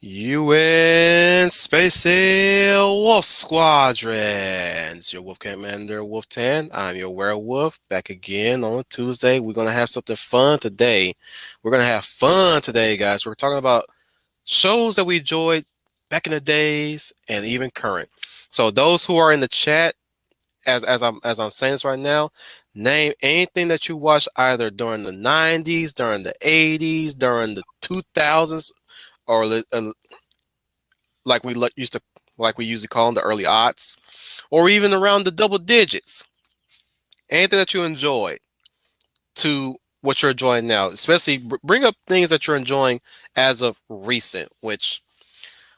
UN Spacey Wolf Squadron. It's your Wolf Commander Wolf 10. I'm your werewolf back again on Tuesday. We're going to have something fun today. We're going to have fun today, guys. We're talking about shows that we enjoyed back in the days and even current. So those who are in the chat, as I'm saying this right now, name anything that you watched either during the 90s, during the 80s, during the 2000s, or like used to like we usually call them the early aughts, or even around the double digits. Anything that you enjoyed to what you're enjoying now, especially bring up things that you're enjoying as of recent, which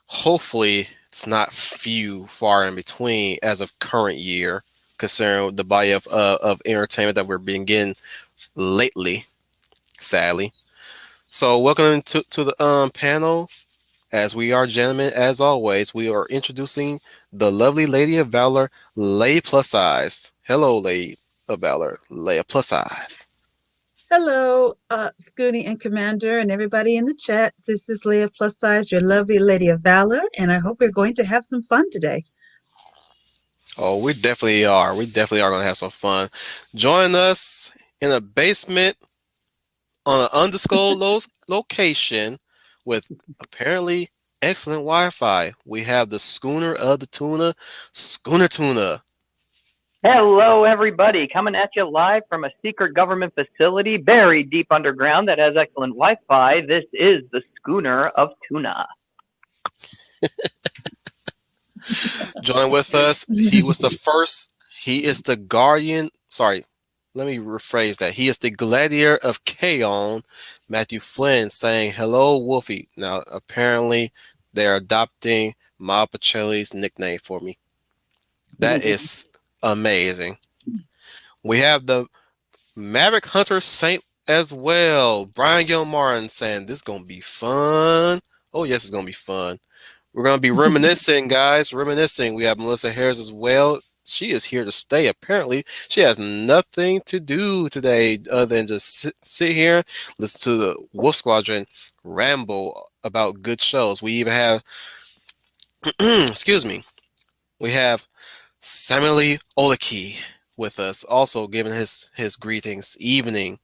hopefully it's not few far in between as of current year, considering the body of entertainment that we're being getting lately, sadly. So welcome to the panel. As we are gentlemen, as always, we are introducing the lovely Lady of Valor, Lay Plus Size. Hello, Lady of Valor, Lay Plus Size. Hello, Scooty and Commander, and everybody in the chat. This is Leah Plus Size, your lovely Lady of Valor, and I hope we're going to have some fun today. Oh, we definitely are. We definitely are going to have some fun. Join us in a basement on an undisclosed location with apparently excellent Wi-Fi. We have the Schooner of the Tuna, Schooner Tuna. Hello, everybody. Coming at you live from a secret government facility buried deep underground that has excellent Wi-Fi. This is the Schooner of Tuna. Join with us. He was the first. He is the guardian. Sorry, let me rephrase that. He is the gladiator of Kaon, Matthew Flynn, saying, "Hello, Wolfie." Now, apparently, they're adopting Ma Pacelli's nickname for me. That is amazing. We have the Maverick Hunter Saint as well. Brian Gilmartin saying, "This is going to be fun." Oh, yes, it's going to be fun. We're going to be reminiscing, guys. Reminiscing. We have Melissa Harris as well. She is here to stay. Apparently, she has nothing to do today other than just sit here, listen to the Wolf Squadron ramble about good shows. We even have, excuse me, we have Samuel Oleki with us, also giving his greetings. Evening.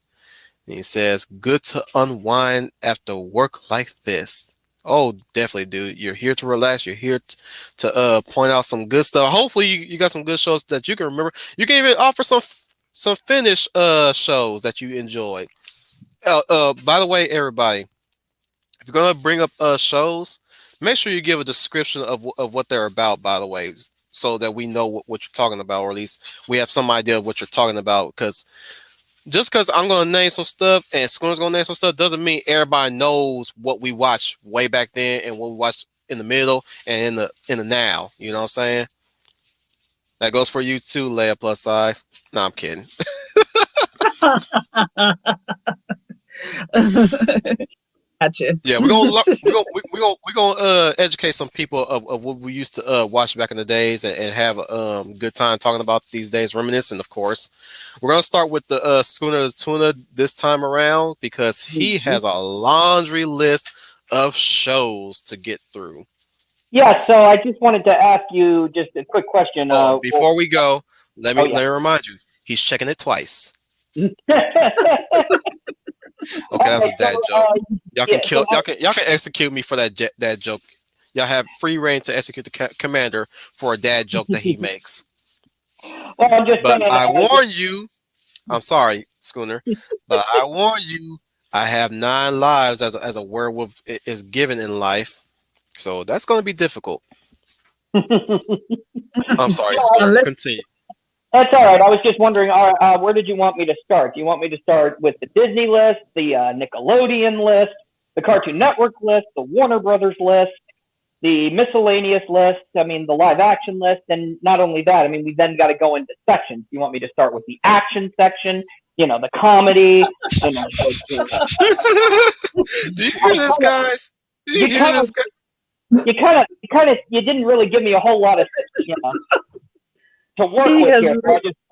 And he says, "Good to unwind after work like this." Oh, definitely, dude. You're here to relax. You're here to point out some good stuff. Hopefully, you got some good shows that you can remember. You can even offer some Finnish shows that you enjoyed. By the way, everybody, if you're gonna bring up shows, make sure you give a description of what they're about. By the way, so that we know what you're talking about, or at least we have some idea of what you're talking about. Because just because I'm gonna name some stuff and Schooner's gonna name some stuff doesn't mean everybody knows what we watched way back then and what we watched in the middle and in the now. You know what I'm saying? That goes for you too, Leia Plus Size. No, I'm kidding. Gotcha. Yeah, we're gonna educate some people of what we used to watch back in the days and have a good time talking about these days, reminiscing, of course. We're gonna start with the Schooner of the Tuna this time around because he has a laundry list of shows to get through. Yeah, so I just wanted to ask you just a quick question. Before we go, let me remind you, he's checking it twice. Okay, that's a dad joke. Y'all can execute me for that joke. Y'all have free reign to execute the commander for a dad joke that he makes. Well, I'm just but I warn you, I'm sorry, Schooner, but I warn you, I have 9 lives as a werewolf is given in life, so that's going to be difficult. I'm sorry, Schooner. Continue. That's all right. I was just wondering, where did you want me to start? Do you want me to start with the Disney list, the Nickelodeon list, the Cartoon Network list, the Warner Brothers list, the miscellaneous list, I mean, the live action list, and not only that, I mean, we then got to go into sections. You want me to start with the action section, the comedy, Do you hear this, guys? Do you hear this, guys? You didn't really give me a whole lot of, to work with here.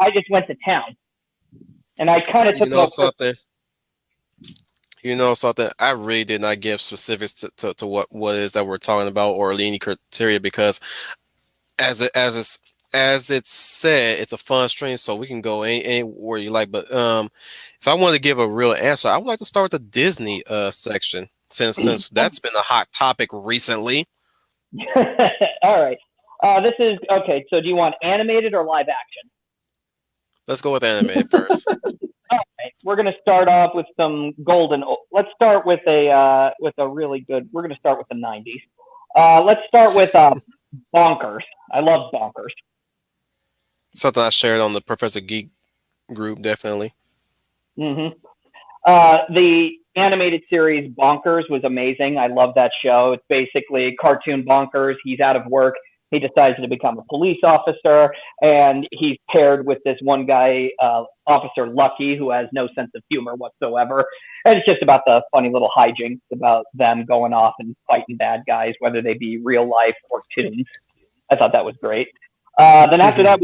I just went to town, and I kind of took something. You know something? I really did not give specifics to what it is that we're talking about or any criteria because as it as it's said, it's a fun stream, so we can go anywhere you like. But if I want to give a real answer, I would like to start with the Disney section since that's been a hot topic recently. All right. This is okay. So, do you want animated or live action? Let's go with anime first. All right. We're going to start off with some golden. Let's start with a really good. We're going to start with the '90s. Let's start with Bonkers. I love Bonkers. Something I shared on the Professor Geek group, definitely. hmm the animated series Bonkers was amazing. I love that show. It's basically cartoon Bonkers. He's out of work. He decides to become a police officer, and he's paired with this one guy, Officer Lucky, who has no sense of humor whatsoever. And it's just about the funny little hijinks about them going off and fighting bad guys, whether they be real life or tunes. I thought that was great. Then after that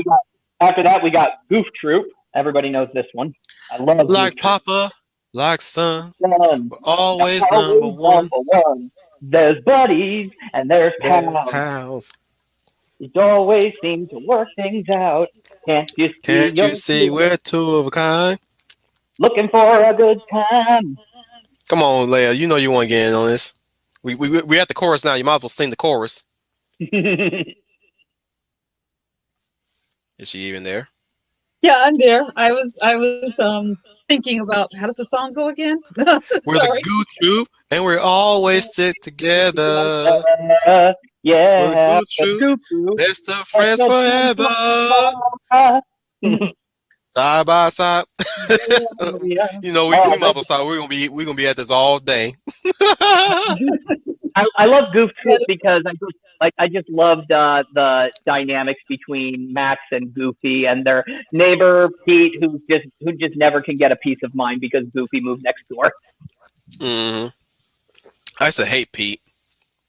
we got Goof Troop. Everybody knows this one. I love Goof Like Troop. Papa, like Son, Son, we're always number always one. number one. There's buddies and there's Yeah, pals. pals. You always seem to work things out. Can't you see Can't you're you see we're two of a kind? looking for a good time? Come on, Leia. You know you want to get in on this. We at the chorus now. You might as well sing the chorus. Is she even there? Yeah, I'm there. I was thinking about how does the song go again? We're the Sorry. Goo Troop, and we're always stick together. We're the Yeah, Goo the Troop, Goof Troop. best of friends forever, side by side. You know, we might as well start. We're gonna be at this all day. I love Goof Troop because I just loved the dynamics between Max and Goofy and their neighbor Pete, who just never can get a peace of mind because Goofy moved next door. hmm I used to hate Pete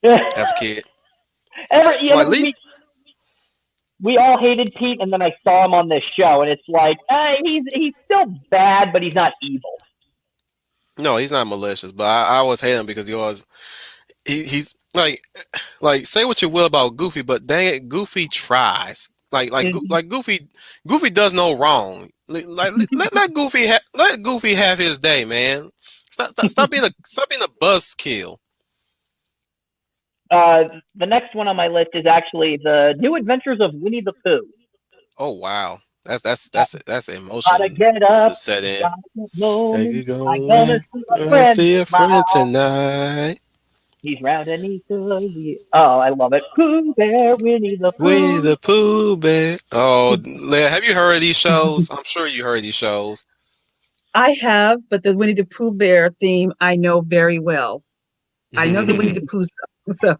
as a kid. You I'm like, know, we all hated Pete, and then I saw him on this show, and it's like, he's still bad, but he's not evil. no, he's not malicious, but I always hate him because he's like say what you will about Goofy, but dang it, Goofy tries. Goofy does no wrong. Let Goofy have his day, man. Stop being a buzzkill. The next one on my list is actually the New Adventures of Winnie the Pooh. Oh wow, that's Gotta emotion get up, set in. gotta get Take going. it I'm gonna going. see a Gonna friend see of a friend mine. tonight. He's round and he's silly. Oh, I love it. Pooh Bear, Winnie the Winnie Pooh. the Pooh Bear. Oh, Leah, have you heard of these shows? I'm sure you heard these shows. I have, but the Winnie the Pooh Bear theme I know very well. I know the Winnie the Pooh song. So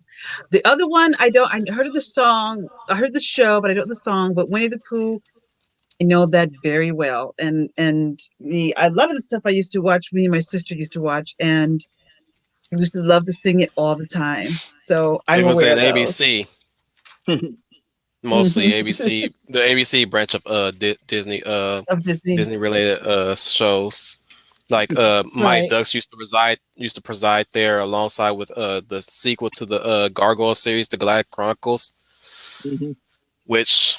the other one I don't. I heard of the song. I heard the show, but I don't know the song. But Winnie the Pooh, I know that very well. And me, a lot of the stuff I used to watch. Me and my sister used to watch, and we used to love to sing it all the time. So I'm It was aware an of those. ABC, mostly Mhm. ABC, the ABC branch of Disney Of Disney, Disney related shows. Like Mike right? Ducks used to preside there alongside with the sequel to the Gargoyle series, The Glad Chronicles, Mhm. which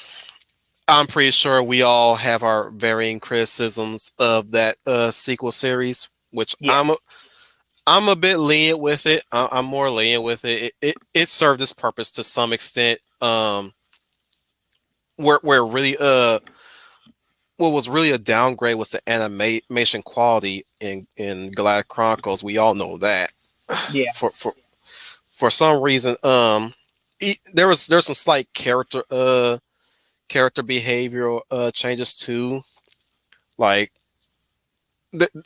I'm pretty sure we all have our varying criticisms of that sequel series, which Yeah. I'm a bit lenient with it. I'm more lenient with it. It served its purpose to some extent. Where really what was really a downgrade was the animation quality in Glad Chronicles. We all know that. Yeah. For for some reason, there's some slight character behavioral changes too. Like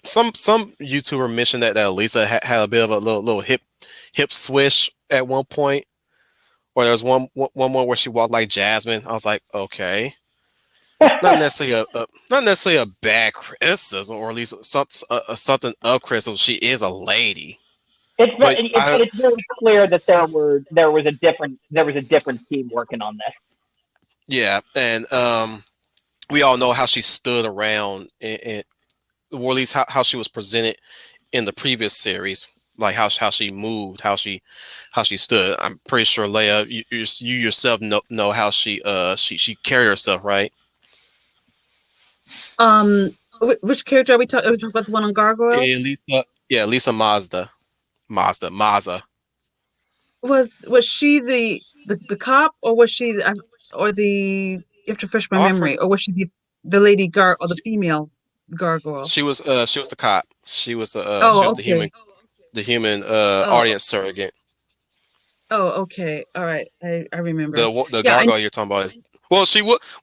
some YouTuber mentioned that Lisa had a bit of a little hip swish at one point, or there was one more where she walked like Jasmine. I was like, okay, not necessarily a bad criticism, or at least something of criticism. She is a lady, but But it's very clear that there was a different team working on this. yeah, and we all know how she stood around, and or at least how she was presented in the previous series, like how she moved, how she stood. I'm pretty sure Leia, you yourself know how she carried herself, right? Which character are we talking? Are we talking about the one on Gargoyles? Lisa, yeah, Lisa Maza. Was she the cop, or was she or the, you have to refresh my Oh, memory, or was she the lady or the female gargoyle? she was the cop. She Oh, was okay. the human Oh, audience surrogate. oh, okay. All right. I remember. The Yeah, I gargoyle you're talking about is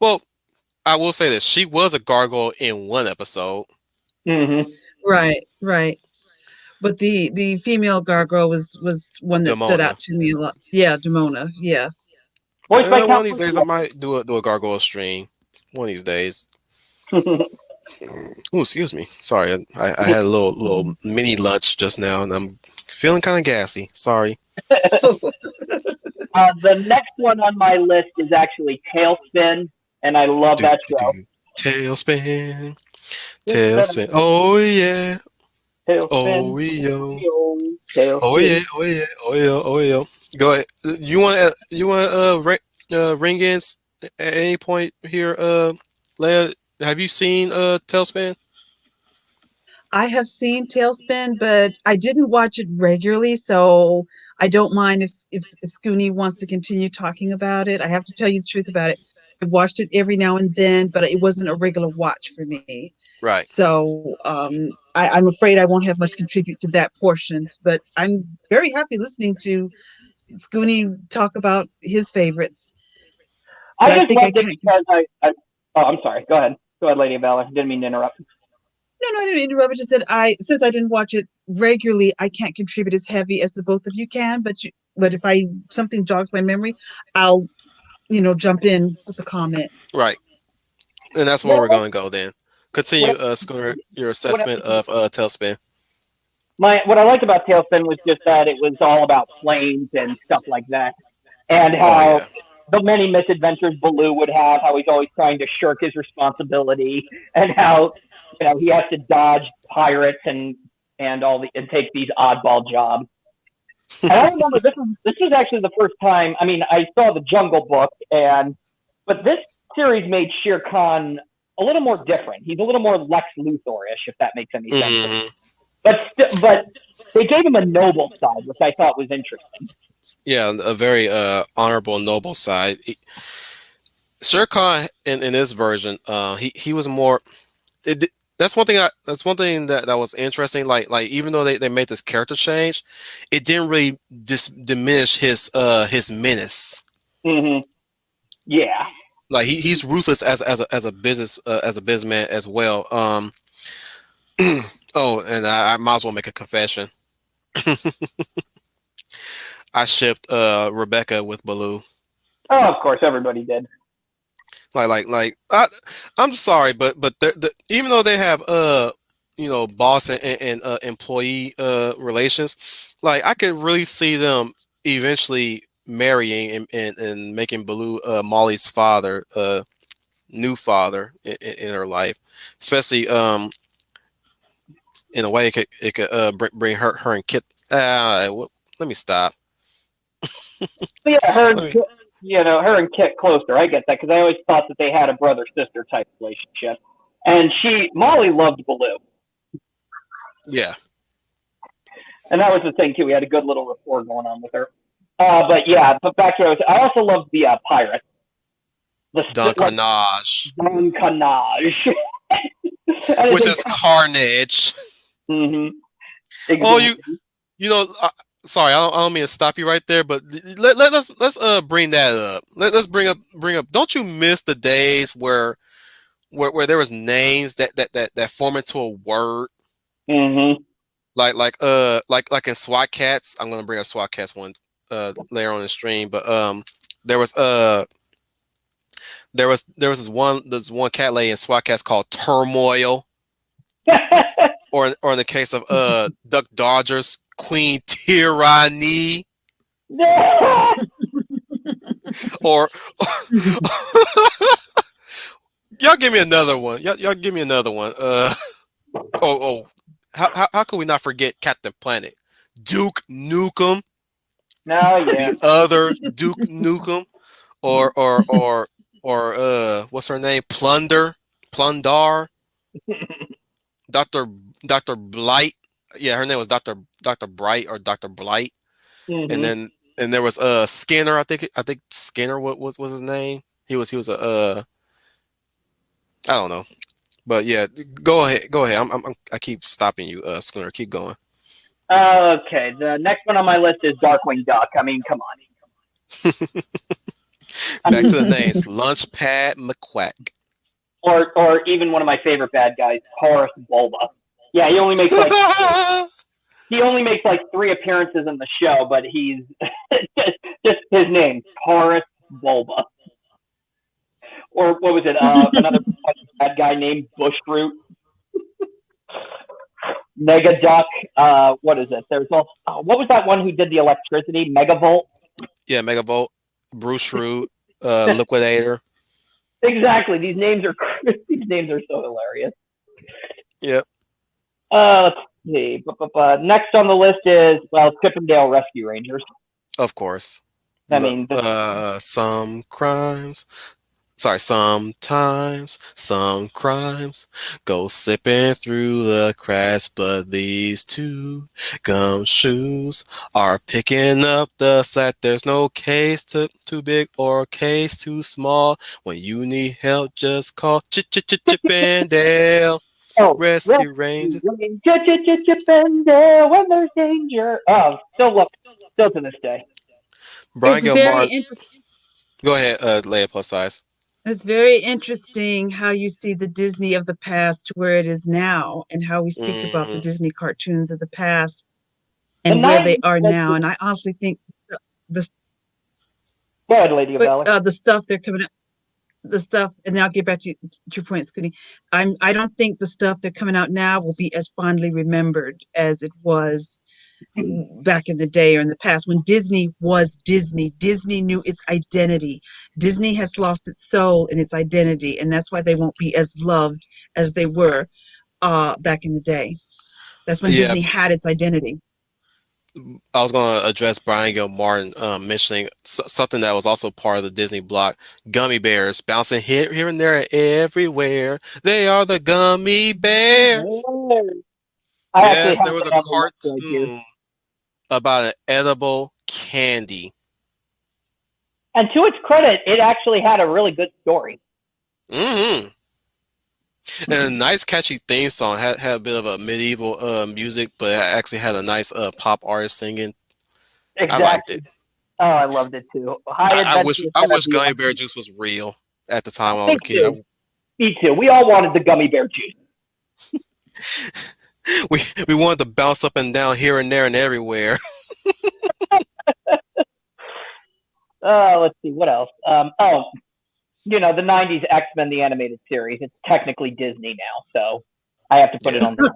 well, I will say this. She was a gargoyle in one episode. Hmm. right, right. But the female gargoyle was one that stood Demona. out to me a lot. Yeah, Demona. Yeah. Voiced by One of these Countless days I might do a gargoyle stream. One of these days. Love. Oh, excuse me. Sorry, I had a little mini lunch just now, and I'm feeling kind of gassy. Sorry. The next one on my list is actually Tailspin, and I love Do, that do, show. do. Tailspin, tailspin. Tailspin, Oh yeah, tailspin, oh yo, oh tailspin. yeah, oh yeah, oh yeah, oh yeah. Go ahead. You want ring in at any point here, Leia? Have you seen Tailspin? I have seen Tailspin, but I didn't watch it regularly, so I don't mind if Scooney wants to continue talking about it. I have to tell you the truth about it. I watched it every now and then, but it wasn't a regular watch for me. Right. So I'm afraid I won't have much contribute to that portions, but I'm very happy listening to Scooney talk about his favorites. I But I just think I loved it can't. because oh, I'm sorry. Go ahead. Go ahead, Lady Valor. Didn't mean to interrupt. No, I didn't interrupt. I just said since I didn't watch it regularly, I can't contribute as heavy as the both of you can. But if I something jogs my memory, I'll jump in with a comment. Right. And that's where What I we're like, going to go then. Continue, Schooner, your what I, assessment of Tailspin. what I liked about Tailspin was just that it was all about planes and stuff like that, and Oh how yeah. the many misadventures Baloo would have, how he's always trying to shirk his responsibility, and how he has to dodge pirates and take these oddball jobs. And I remember this was actually the first time. I mean, I saw the Jungle Book, but this series made Shere Khan a little more different. He's a little more Lex Luthor-ish, if that makes any sense. Hmm. But they gave him a noble side, which I thought was interesting. Yeah, a very honorable, noble side. Shere Khan in this version, he was more. That's one thing. That's one thing that was interesting. Like even though they made this character change, it didn't really diminish his menace. Hmm. Yeah. Like he's ruthless as a business as a businessman as well. Oh, and I might as well make a confession. I shipped Rebecca with Baloo. Oh, of course, everybody did. I'm sorry, but even though they have boss and employee relations, like I could really see them eventually marrying and making Baloo Molly's father, new father in her life, especially in a way it could bring her and Kit. Let me stop. But yeah, Let me. her and Kit closer. I get that because I always thought that they had a brother sister type relationship, and Molly loved Baloo, Yeah, and that was the thing too. We had a good little rapport going on with her. But yeah, but back to what I also loved the pirates, Don like Carnage, Don Carnage, and which it's is carnage. mm-hmm, Oh, exactly. you know, sorry, I don't mean to stop you right there, but let's bring that up. Let's bring up. Don't you miss the days where there was names that form into a word, Mm-hmm. like in SWAT Cats. I'm gonna bring up SWAT Cats one later on in the stream, but there was there was this one cat lady in SWAT Cats called Turmoil, or in the case of Duck Dodgers, Queen Tyranny, or y'all give me another one. Y'all give me another one. Oh, how could we not forget Captain Planet? Duke Nukem, No, yeah. the other Duke Nukem, or or or what's her name? Plundar, Doctor Doctor Blight. Yeah, her name was Doctor Bright or Doctor Blight. And Hmm. then and there was Skinner. I think Skinner. What was his name? He was a I don't know. But yeah, go ahead. I keep stopping you, Schooner. Keep going. Okay, the next one on my list is Darkwing Duck. I mean, come on. I Back to mean, the names. Lunchpad McQuack. or even one of my favorite bad guys, Horace Bulba. Yeah, he only makes like 3 appearances in the show, but he's just his name, Horace Bulba. Or what was it? Another bad guy named Bushroot, Mega Duck. What is it? There's also what was that one who did the electricity? Megavolt. Yeah, Megavolt, Bruce Shrew, Liquidator. Exactly. These names are these names are so hilarious. Yep, Let's see. Next on the list is Chippendale Rescue Rangers. of course. I mean, this Some crimes. Sorry, sometimes some crimes go slipping through the cracks, but these two gumshoes are picking up the slack. There's no case too big or case too small. When you need help, just call Chip and Dale oh, Rescue Rescue Rangers. Rangers, Chippendale when there's danger. Oh, still to this day. Brian It's very Gilmar. interesting. Go ahead, lay it plus size. It's very interesting how you see the Disney of the past to where it is now, and how we speak about the Hmm. Disney cartoons of the past The and where they '90s are was now. the And I honestly think the Go ahead, Lady of Valor. the stuff they're coming out, the stuff, and then I'll get back to your point, Scooty. I don't think the stuff they're coming out now will be as fondly remembered as it was back in the day or in the past when Disney was Disney. Disney knew its identity. Disney has lost its soul and its identity, and that's why they won't be as loved as they were back in the day. That's when Yeah, Disney had its identity. I was going to address Brian Gil Martin mentioning something that was also part of the Disney block. Gummy bears bouncing here and there and everywhere. They are the gummy bears. I actually Yes, there have was it a on the list right here. cartoon about an edible candy. And to its credit, it actually had a really good story. Hmm. And a nice catchy theme song. Had a bit of a medieval music, but it actually had a nice pop artist singing. I liked it. Exactly. Oh, I loved it too. High Adventure I Center wish gummy bear Beyond. juice was real at the time when I was Me a kid. too. Me too. We all wanted the gummy bear juice. We wanted to bounce up and down here and there and everywhere. Let's see what else. The '90s X-Men the animated series. It's technically Disney now, so I have to put it Yeah. on the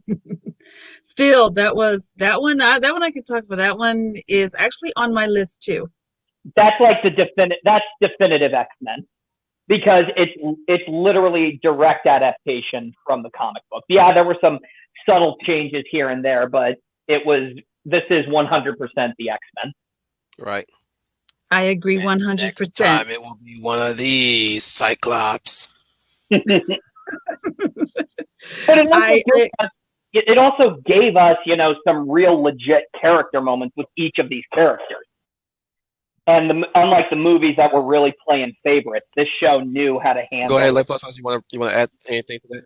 list. Still, that one I could talk about. That one is actually on my list too. That's like That's definitive X-Men because it's literally direct adaptation from the comic book. Yeah, there were some subtle changes here and there, but this is 100% the X-Men. Right. I agree And next time 100%. it will be one of these Cyclops. But I, I it also gave us, some real legit character moments with each of these characters. And unlike the movies that were really playing favorites, this show knew how to Go ahead, handle. Lay Plus House. You want to add anything to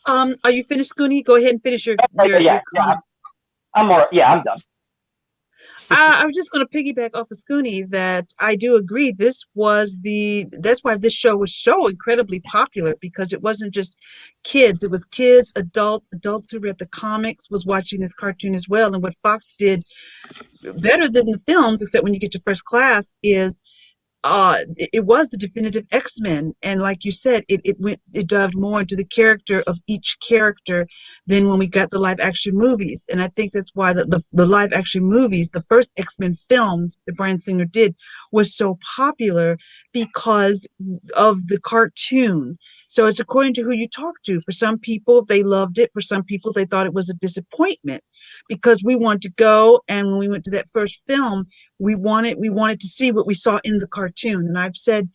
that? are you finished, Scooney? Go ahead and finish your Yeah, yeah, comment. I'm done. I was just going to piggyback off of Scooney that I do agree. That's why this show was so incredibly popular, because it wasn't just kids. It was kids, adults who read the comics was watching this cartoon as well. And what Fox did better than the films, except when you get to First Class, is it was the definitive X-Men, and like you said, it dived more into the character of each character than when we got the live action movies. And I think that's why the live action movies, the first X-Men film that Bryan Singer did, was so popular, because of the cartoon. So it's according to who you talk to. For some people, they loved it. For some people, they thought it was a disappointment because we wanted to go. And when we went to that first film, we wanted to see what we saw in the cartoon. And I've said,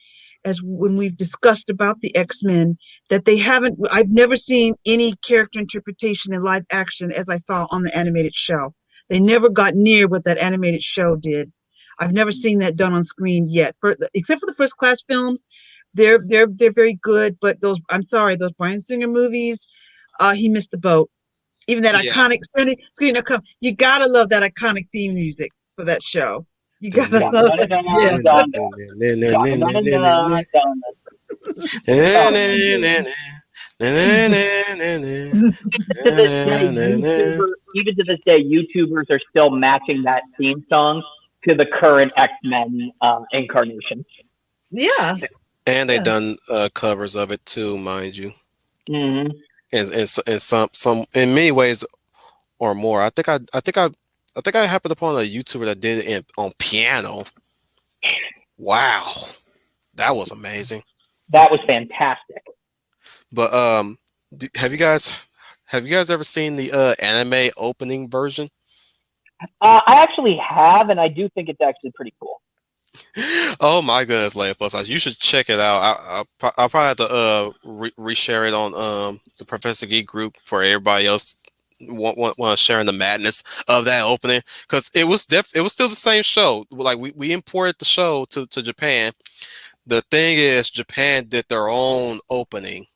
as when we've discussed about the X-Men, that they haven't. I've never seen any character interpretation in live action as I saw on the animated show. They never got near what that animated show did. I've never seen that done on screen yet, except for the first class films. They're very good, but those I'm sorry, those Bryan Singer movies, he missed the boat. Even that Yeah. iconic screen come, you gotta love that iconic theme music for that show. You gotta Dun, love dun, it. dun, Yeah. dun, dun, dun, dun, dun, dun, dun. Oh, even to this day, YouTubers are still matching that theme song to the current X Men incarnation. Yeah. And they Yeah. done covers of it too, mind you. Mm-hmm. And some in many ways or more. I think I happened upon a YouTuber that did it on piano. Wow, that was amazing. That was fantastic. But have you guys ever seen the anime opening version? I actually have, and I do think it's actually pretty cool. Oh my goodness, Leia Plus Size. You should check it out. I'll probably have to reshare it on the Professor Geek group for everybody else want sharing the madness of that opening, because it was still the same show. Like we imported the show to Japan. The thing is, Japan did their own opening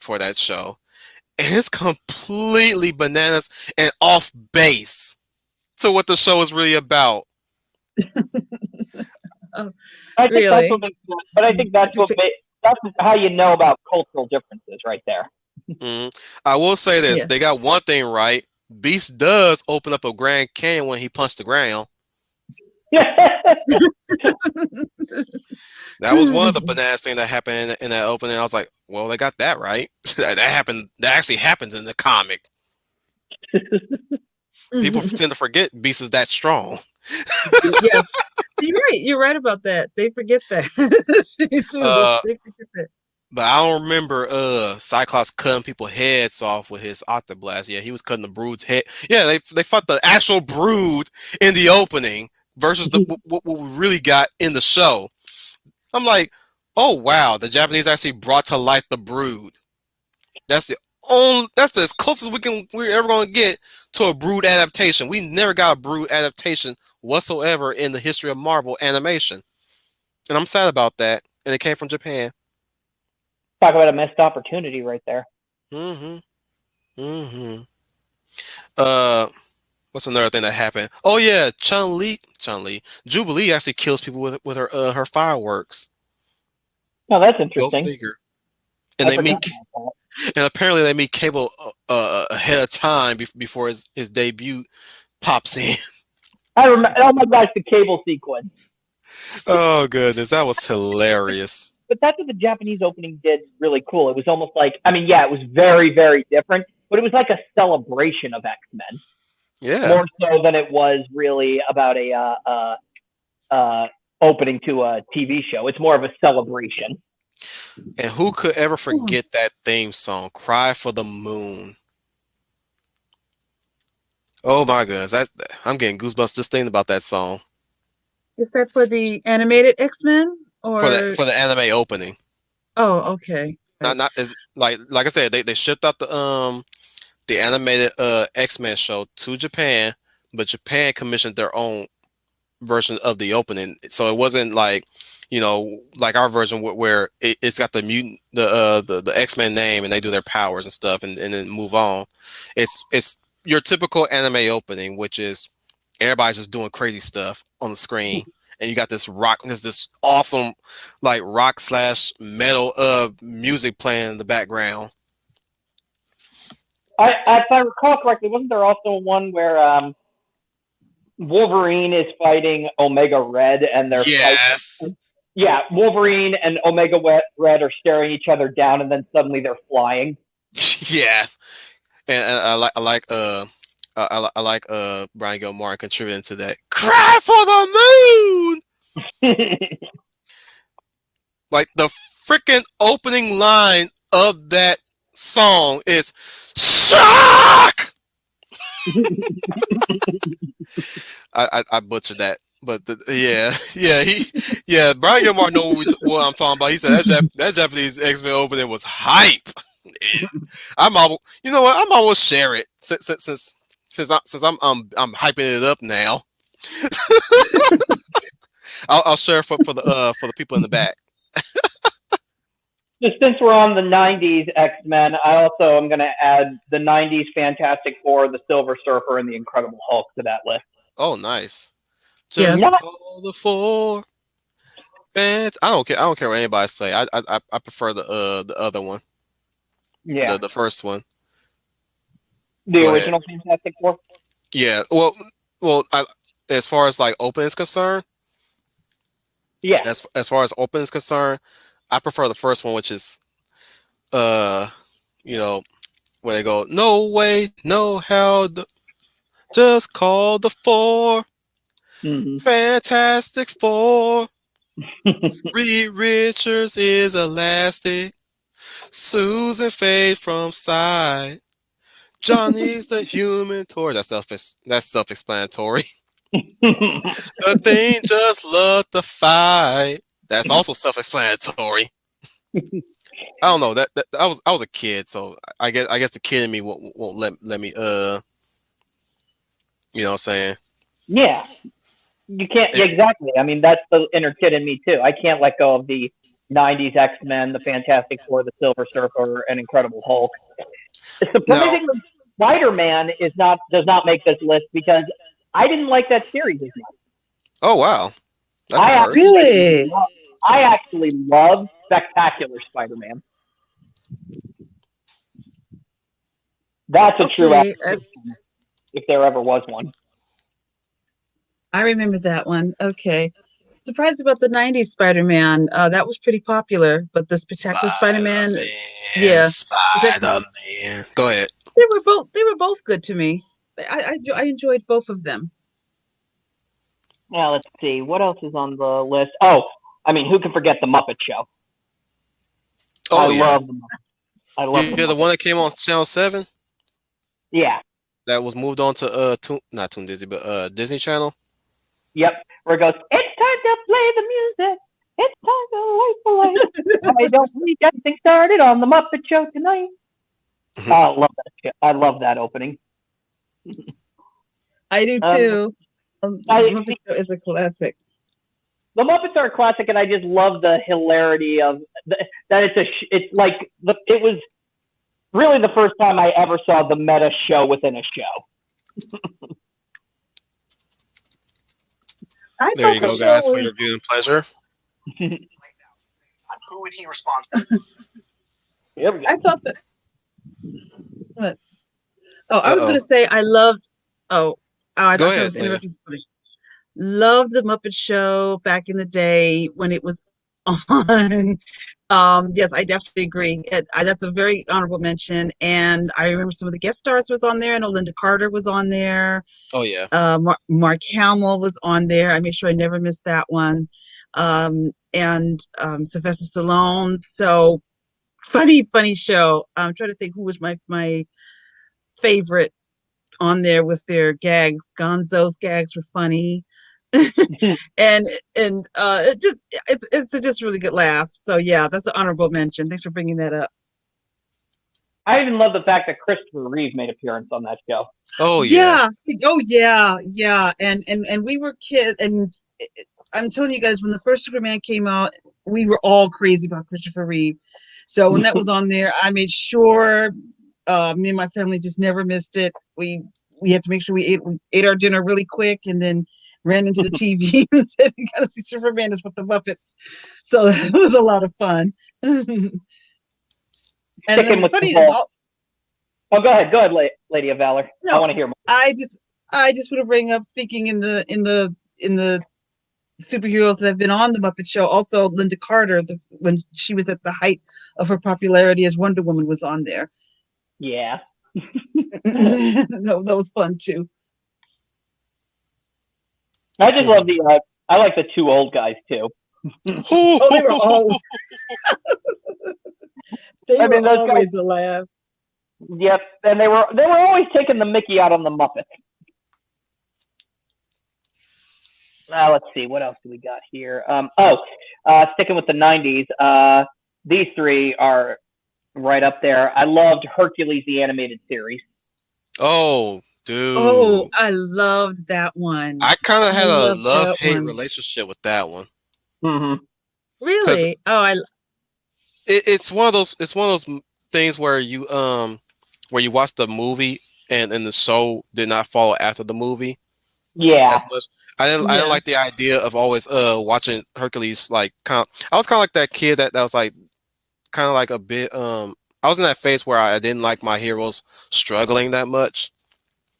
for that show, and it's completely bananas and off base to what the show is really about. Oh, I think that's what really? makes it, but I think that's how you know about cultural differences right there. Mhm. I will say this: Yeah. they got one thing right. Beast does open up a Grand Canyon when he punched the ground. That was one of the bananas thing that happened in that opening. I was like, well, they got that right. That happened. That actually happens in the comic. People tend to forget Beast is that strong. Yes. You're right. You're right about that. They forget that. Uh, They forget that. but I don't remember Cyclops cutting people's heads off with his Octoblast. Yeah, he was cutting the Brood's head. Yeah, they fought the actual Brood in the opening versus what we really got in the show. I'm like, oh wow, the Japanese actually brought to life the Brood. That's the that's the as close as we're ever gonna get to a Brood adaptation. We never got a Brood adaptation whatsoever in the history of Marvel animation, and I'm sad about that. And it came from Japan. Talk about a missed opportunity right there. Mm-hmm. Mm-hmm. Uh, what's another thing that happened? Oh yeah, Chun Li, Jubilee actually kills people with her fireworks. No, that's Go interesting. figure. And I they forgot meet, about and apparently they meet Cable ahead of time before his debut pops in. that. I remember. Oh my gosh, the cable sequence. Oh goodness, that was hilarious. But that's what the Japanese opening did really cool. It was almost like, I mean, yeah, it was very, very different, but it was like a celebration of X Men, Yeah. more so than it was really about a opening to a TV show. It's more of a celebration. And who could ever forget that theme song, "Cry for the Moon"? Oh my goodness, I'm getting goosebumps just thinking about that song Is that for the animated X-Men or for the anime opening. oh, okay. Right. Not it's, like I said, they shipped out the animated X-Men show to Japan, but Japan commissioned their own version of the opening. So it wasn't like, like our version where it's got the mutant the X-Men name and they do their powers and stuff and then move on. It's your typical anime opening, which is everybody's just doing crazy stuff on the screen. And you got this awesome like rock slash metal music playing in the background. If I recall correctly, wasn't there also one where Wolverine is fighting Omega Red and they're Yes. fighting? Yeah, Wolverine and Omega Red are staring each other down, and then suddenly they're flying. Yes. And I like Brian Gilmore contributing to that. Cry for the moon. Like the freaking opening line of that song is shock. I butchered that, but yeah, yeah, yeah. Brian Gilmore know what I'm talking about. He said that Japanese X-Men opening was hype. It- I'm almost, you know what? I'm almost share it since I'm hyping it up now. I'll share for the people in the back. Just since we're on the '90s X-Men, I also am going to add the '90s Fantastic Four, the Silver Surfer, and the Incredible Hulk to that list. Oh, nice. Just Yes. Not, call the four. Fans. I don't care. I don't care what anybody say. I prefer the other one, yeah, the first one. the Go ahead. original Fantastic Four. Yeah. Well. As far as like open is concerned, Yeah. as far as open is concerned, I prefer the first one, which is uh, you know, where they go, no way, no how, just call the four, Hmm. Fantastic Four. Reed Richards is elastic. Susan fade from side. Johnny's the human torch. That's self-explanatory. The thing just love to fight. That's also self-explanatory. I don't know that I was a kid, so I guess the kid in me won't let me you know what I'm saying. Yeah, you can't. Yeah, Eh, exactly. I mean, that's the inner kid in me too. I can't let go of the '90s X-Men, the Fantastic Four, the Silver Surfer, and Incredible Hulk. Now, Surprisingly, Spider-Man does not make this list because I didn't like that series as much. oh wow, that's a I first. actually Really? love, I actually love Spectacular Spider-Man. That's a true Okay. adaptation if there ever was one. I remember that one. Okay. Surprised about the 90s Spider-Man. That was pretty popular, but the Spectacular Spider-Man, Spider-Man, yeah. Spectac- Spider-Man. Go ahead. they were both good to me. I enjoyed both of them. Now let's see what else is on the list. Oh, I mean, who can forget the Muppet Show? I Oh yeah, love the I love yeah. the The one Muppet. that came on Channel 7 Yeah, that was moved on to not Toon Disney, but Disney Channel. yep. Where it goes, it's time to play the music. It's time to light the light. Why don't we get things started on the Muppet Show tonight? I love that shit. I love that opening. I do Um, too. The I Muppet Show is a classic. the Muppets are a classic, and I just love the hilarity of that. It's like it was really the first time I ever saw the meta show within a show. I There thought you the go, show guys, for was. your viewing pleasure. Here we I go. thought that. What? Oh, I Uh was oh. gonna say I loved. Oh, I Go thought I ahead, was Leah. interrupting somebody. Loved the Muppet Show back in the day when it was on. Yes, I definitely agree. That's a very honorable mention, and I remember some of the guest stars was on there. I know Linda Carter was on there. Oh yeah. Mark Hamill was on there. I made sure I never missed that one. And Sylvester Stallone. So funny show. I'm trying to think who was my favorite on there with their gags. Gonzo's gags were funny. and it just it's a just really good laugh. So yeah, that's an honorable mention. Thanks for bringing that up. I even love the fact that Christopher Reeve made appearance on that show. Oh yeah. Yeah. Oh yeah, yeah. And we were kids, and I'm telling you guys, when the first Superman came out, we were all crazy about Christopher Reeve. So when that was on there, I made sure me and my family just never missed it. We had to make sure we ate our dinner really quick, and then ran into the TV and said, "You got to see Superman is with the Muppets." So that was a lot of fun. And Sticking then with the funny, whole. Oh, go ahead, Lady of Valor. I no, want to hear more. I just I just want to bring up, speaking in the superheroes that have been on the Muppet Show. Also, Linda Carter, when she was at the height of her popularity as Wonder Woman, was on there. Yeah, That was fun too. I just love the. I like the two old guys too. Oh, they were all. They I were mean, those guys. always a laugh. Yep, and they were always taking the Mickey out on the Muppets. Let's see, what else do we got here? Sticking with the '90s, these three are right up there. I loved Hercules the animated series. Oh, Oh, dude. I loved that one. I kind of I had a loved love that hate one. relationship with that one Mm-hmm. because Really? Oh, I it's one of those. It's one of those things where you watch the movie and the show did not follow after the movie Yeah, as much. I didn't yeah. like the idea of always watching Hercules like I was kind of like that kid that was like kind of like a bit I was in that phase where I didn't like my heroes struggling that much.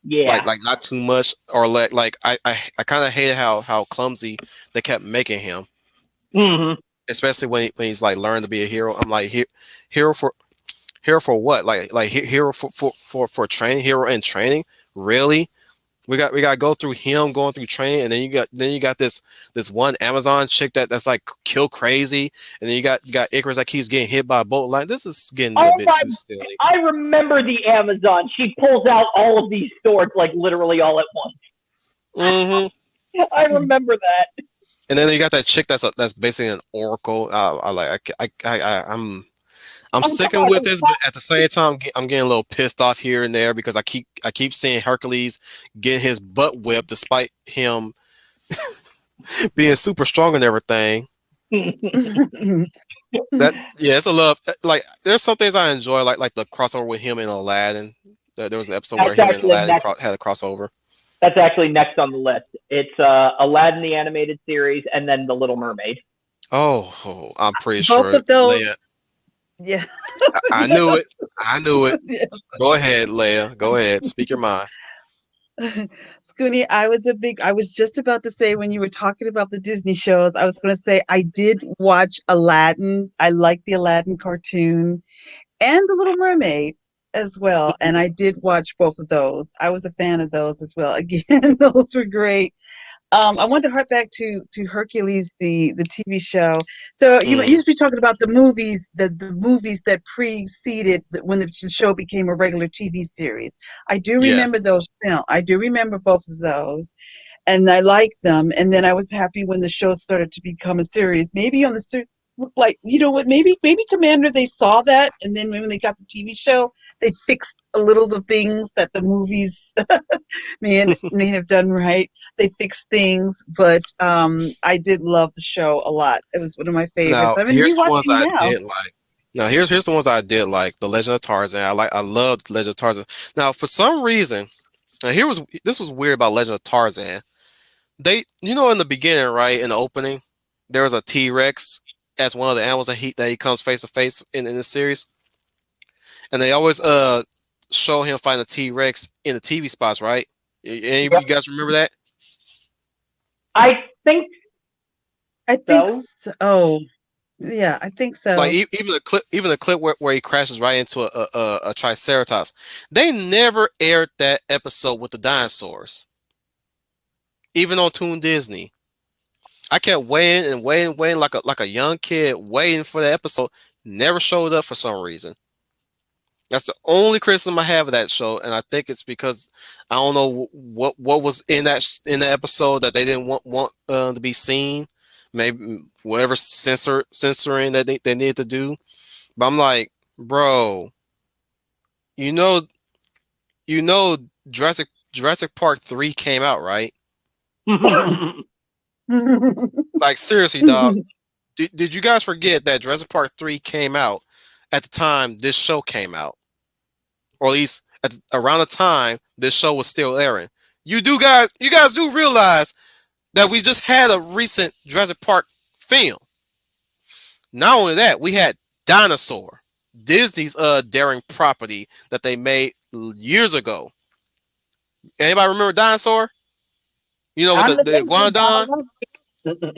yeah. Like not too much or I kind of hated how clumsy they kept making him, Mm-hmm. especially when he's like learned to be a hero. I'm like hero for hero for what? Hero for training, hero in training. Really? We got to go through him going through training, and then you got this one Amazon chick that's like kill crazy, and then you got Icarus that keeps getting hit by a bolt. Like this is getting a Oh bit my! too silly. I remember the Amazon. She pulls out all of these swords like literally all at once. Hmm. I remember that. And then you got that chick that's basically an oracle. I like I'm Oh sticking God! with this, but at the same time, I'm getting a little pissed off here and there because I keep seeing Hercules getting his butt whipped despite him being super strong and everything. That yeah, it's a love. Like there's some things I enjoy, like the crossover with him and Aladdin. There was an episode where That's him and actually Aladdin next. had a crossover. That's actually next on the list. It's Aladdin the animated series, and then The Little Mermaid. Oh, I'm pretty Both sure of those. Leia. Yeah. I knew Yes. it. I knew it. Yes. Go ahead, Leia. Go ahead. Speak your mind. Scooney, I was just about to say when you were talking about the Disney shows, I was going to say I did watch Aladdin. I like the Aladdin cartoon and The Little Mermaid as well. And I did watch both of those. I was a fan of those as well. Again, those were great. I want to hark back to Hercules, the TV show. So you Mm, used to be talking about the movies that preceded when the show became a regular TV series. I do yeah. remember those film. I do remember both of those, and I liked them. And then I was happy when the show started to become a series. Maybe on the look like you know what? Maybe Commander they saw that, and then when they got the TV show, they fixed a little of the things that the movies may have done right. They fixed things, but I did love the show a lot. It was one of my favorites. Now I've been here's the ones rewatching I now. did like. Now here's the ones I did like. The Legend of Tarzan. I loved the Legend of Tarzan. Now for some reason, now this was weird about Legend of Tarzan. They in the beginning, right, in the opening, there was a T-Rex as one of the animals that he comes face to face in this series. And they always show him fighting a T-Rex in the TV spots, right? Any of Yep. you guys remember that? I think I think so. so. Oh, yeah, I think Like so. even the clip where he crashes right into a Triceratops. They never aired that episode with the dinosaurs, even on Toon Disney. I kept waiting and waiting like a young kid waiting for the episode. Never showed up for some reason. That's the only criticism I have of that show, and I think it's because I don't know what was in the episode that they didn't want to be seen. Maybe whatever censoring that they needed to do. But I'm like, bro, you know, you know, Jurassic Park 3 came out, right? Like seriously, dog. Did you guys forget that Jurassic Park 3 came out at the time this show came out? Or at least around the time this show was still airing. You guys do realize that we just had a recent Jurassic Park film. Not only that, we had Dinosaur, Disney's daring property that they made years ago. Anybody remember Dinosaur? With I'm the the thinking iguanodon,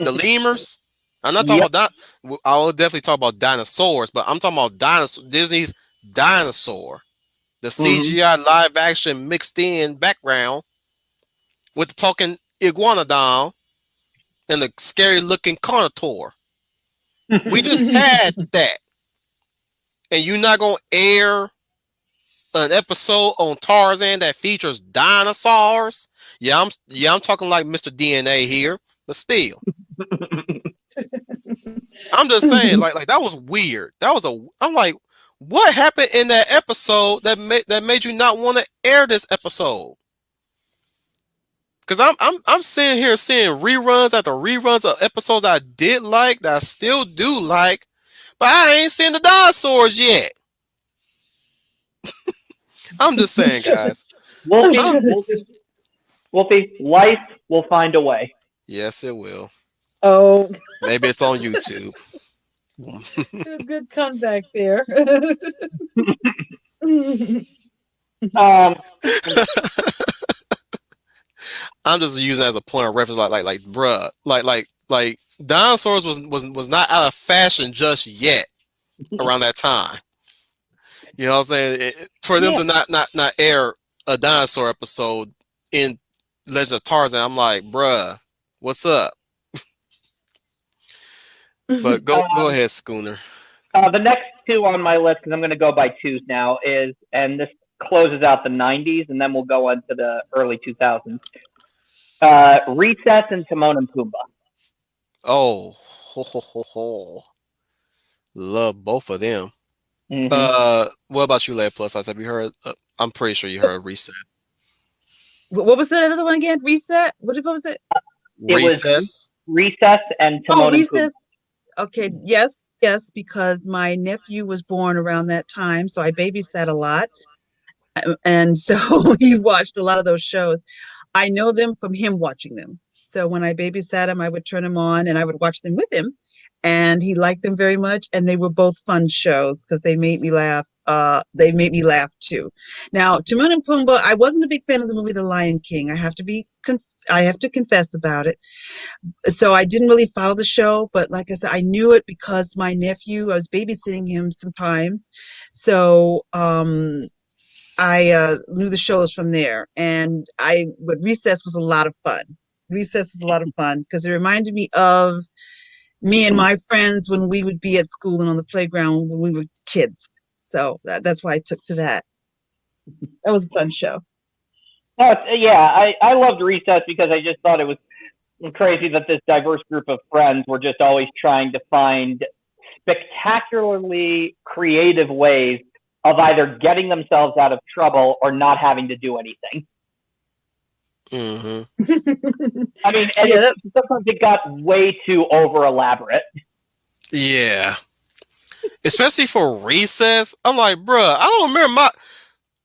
the Donald. lemurs. I'm not talking Yep. about that. I will definitely talk about dinosaurs, but I'm talking about dinosaur. Disney's Dinosaur, the Hmm. CGI live action mixed in background with the talking iguanodon and the scary looking carnotaur. We just had that. and you're not gonna air an episode on Tarzan that features dinosaurs. I'm talking like Mr. DNA here, but still, I'm just saying like that was weird. I'm like, what happened in that episode that made you not want to air this episode? Because I'm sitting here seeing reruns after reruns of episodes I did like that I still do like, but I ain't seen the dinosaurs yet. I'm just I'm saying, sure. guys. We'll I'm see. sure. We'll see. Life will find a way. Yes, it will. Oh, Maybe it's on YouTube. good comeback there. Um, I'm just using it as a point of reference, like, bruh, like, dinosaurs was not out of fashion just yet around that time. You know what I'm saying? For them yeah. to not air a dinosaur episode in Legend of Tarzan, I'm like, bruh, what's up? But go Um, ahead, Schooner. the next two on my list, because I'm going to go by twos now, is, and this closes out the 90s, and then we'll go into the early 2000s. Recess and Timon and Pumbaa. Oh, ho, ho, ho, ho. Love both of them. Mm-hmm. What about you, Lad Plus? Have you heard? I'm pretty sure you heard Reset. What was that other one again? Reset? What was it? It was Recess. Recess and Oh, Timon and Pumbaa. Recess. Okay, yes, because my nephew was born around that time, so I babysat a lot. And so he watched a lot of those shows. I know them from him watching them. So when I babysat him, I would turn them on and I would watch them with him. And he liked them very much. And they were both fun shows because they made me laugh. They made me laugh too. Now, Timon and Pumbaa, I wasn't a big fan of the movie The Lion King. I have to confess about it. So I didn't really follow the show, but like I said, I knew it because my nephew, I was babysitting him sometimes. So I knew the shows from there, and but Recess was a lot of fun. Recess was a lot of fun because it reminded me of me and my friends when we would be at school and on the playground when we were kids. So that's why I took to that. That was a fun show. Yeah, I loved Recess because I just thought it was crazy that this diverse group of friends were just always trying to find spectacularly creative ways of either getting themselves out of trouble or not having to do anything. Mm-hmm. I mean, and Yeah, sometimes it got way too over elaborate. Yeah. Especially for Recess. I'm like, bruh, I don't remember my.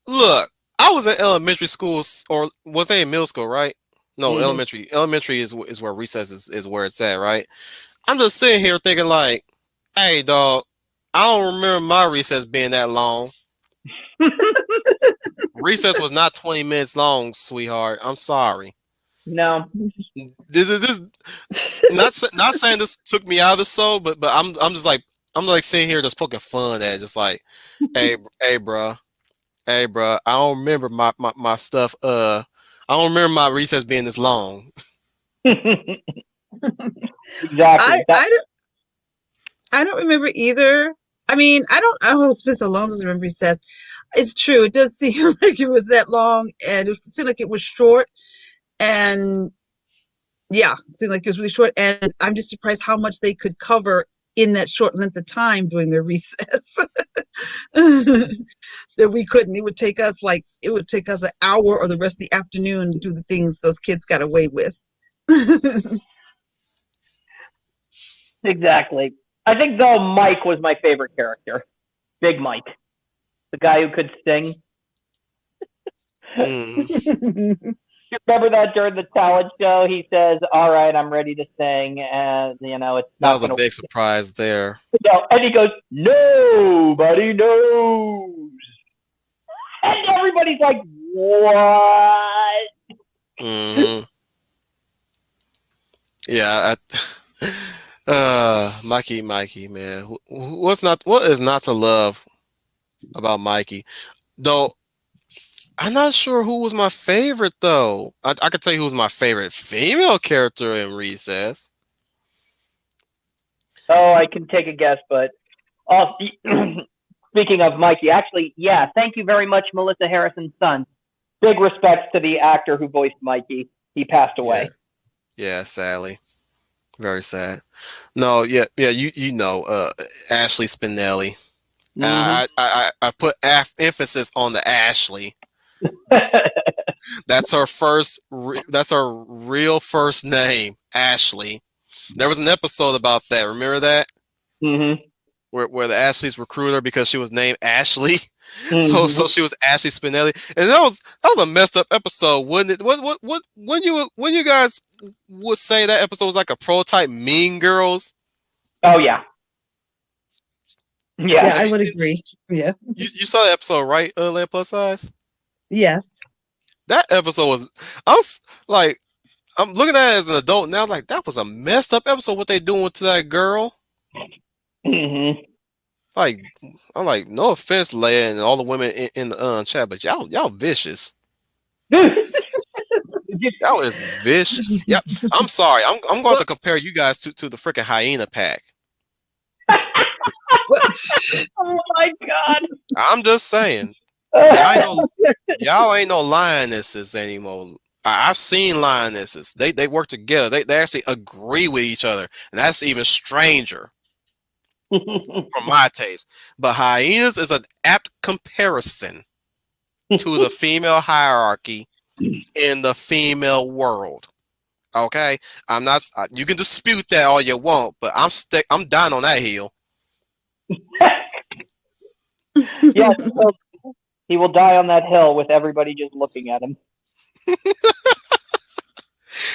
Look, I was in elementary school, or was I in middle school, right? No, Mm-hmm. elementary. Elementary is where Recess is where it's at, right? I'm just sitting here thinking, like, hey, dog, I don't remember my recess being that long. Recess was not 20 minutes long, sweetheart. I'm sorry. No. This not saying this took me out of the show, but I'm just like I'm like sitting here just poking fun at it, just like, hey, bro, hey, bro. I don't remember my stuff. I don't remember my recess being this long. Exactly. I I don't I don't remember either. I mean, I don't. Oh, it's been so long since I remember Recess. It's true. It does seem like it was that long, and it seemed like it was short. And yeah, it seemed like it was really short. And I'm just surprised how much they could cover in that short length of time during their recess. That we couldn't. It would take us an hour or the rest of the afternoon to do the things those kids got away with. Exactly. I think though Mike was my favorite character. Big Mike, the guy who could sing. Mm, You remember that during the talent show, he says, "All right, I'm ready to sing," and it's that not was a going to. big surprise there. And he goes, "Nobody knows," and everybody's like, "What?" Hmm. Yeah. Mikey, man. What is not to love about Mikey? Though I'm not sure who was my favorite though. I could tell you who was my favorite female character in Recess. Oh, I can take a guess, but I'll, Speaking of Mikey, actually, yeah, thank you very much, Melissa Harrison's son. Big respects to the actor who voiced Mikey. He passed Yeah, away. yeah, sadly, very sad. No, yeah, you know, Ashley Spinelli. Hmm. I put emphasis on the Ashley. That's her first. That's her real first name, Ashley. There was an episode about that. Remember that? Hmm. Where the Ashley's recruiter because she was named Ashley. So Hmm. so she was Ashley Spinelli, and that was a messed up episode, wouldn't it? What when you guys would say that episode was like a prototype Mean Girls? Oh yeah, yeah. Yeah, Have I you, would agree. Yeah. you saw the episode, right? Land Plus Size. Yes. That episode was. I was like, I'm looking at it as an adult now. Like that was a messed up episode. What they doing to that girl? Hmm. Like I'm like, no offense, Leia, and all the women in the chat, but y'all vicious. Y'all is vicious. Yeah, I'm sorry. I'm going Well, to compare you guys to the freaking hyena pack. well, Oh my god. I'm just saying, y'all ain't no lionesses anymore. I've seen lionesses. They work together. They actually agree with each other, and that's even stranger from my taste. But hyenas is an apt comparison to the female hierarchy in the female world. Okay, I'm not. You can dispute that all you want, but I'm dying on that hill. Yes, he will die on that hill with everybody just looking at him.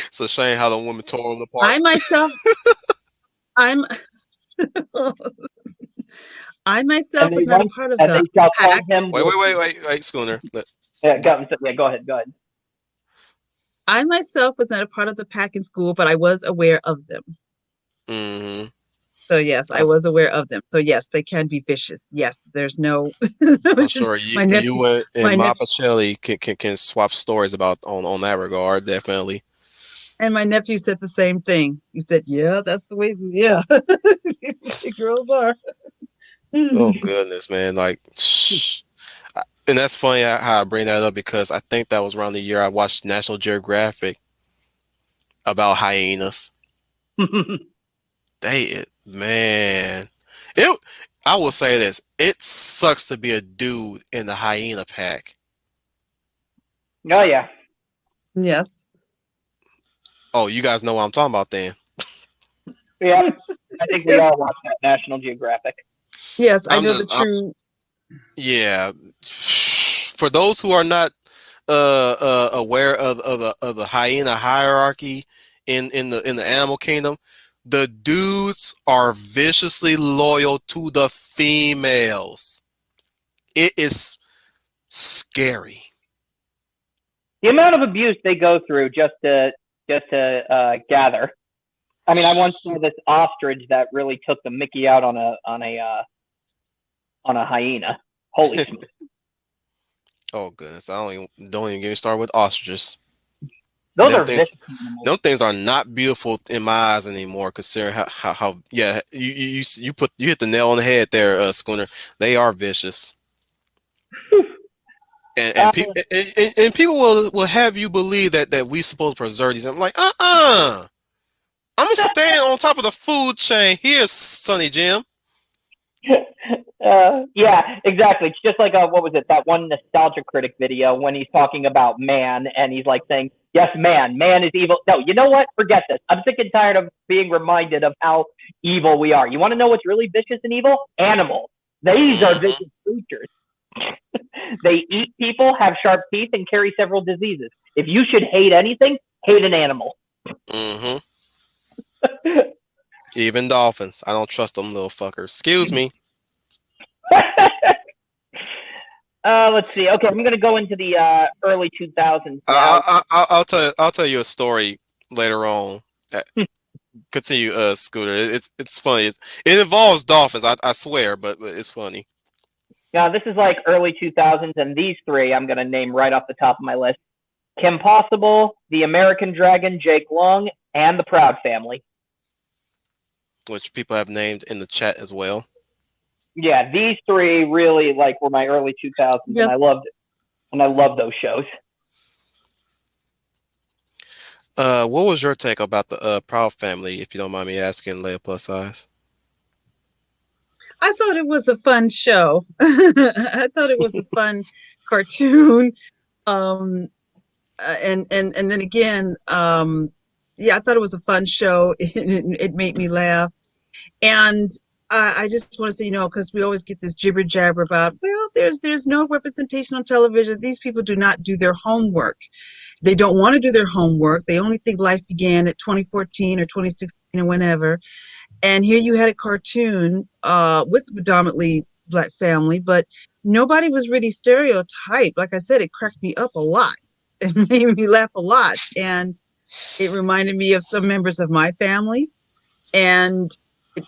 It's a shame how the woman tore them apart. I myself, I'm, I myself And they was not a run part of and the they shall pack. find him with Wait, Schooner. yeah, go ahead, go ahead. I myself was not a part of the pack in school, but I was aware of them. Mm-hmm. So yes, I was aware of them. So yes, they can be vicious. Yes, there's no. I'm sure My nephew, you and my nephew, Mappa can swap stories about on that regard. Definitely. and my nephew said the same thing. He said, "Yeah, that's the way. Yeah, girls are." Oh goodness, man! Like, and that's funny how I bring that up because I think that was around the year I watched National Geographic about hyenas. Man, it. I will say this: it sucks to be a dude in the hyena pack. Oh yeah. Yes. Oh, you guys know what I'm talking about then. Yeah. I think we Yes. all watch that National Geographic. Yes, I I'm know the just, true. yeah. For those who are not aware of the hyena hierarchy in the animal kingdom, the dudes are viciously loyal to the females. It is scary. The amount of abuse they go through just to gather. I mean, I once saw this ostrich that really took the Mickey out on a hyena. Holy smokes! Oh goodness, don't even get me started with ostriches. Those Them are things, vicious animals. them things are not beautiful in my eyes anymore. Considering how yeah, you hit the nail on the head there, Schooner. They are vicious. And Uh, and people will have you believe that we supposed to preserve these. I'm like, I'm gonna stand on top of the food chain here, Sonny Jim. yeah, exactly. It's just like what was it? That one nostalgia critic video when he's talking about man and he's like saying, "Yes, man is evil." No, you know what? Forget this. I'm sick and tired of being reminded of how evil we are. You want to know what's really vicious and evil? Animals. These are Hmm. vicious creatures. They eat people, have sharp teeth, and carry several diseases. If you should hate anything, hate an animal. Hmm. Even dolphins. I don't trust them little fuckers. Excuse me. Let's see. Okay, I'm going to go into the early 2000s now. I'll tell you a story later on. Uh, Continue, Scooter. It's funny. It involves dolphins. I swear, but it's funny. Now, this is like early 2000s, and these three I'm going to name right off the top of my list. Kim Possible, The American Dragon, Jake Long, and The Proud Family. Which people have named in the chat as well. Yeah, these three really like were my early 2000s, and Yes, I loved those shows. What was your take about the Proud Family, if you don't mind me asking, Leia Plus Size? I thought it was a fun show. I thought it was a fun cartoon. Um, and then again, yeah, I thought it was a fun show. It made me laugh, and I just want to say, because we always get this jibber jabber about, well, there's no representation on television. These people do not do their homework. They don't want to do their homework. They only think life began at 2014 or 2016 or whenever. And here you had a cartoon with a predominantly black family, but nobody was really stereotyped. Like I said, it cracked me up a lot. It made me laugh a lot. And it reminded me of some members of my family. And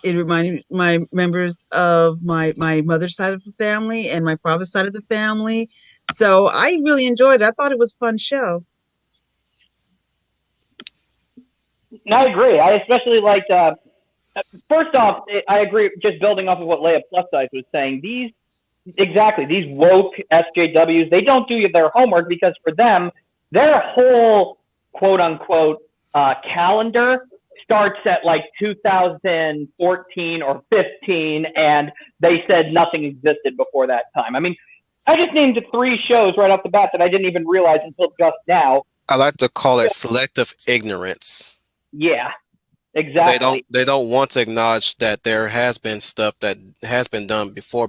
it reminded my members of my mother's side of the family and my father's side of the family. So I really enjoyed it. I thought it was a fun show. And I agree. I especially liked. First off, I agree. Just building off of what Leia Plus Size was saying, these woke SJWs, they don't do their homework because for them, their whole quote unquote calendar starts at like 2014 or 15, and they said nothing existed before that time. I mean, I just named three shows right off the bat that I didn't even realize until just now. I like to call it selective ignorance. Yeah, They exactly. don't want to acknowledge that there has been stuff that has been done before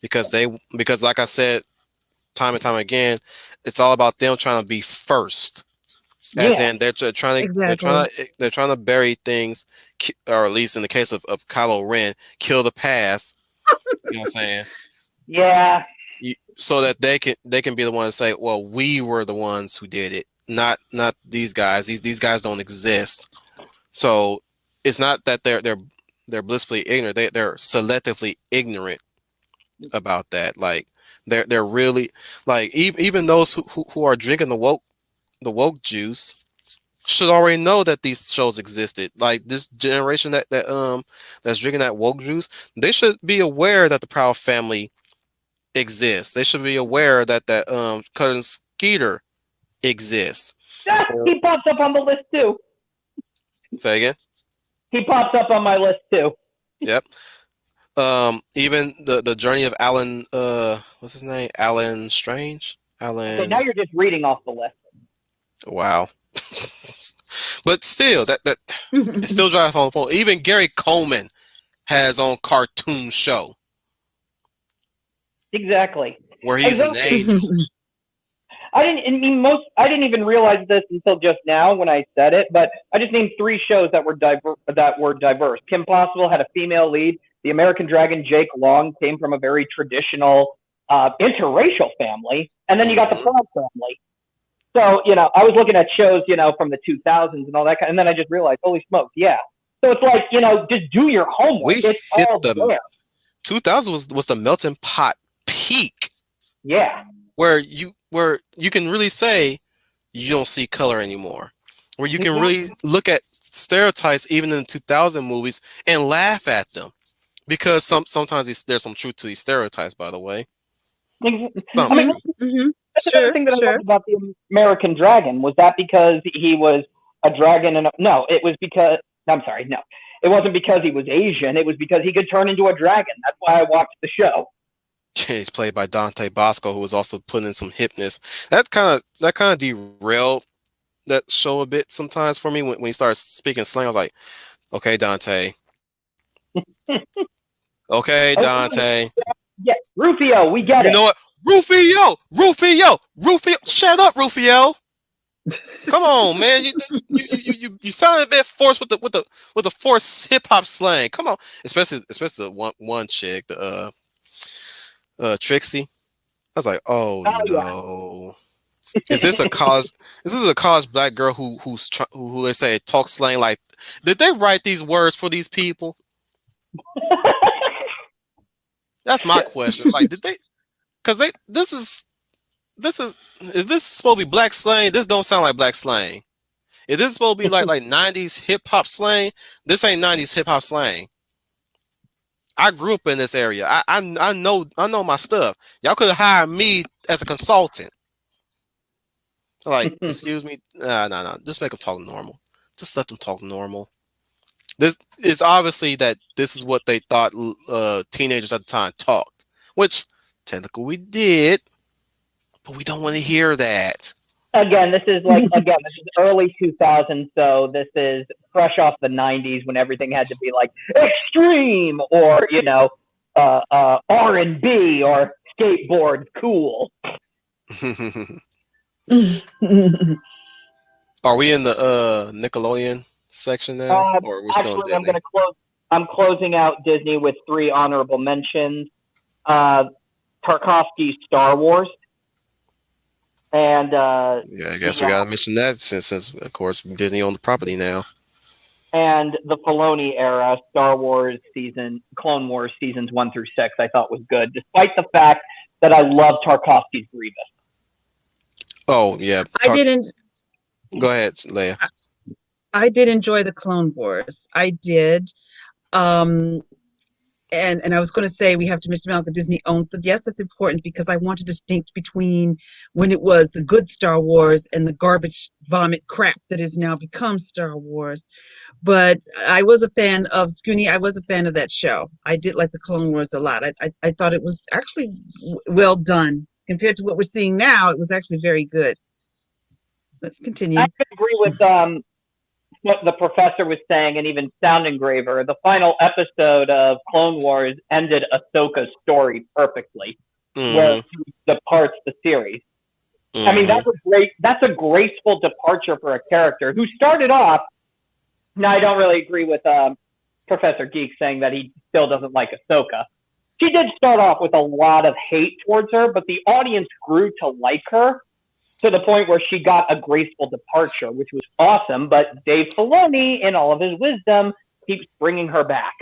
because like I said time and time again, it's all about them trying to be first. As Yeah, in Exactly. they're trying to bury things, or at least in the case of Kylo Ren, kill the past. You know what I'm saying? yeah. So that they can be the one to say, well, we were the ones who did it, not these guys. These guys don't exist. So it's not that they're blissfully ignorant. They're selectively ignorant about that. Like they're really like even those who are drinking the woke juice should already know that these shows existed. Like this generation that's drinking that woke juice, they should be aware that the Proud Family exists. They should be aware that cousin Skeeter exists. Ah, Or he pops up on the list too. say again. He pops up on my list too. Yep. Even the journey of Alan, what's his name? Alan Strange. Okay, now Alan. you're just reading off the list. Wow. But still, that it still drives on the phone. Even Gary Coleman has on cartoon show Exactly. where he's an Exactly. angel. I didn't even realize this until just now when I said it, but I just named three shows that were diverse. Kim Possible had a female lead. The American Dragon Jake Long came from a very traditional interracial family, and then you got the Hmm. Proud family. So, I was looking at shows, from the 2000s and all that and then I just realized, holy smokes, yeah. So it's like, just do your homework. We It's hit all the there. 2000 was the melting pot peak Yeah. where you can really say you don't see color anymore. Where you can really look at stereotypes even in the 2000 movies and laugh at them because sometimes there's some truth to these stereotypes. By the way, some I mean, truth. Hmm. that's another Sure, thing that I sure. loved about the American Dragon. Was that because he was a dragon? And no, it was because I'm sorry, no, it wasn't because he was Asian. It was because he could turn into a dragon. That's why I watched the show. He's played by Dante Bosco, who was also putting in some hipness. That kind of derailed that show a bit sometimes for me when he started speaking slang. I was like, okay, Dante. Okay, Okay, Dante. yeah, Rufio, we get You it. know what? Rufio, shut up, Rufio. Come on, man. You sound a bit forced with the forced hip hop slang. Come on, especially the one chick, the Trixie. I was like, oh Oh yeah. no. Is this a college? Is this a college black girl who they say talks slang like? Did they write these words for these people? That's my question. Like, did they? Because they this is if this is supposed to be black slang, this don't sound like black slang. If this is supposed to be like 90s hip hop slang, this ain't 90s hip hop slang. I grew up in this area. I know my stuff. Y'all could have hired me as a consultant. Like, excuse me, nah. Just make them talk normal. Just let them talk normal. This is obviously that this is what they thought teenagers at the time talked, which technically we did, but we don't want to hear that. Again, this is early 2000s, so this is fresh off the 90s when everything had to be like extreme or R&B or skateboard cool. Are we in the Nickelodeon section now, or are we still in Actually, Disney? I'm closing out Disney with 3 honorable mentions. Uh, Tarkovsky's Star Wars, and Yeah, I guess we gotta mention that since of course Disney owned the property now. and the Filoni era Star Wars Clone Wars seasons 1 through 6. I thought was good, despite the fact that I love Tarkovsky's Grievous. Oh yeah, I didn't. go ahead, Leia. I did enjoy the Clone Wars. I did. Um, and I was going to say we have to mention Malcolm Disney owns them. Yes, that's important because I want to distinct between when it was the good Star Wars and the garbage vomit crap that has now become Star Wars. But I was a fan of Scooney. I was a fan of that show. I did like the Clone Wars a lot. I thought it was actually well done compared to what we're seeing now. It was actually very good. Let's continue. I could agree with what the professor was saying, and even Sound Engraver. The final episode of Clone Wars ended Ahsoka's story perfectly, where Mm-hmm. she departs the series. I mean, Mm-hmm. that's a graceful departure for a character who started off. Now, I don't really agree with Professor Geek saying that he still doesn't like Ahsoka. She did start off with a lot of hate towards her, but the audience grew to like her to the point where she got a graceful departure, which was awesome. But Dave Filoni, in all of his wisdom, keeps bringing her back.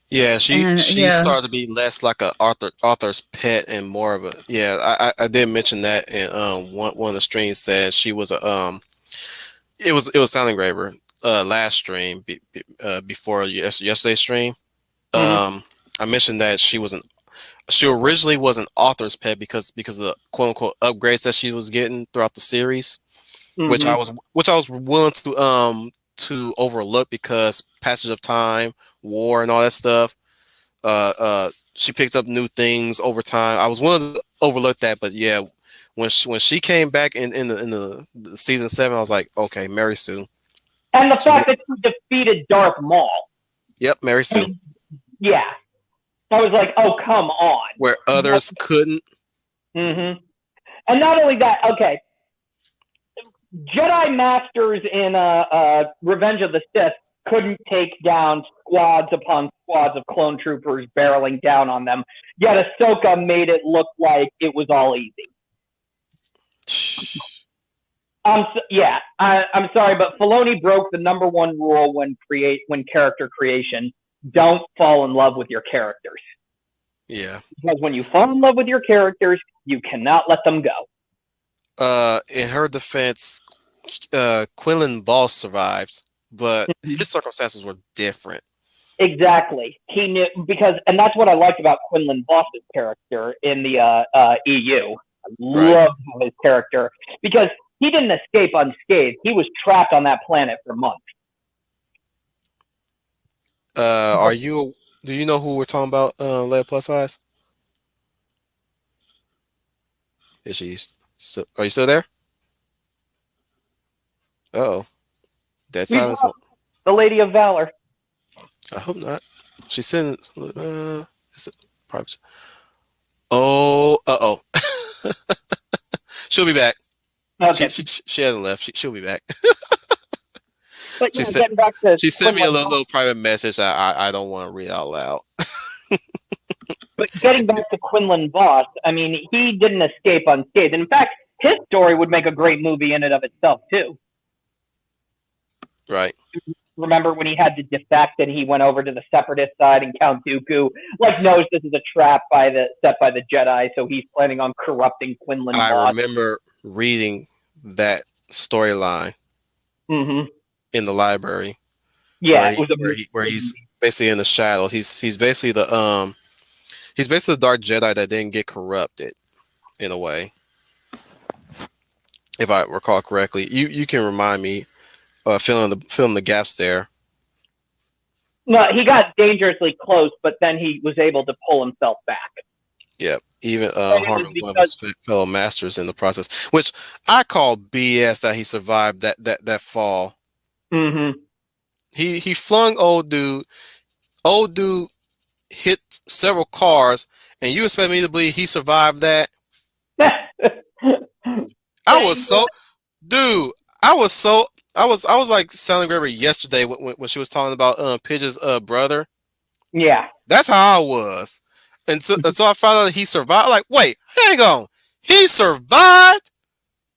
Yeah, And she yeah, started to be less like a author's pet and more of a yeah. I did mention that in one of the streams said she was a it was Sound Engraver last stream before yesterday's stream. Mm-hmm. Um, I mentioned that she originally was an author's pet because of the quote unquote upgrades that she was getting throughout the series, which Mm-hmm. I was willing to overlook because passage of time, war, and all that stuff. She picked up new things over time. I was willing to overlook that, but yeah, when she came back in the season 7, I was like, okay, Mary Sue. And the She's fact that she defeated Darth Maul. Yep, Mary Sue. And, yeah. I was like, oh, come on. Where others couldn't. Mm-hmm. And not only that, okay, Jedi Masters in Revenge of the Sith couldn't take down squads upon squads of clone troopers barreling down on them. Yet Ahsoka made it look like it was all easy. I'm sorry, but Filoni broke the number one rule when character creation: don't fall in love with your characters. Yeah. Because when you fall in love with your characters, you cannot let them go. In her defense, Quinlan Boss survived, but his circumstances were different. Exactly. He knew and that's what I liked about Quinlan Boss's character in the EU. I Right. loved his character because he didn't escape unscathed. He was trapped on that planet for months. Do you know who we're talking about, Leia Plus Size? Is she still, are you still there? Uh-oh. Dead We've silence. lost the Lady of Valor. I hope not. She's sitting, is it probably, oh, uh-oh. She'll be back. Okay, She hasn't left. She'll be back. but She yeah, said getting back to she sent me a Quinlan, little private message I don't want to read out loud. but getting back to Quinlan Voss, I mean, he didn't escape unscathed. In fact, his story would make a great movie in and of itself too. Right. Remember when he had to defect and he went over to the Separatist side, and Count Dooku knows this is a trap set by the Jedi, so he's planning on corrupting Quinlan I Voss. remember reading that storyline Mm-hmm. in the library Yeah, where it was he's basically in the shadows. He's basically the Dark Jedi that didn't get corrupted in a way, if I recall correctly. You can remind me, filling the gaps there. No, he got dangerously close, but then he was able to pull himself back. Yep. Even And it was harming one of because, his fellow masters in the process, which I call BS that he survived that fall. mm-hmm. He flung old dude. Old dude hit several cars, and you expect me to believe he survived that? I Yeah, was so, dude. I was so. I was like sounding Graver yesterday when she was talking about Pidge's brother. yeah. That's how I was. Until I found out that he survived. Like, wait, hang on. He survived?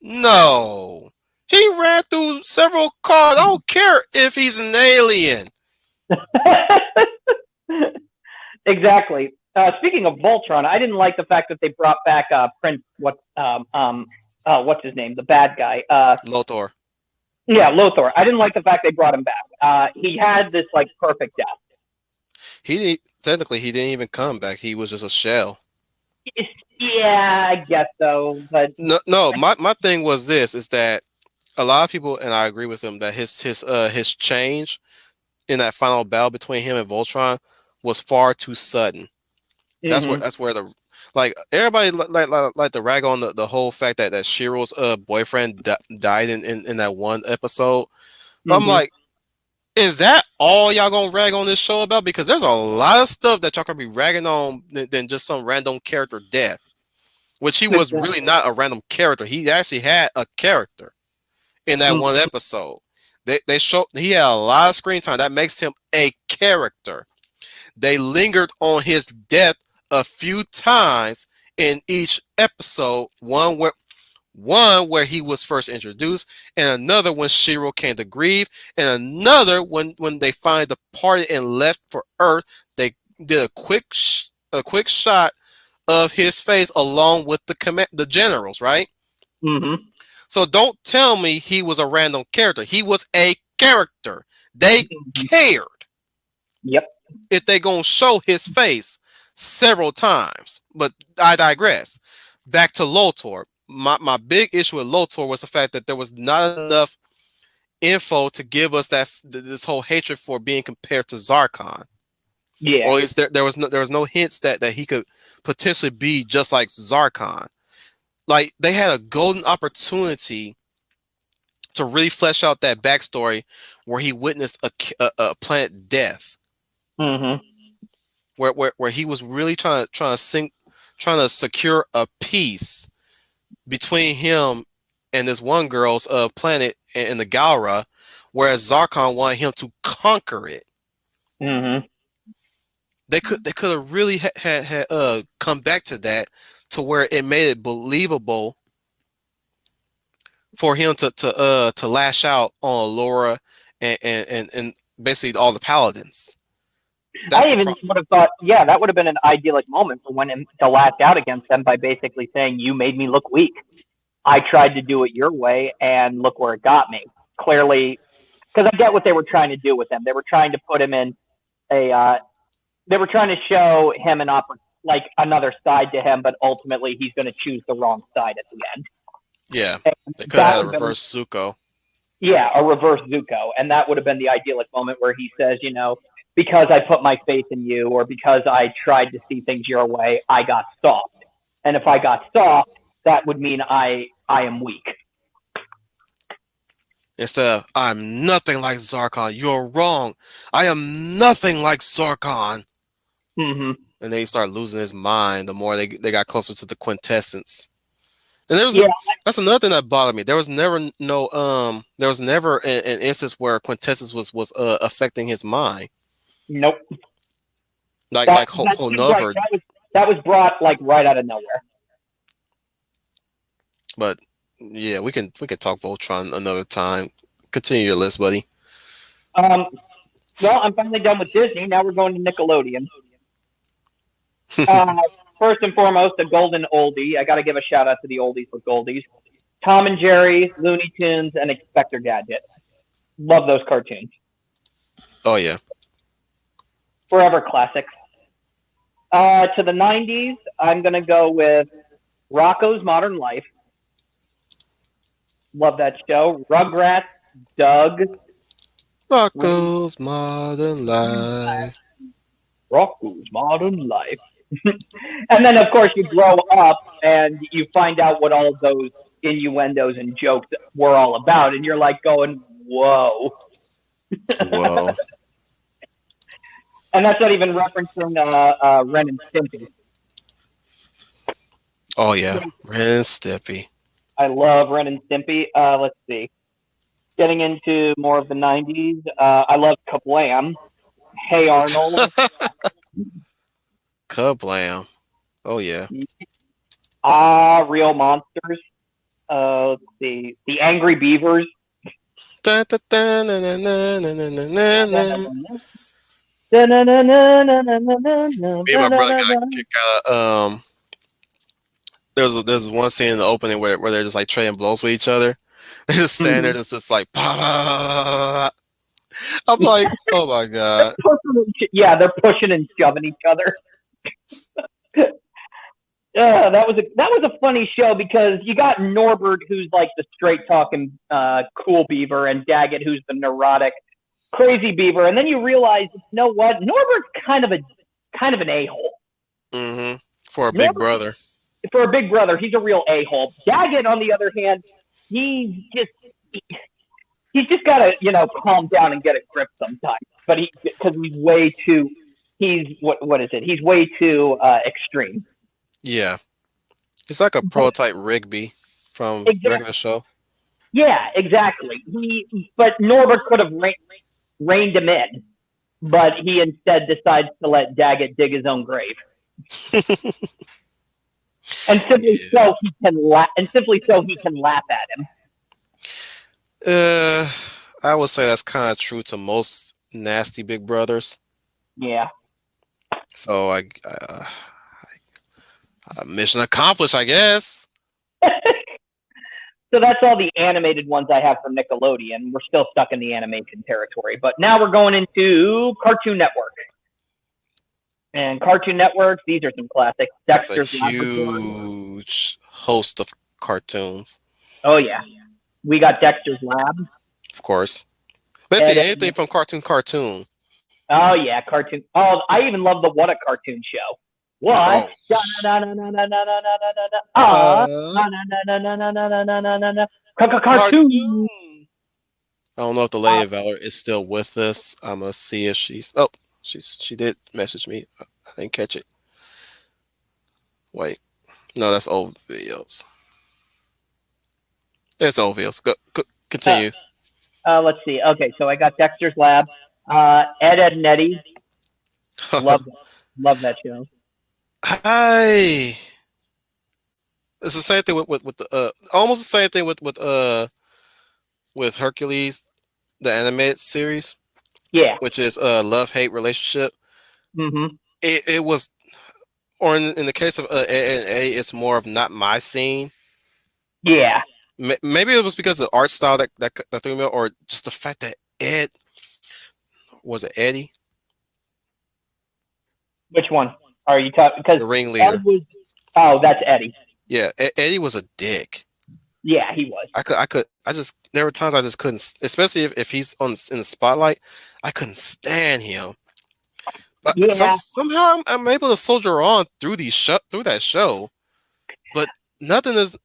No. He ran through several cars. I don't care if he's an alien. Exactly. Speaking of Voltron, I didn't like the fact that they brought back Prince. What's his name? The bad guy. Lothor. Yeah, Lothar. I didn't like the fact they brought him back. He had this like perfect death. Technically he didn't even come back. He was just a shell. Yeah, I guess so. But No. My thing was this: is that a lot of people, and I agree with him, that his change in that final battle between him and Voltron was far too sudden. mm-hmm, That's where the, like, everybody like to rag on the whole fact that Shiro's boyfriend died in that one episode. But I'm mm-hmm, like, is that all y'all gonna rag on this show about? Because there's a lot of stuff that y'all could be ragging on than just some random character death. Which he was really not a random character. He actually had a character in that one episode. They showed he had a lot of screen time. That makes him a character. They lingered on his death a few times in each episode. One where he was first introduced, and another when Shiro came to grieve, and another when they finally departed and left for Earth. They did a quick shot of his face along with the generals, right? mm-hmm. So don't tell me he was a random character. He was a character. They cared Yep. if they gonna show his face several times. But I digress. Back to Lotor. My big issue with Lotor was the fact that there was not enough info to give us this whole hatred for being compared to Zarkon. Yeah. Or at least there was no hints that he could potentially be just like Zarkon. Like, they had a golden opportunity to really flesh out that backstory where he witnessed a planet death, Mm-hmm. where he was really trying to secure a peace between him and this one girl's planet in the Galra, whereas Zarkon wanted him to conquer it. Mm-hmm. They could have really had come back to that, to where it made it believable for him to lash out on Laura and basically all the paladins. That's I the even problem. would have thought, yeah, that would have been an idyllic moment for when him to lash out against them by basically saying, "You made me look weak. I tried to do it your way, and look where it got me." Clearly, because I get what they were trying to do with him. They were trying to put him in a. They were trying to show him like another side to him, but ultimately he's going to choose the wrong side at the end. Yeah, And they could have that had a would have been, reverse Zuko. yeah, a reverse Zuko, and that would have been the idyllic moment where he says, because I put my faith in you, or because I tried to see things your way, I got soft. And if I got soft, that would mean I am weak. Instead of, I'm nothing like Zarkon. You're wrong. I am nothing like Zarkon. Mm-hmm. And then he started losing his mind the more they got closer to the quintessence. And Yeah. that's another thing that bothered me. There was never an instance where quintessence was affecting his mind. Nope. Like That seems like Honover. that was brought like right out of nowhere. But yeah, we can talk Voltron another time. Continue your list, buddy. Um, well, I'm finally done with Disney. Now we're going to Nickelodeon. Uh, First and foremost, a golden oldie. I got to give a shout out to the oldies with goldies. Tom and Jerry, Looney Tunes, and Inspector Gadget. Love those cartoons. Oh yeah. Forever classics. To the 90s, I'm going to go with Rocco's Modern Life. Love that show. Rugrats, Doug, Rocco's Modern Life. Rocco's Modern Life. And then, of course, you grow up and you find out what all those innuendos and jokes were all about. And you're like going, whoa. Whoa. And that's not even referencing Ren and Stimpy. Oh yeah, Ren and Stimpy. I love Ren and Stimpy. Let's see. Getting into more of the 90s, I love Kablam. Hey Arnold. Kablam. Oh yeah. Real Monsters. Let's see. The Angry Beavers. Dun, dun, dun, dun, dun, dun, dun, dun, dun, dun, dun. Me and my brother got a kick out of there's one scene in the opening where they're just like trading blows with each other. They just stand there just like I'm like, oh my god. Yeah, they're pushing and shoving each other. That was a funny show because you got Norbert, who's like the straight talking cool beaver, and Daggett, who's the neurotic crazy beaver, and then you realize, you know what? Norbert's kind of an a-hole. Mm-hmm. For a big Norbert, brother. for a big brother, he's a real a-hole. Daggett, on the other hand, he's just got to, calm down and get a grip sometimes. But because he's way too, what is it? He's way too extreme. Yeah. It's like a prototype Rigby from regular show. Yeah, exactly. But Norbert could have reined him in, but he instead decides to let Daggett dig his own grave. And simply so he can laugh at him. I would say that's kind of true to most nasty big brothers. Yeah. So I mission accomplished, I guess. So that's all the animated ones I have from Nickelodeon. We're still stuck in the animation territory, but now we're going into Cartoon Network. And Cartoon Network, these are some classics. Dexter's That's a huge host of cartoons. Oh yeah, we got Dexter's Lab. Of course. Basically anything from Cartoon. Oh yeah, cartoon. Oh, I even love the What a Cartoon Show. What? Cartoon. I don't know if the Lady of Valor is still with us. I'm gonna see if she did message me. I didn't catch it. Wait. No, that's old videos. It's old videos. Go continue. Let's see. Okay, so I got Dexter's Lab. Ed, Edd n Eddy. Love that show. Hi. It's the same thing with the almost the same thing with Hercules, the animated series. Yeah. Which is a love-hate relationship. Mm-hmm. It was, or in the case of Ed, Edd n Eddy, it's more of not my scene. Yeah. Maybe it was because of the art style that threw me, or just the fact that Ed was it Eddie? Which one are you talking? Because the ringleader. That's Eddie. Yeah, Eddie was a dick. Yeah, he was. There were times I just couldn't, especially if he's in the spotlight, I couldn't stand him. But somehow I'm able to soldier on through that show. But nothing is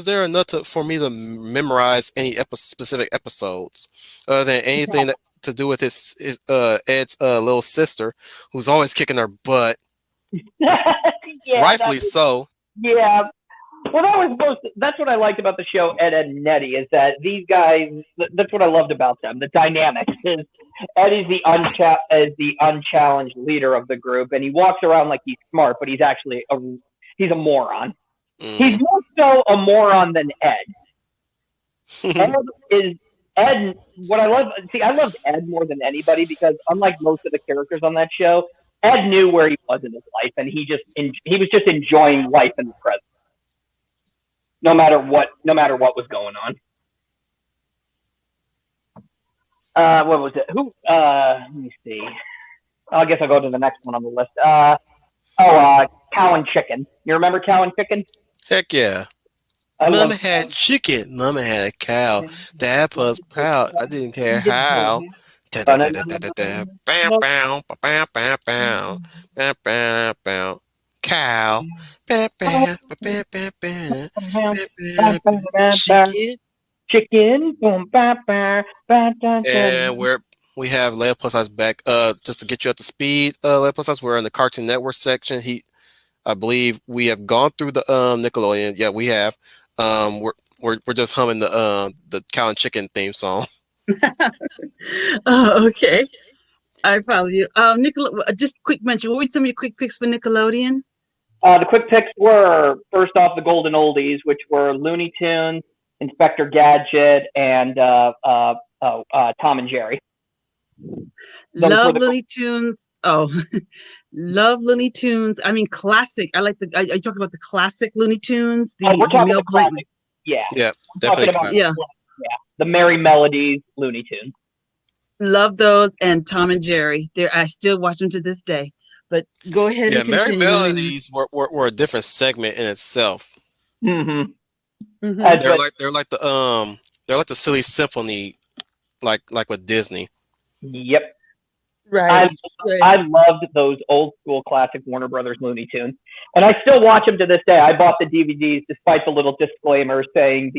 there enough for me to memorize any specific episodes, other than anything that to do with his Ed's little sister, who's always kicking her butt. Rightfully so. Yeah. Well, that's what I liked about the show Ed, Edd n Eddy, is that these guys, that's what I loved about them. The dynamics is Eddie's the unchallenged leader of the group, and he walks around like he's smart, but he's actually he's a moron. Mm. He's more so a moron than Ed. Ed, what I love, I loved Ed more than anybody because unlike most of the characters on that show, Ed knew where he was in his life, and he was just enjoying life in the present. No matter what was going on. What was it? Let me see. I guess I'll go to the next one on the list. Cow and chicken. You remember cow and chicken? Heck yeah. I love Mama had cow. chicken. Mama had a cow. Dad was proud. I didn't care how. Da da da da da da da. Bam bam ba bam bam bam. Bam bam bam. Cow. Bam bam ba bam bam bam. Bam bam bam. Chicken. Chicken. Boom, ba, ba, ba, da, da. And we have Leia Plus Size back. Just to get you up to speed, Leia Plus Size, we're in the Cartoon Network section. I believe we have gone through the Nickelodeon. Yeah, we have. We're just humming the cow and chicken theme song. Oh, okay. I follow you. Just quick mention. What were some of your quick picks for Nickelodeon? The quick picks were first off the golden oldies, which were Looney Tunes, Inspector Gadget, and Tom and Jerry. Those were Love the Looney Tunes. Oh, love Looney Tunes. I mean, classic. I like the. Are you talking about the classic Looney Tunes? we're The talking Mel the Blanc. classic. Yeah, Yeah, we're talking definitely about classic. Yeah, the Merry Melodies Looney Tunes. love those and Tom and Jerry. There, I still watch them to this day. But go ahead Yeah, and Merry continue. Let me. Melodies were a different segment in itself. Mm-hmm. Mm-hmm. But They're like the silly symphony, like with Disney. yep, I Right. Right. I loved those old school classic Warner Brothers Looney Tunes, and I still watch them to this day. I bought the DVDs despite the little disclaimer saying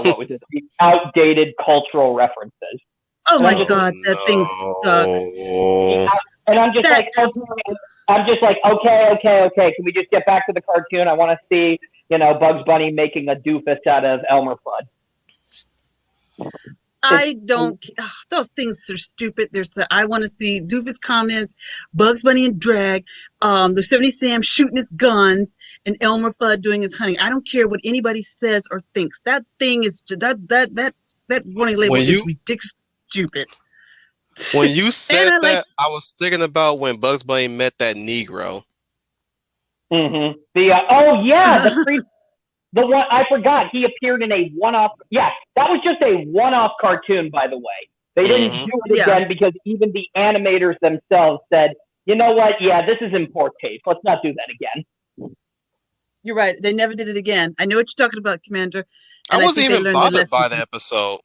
what was it? The outdated cultural references. Oh And my I'm just Oh God, that thing sucks. no. and I'm just That like, okay, I'm just like, okay. Can we just get back to the cartoon? I want to see, Bugs Bunny making a doofus out of Elmer Fudd. I don't. Those things are stupid. I want to see Doofus comments, Bugs Bunny and drag, the 70 Sam shooting his guns, and Elmer Fudd doing his hunting. I don't care what anybody says or thinks. That thing is that warning label When is you ridiculous, stupid. when you And said I like. that, I was thinking about when Bugs Bunny met that Negro. Mm-hmm. The one I forgot. He appeared in a one-off. Yeah, that was just a one-off cartoon, by the way. They didn't Hmm. do it Yeah, again because even the animators themselves said, "You know what? Yeah, this is in poor taste. Let's not do that again." you're right. They never did it again. I know what you're talking about, Commander, I and I wasn't think they even learned their bothered lesson. by the episode.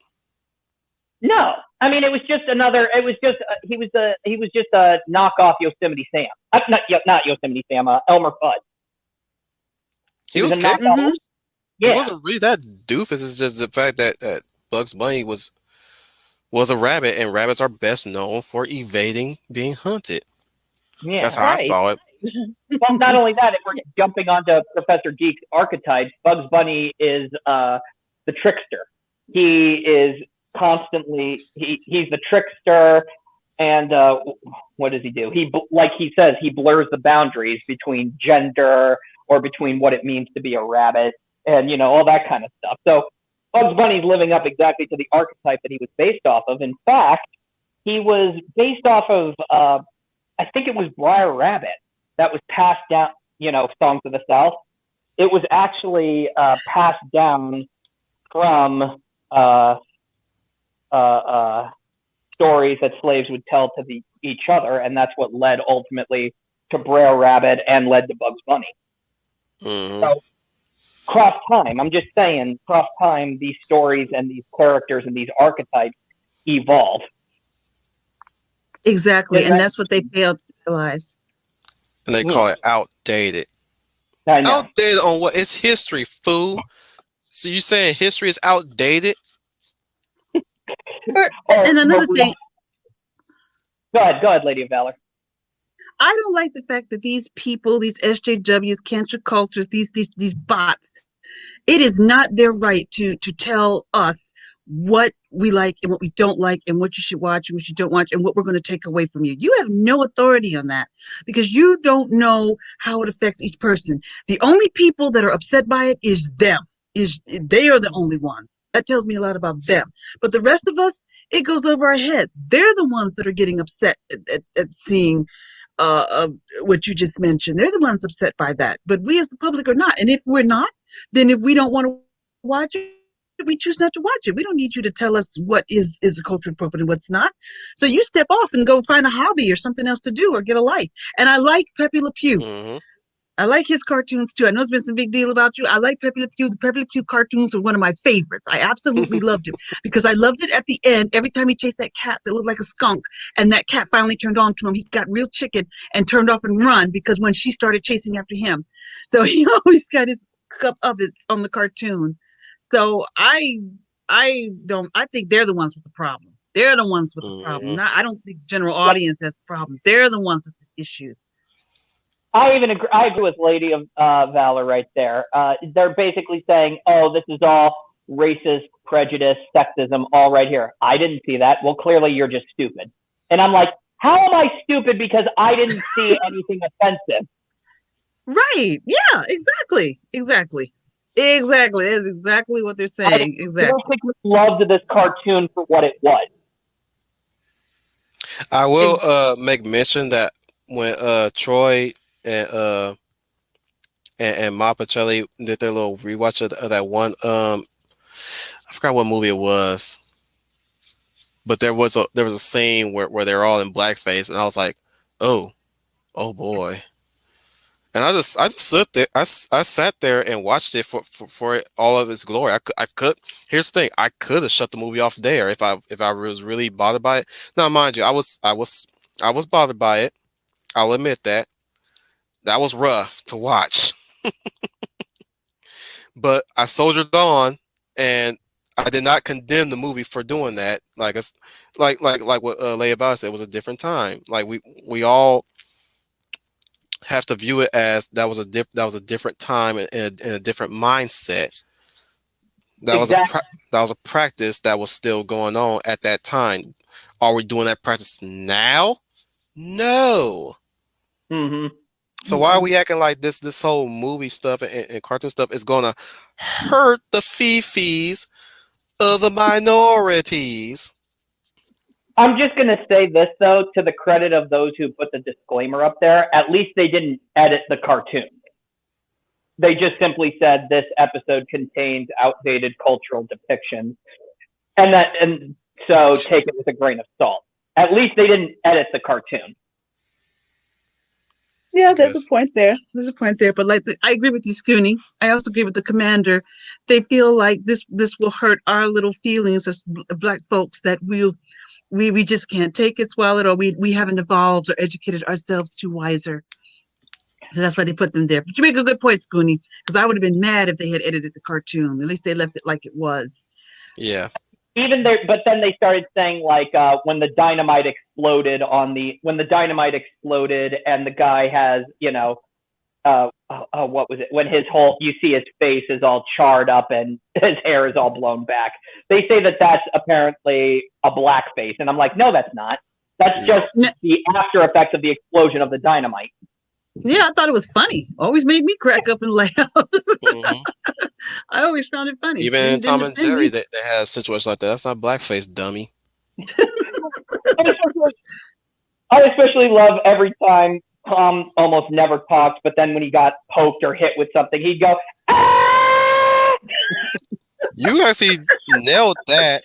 No, I mean it was just another. It was just he was just a knockoff Yosemite Sam. Not Yosemite Sam. Elmer Fudd. He He was was a knockoff. capable. Mm-hmm. He Yeah, wasn't really that doofus. It's just the fact that Bugs Bunny was a rabbit, and rabbits are best known for evading being hunted. yeah, That's how I right. saw it. Well, not only that, if we're jumping onto Professor Geek's archetypes, Bugs Bunny is the trickster. He is constantly he's the trickster, and what does he do? Like he says, he blurs the boundaries between gender or between what it means to be a rabbit, and all that kind of stuff. So Bugs Bunny's living up exactly to the archetype that he was based off of. In fact, he was based off of I think it was Briar Rabbit that was passed down, Songs of the South. It was actually passed down from uh, stories that slaves would tell to each other, and that's what led ultimately to Brer Rabbit and led to Bugs Bunny. Hmm. So, cross time, I'm just saying, cross time, these stories and these characters and these archetypes evolve. Exactly, Isn't and that that's what they failed to realize. And they call interesting? it outdated. I know. Outdated on what? It's history, fool. So you saying history is outdated? Or And another thing, go ahead, Lady of Valor. I don't like the fact that these people, these SJWs, cancer cultures, these bots, it is not their right to tell us what we like and what we don't like and what you should watch and what you don't watch and what we're going to take away from you. You have no authority on that because you don't know how it affects each person. The only people that are upset by it is them. They are the only ones. That tells me a lot about them. But the rest of us, it goes over our heads. They're the ones that are getting upset at seeing uh, what you just mentioned. They're the ones upset by that. But we as the public are not. And if we're not, then if we don't want to watch it, we choose not to watch it. We don't need you to tell us what is culturally appropriate and what's not. So you step off and go find a hobby or something else to do or get a life. And I like Pepe Le Pew. Hmm. I like his cartoons too. I know it's been some big deal about you. I like Pepe Le Pew. The Pepe Le Pew cartoons are one of my favorites. I absolutely loved it because I loved it at the end. Every time he chased that cat that looked like a skunk, and that cat finally turned on to him, he got real chicken and turned off and run because when she started chasing after him, so he always got his cup of it on the cartoon. So I don't. I think they're the ones with the problem. They're the ones with the problem. Hmm. Not. I don't think the general Yeah, audience has the problem. They're the ones with the issues. I agree with Lady of Valor right there. They're basically saying, "Oh, this is all racist, prejudice, sexism, all right here." I didn't see that. Well, clearly you're just stupid. And I'm like, how am I stupid because I didn't see anything offensive? Right. Yeah, exactly. Exactly. Exactly. That's exactly what they're I saying. Exactly. basically loved this cartoon for what it was. I will Ex- make mention that when Troy and uh and Ma Pacelli did their little rewatch of that one I forgot what movie it was, but there was a scene where they're all in blackface, and I was like, oh, oh boy. And I just sat there. I sat there and watched it for all of its glory. I could. Here's the thing. I could have shut the movie off there if I was really bothered by it. Now, mind you, I was bothered by it. I'll admit that that was rough to watch, but I soldiered on, and I did not condemn the movie for doing that. Like it's like what Leia Bauer said, it was a different time. Like we all have to view it as that was a different time and a different mindset. That was a Exactly. that was a practice that was still going on at that time. Are we doing that practice now? No. Mm-hmm. So why are mm-mm. we acting like this whole movie stuff and cartoon stuff is gonna hurt the fifis of the minorities? I'm just going to say this, though, to the credit of those who put the disclaimer up there, at least they didn't edit the cartoon. They just simply said this episode contains outdated cultural depictions. And so take it with a grain of salt. At least they didn't edit the cartoon. Yeah, there's a Yes. point there. There's a point there. But I agree with you, Scooney. I also agree with the commander. They feel like this will hurt our little feelings as black folks that we just can't take it, swallow it, or we haven't evolved or educated ourselves to wiser. So that's why they put them there. But you make a good point, Scooney, because I would have been mad if they had edited the cartoon. At least they left it like it was. Yeah. Even there, but then they started saying like when the dynamite exploded and the guy has what was it when his whole you see his face is all charred up and his hair is all blown back. They say that that's apparently a black face, and I'm like, no, that's not. That's No. just the after effects of the explosion of the dynamite. Yeah, I thought it was funny. Always made me crack up and laugh. Hmm. I always found it funny. Even in Didn't Tom and offend Jerry, me. they have a situation like that. That's not blackface, dummy. I especially love every time Tom almost never talked, but then when he got poked or hit with something, he'd go, ah! You actually nailed that.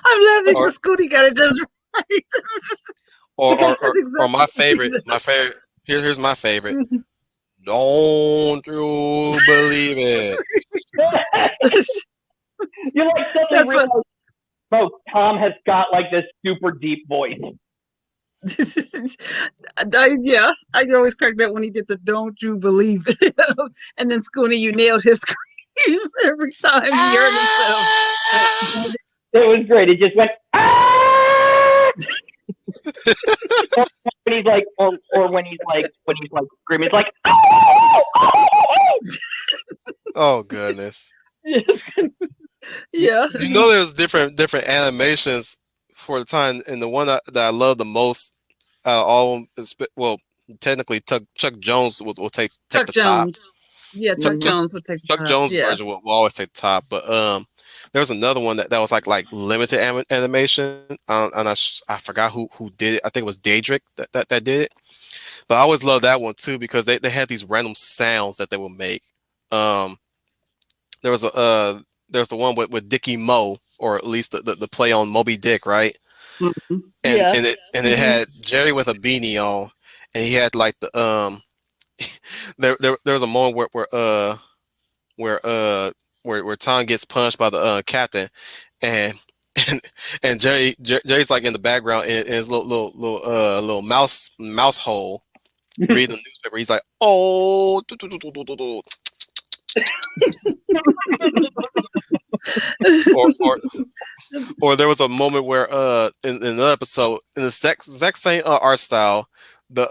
I'm laughing Or because Scooty got it just right. or or That's or, or exactly my what he favorite, my does. favorite. Here's my favorite. Don't you believe it? You like suddenly That's what. realize, oh, Tom has got like this super deep voice. Yeah, I always cracked up when he did the "Don't you believe it," and then Scooty, you nailed his scream every time he heard himself. Ah! It was great. It just went, ah! Or when he's like, or when he's like screaming, it's like, oh, oh, oh. Oh goodness. Yes, You, yeah. you know there's different animations for the time, and the one that I love the most, all of them well, technically Chuck Jones will take Chuck the top. Jones. Yeah, Chuck, Chuck Mm-hmm. Chuck Jones would take the Chuck top. Jones Yeah. version will always take the top, but there was another one that was like limited animation, and I forgot who did it. I think it was Daedric that did it. But I always loved that one too because they had these random sounds that they would make. Um, there was a there's the one with Dickie Mo, or at least the play on Moby Dick, right? And Yeah. it Hmm. had Jerry with a beanie on, and he had like the there was a moment where where Tom gets punched by the captain, and and Jerry's like in the background in his little mouse hole reading the newspaper. He's like, oh, or or there was a moment where in another episode in the exact same art style, the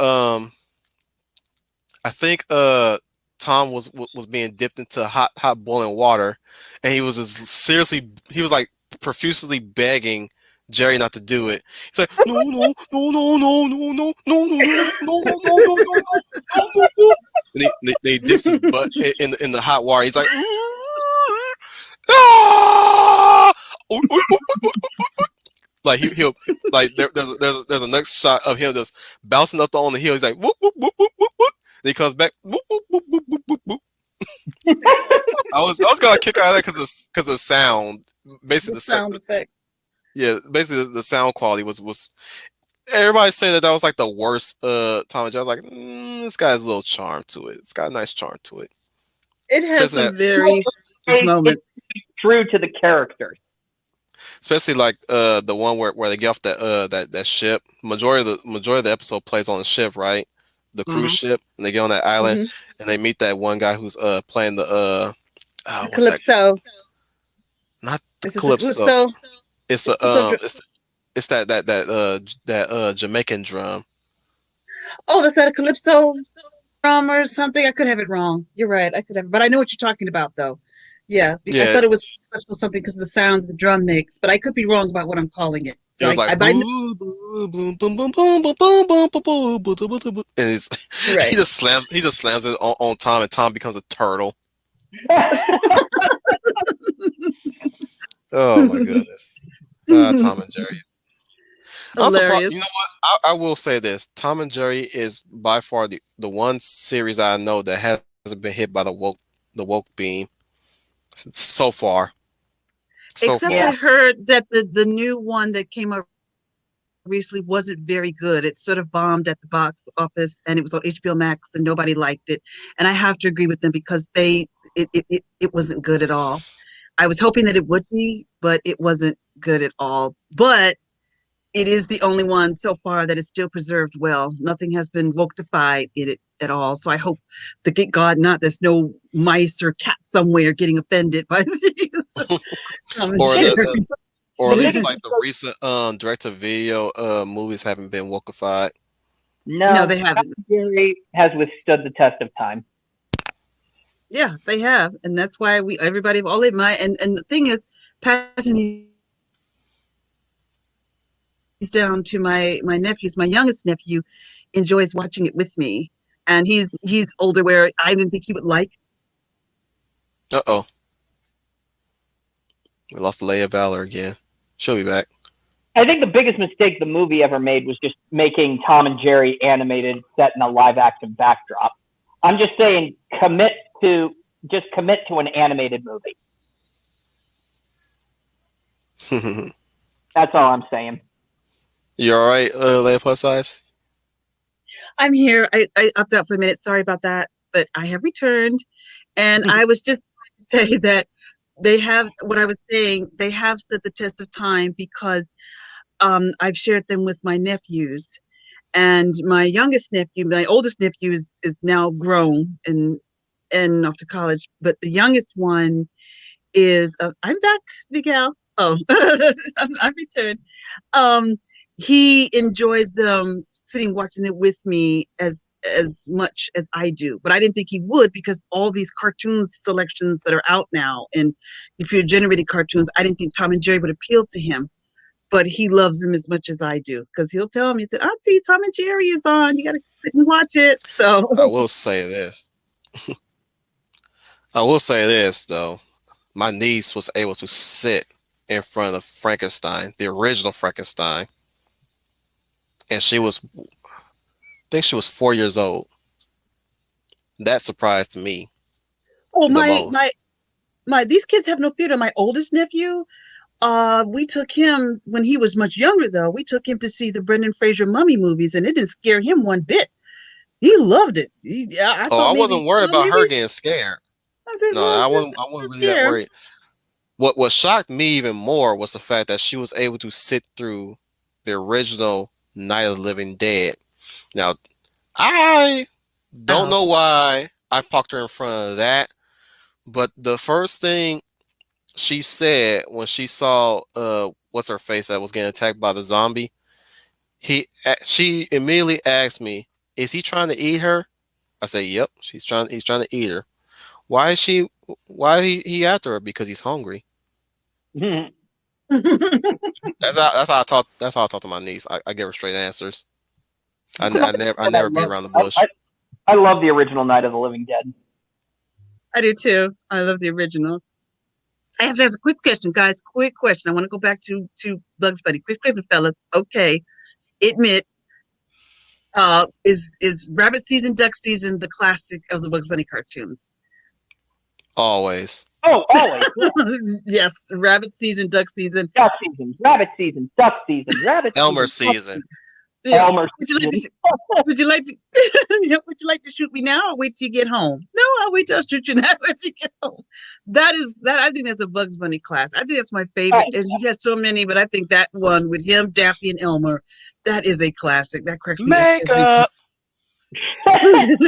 I think Tom was being dipped into hot boiling water, and he was just seriously he was like profusely begging Jerry not to do it. He's like, no, no, no, no, no, no, no, no, no, no, no, no, no, no, no, no, no, no, no. And he dips his butt in the hot water. He's like, ah! Like he'll like there's a next shot of him just bouncing up on the hill. He's like whoop whoop whoop whoop whoop whoop. Then he comes back whoop whoop whoop whoop whoop whoop whoop. I was gonna kick out of that because of the sound. Basically The sound effect. yeah, basically the sound quality was. Everybody say that was like the worst Tom and Jerry. I was like, this guy has a little charm to it. It's got a nice charm to it. It has Especially some that, very nice It's moments. true to the characters. especially like the one where they get off that ship. Majority of the episode plays on the ship, right? The cruise Uh-huh. ship, and they get on that island, Hmm. and they meet that one guy who's playing the The what's that? Calypso. Not the Is it the calypso. Calypso? It's the Calypso. it's that Jamaican drum. Oh, that's not a Calypso drum or something. I could have it wrong. You're right. I could have, but I know what you're talking about, though. Yeah, I Yeah, thought it was special something because of the sound the drum makes, but I could be wrong about what I'm calling it. it So was like but I know boo boo boom boom boom boom boom boom boom boom boom boom boom boom, and you're he right. just slams it on Tom, and Tom becomes a turtle. Oh my goodness. Tom and Jerry. I'm surprised. You know Hilarious. what? I will say this: Tom and Jerry is by far the one series I know that hasn't been hit by the woke beam so far. So Except far. Yeah. I heard that the new one that came out recently wasn't very good. It sort of bombed at the box office, and it was on HBO Max, and nobody liked it. And I have to agree with them because it wasn't good at all. I was hoping that it would be, but it wasn't good at all. But it is the only one so far that is still preserved well. Nothing has been wokedified in it at all. So I hope, to get God, not there's no mice or cat somewhere getting offended by these Tom and Or It, the Jerry. or the at least biggest like the recent direct to video movies haven't been wokeified. No, no, they Tom haven't. and Jerry has withstood the test of time. Yeah, they have, and that's why we everybody all admire. And the thing is, passing these down to my nephews. My youngest nephew enjoys watching it with me, and he's older where I didn't think he would like. Uh oh, we lost Leia Valor again. She'll be back. I think the biggest mistake the movie ever made was just making Tom and Jerry animated set in a live action backdrop. I'm just saying, commit to an animated movie. That's all I'm saying. You all right, Leia plus size? I'm here. I upped out for a minute. Sorry about that, but I have returned, and I was just going to say that they have what I was saying. They have stood the test of time because I've shared them with my nephews, and my youngest nephew, my oldest nephew, is now grown and off to college, but the youngest one is. I'm back, Miguel. Oh, I'm returned. Um, he enjoys them sitting watching it with me as much as I do. But I didn't think he would because all these cartoon selections that are out now and computer generated cartoons, I didn't think Tom and Jerry would appeal to him. But he loves them as much as I do because he'll tell me, he said, Auntie, Tom and Jerry is on. You got to sit and watch it. I So, will say this. I will say this though. My niece was able to sit in front of Frankenstein, the original Frankenstein, and I think she was 4 years old. That surprised me. Oh, the my most. my my these kids have no fear. My oldest nephew, we took him when he was much younger though. We took him to see the Brendan Fraser mummy movies and it didn't scare him one bit. He loved it. I Oh, thought I maybe, wasn't worried well, about maybe her getting scared. I said, No, well, I just wasn't. I wasn't not really that scare. worried. What shocked me even more was the fact that she was able to sit through the original Night of the Living Dead. Now, I don't Oh, know why I parked her in front of that, but the first thing she said when she saw what's her face that was getting attacked by the zombie, she immediately asked me, "Is he trying to eat her?" I said, "Yep, he's trying to eat her." Why is she? Why he after her? Because he's hungry. That's how I talk. That's how I talk to my niece. I give her straight answers. I never beat around the bush. I love the original Night of the Living Dead. I do too. I love the original. I have to have a quick question, guys. Quick question. I want to go back to Bugs Bunny. Quick question, fellas. Okay, admit, is rabbit season, duck season the classic of the Bugs Bunny cartoons? Always. Oh, always. Yeah. Yes, rabbit season, duck season. Duck season, rabbit season, duck season, rabbit Elmer season, duck season. season, Yeah. Elmer Would you like to? season. Would you like to? Yeah, would you like to shoot me now, or wait till you get home? No, I'll wait till I shoot you now once you get home. That is that. I think that's a Bugs Bunny class. I think that's my favorite, Oh, and he has so many, but I think that one with him, Daffy, and Elmer, that is a classic. That cracks me up every time. Makeup.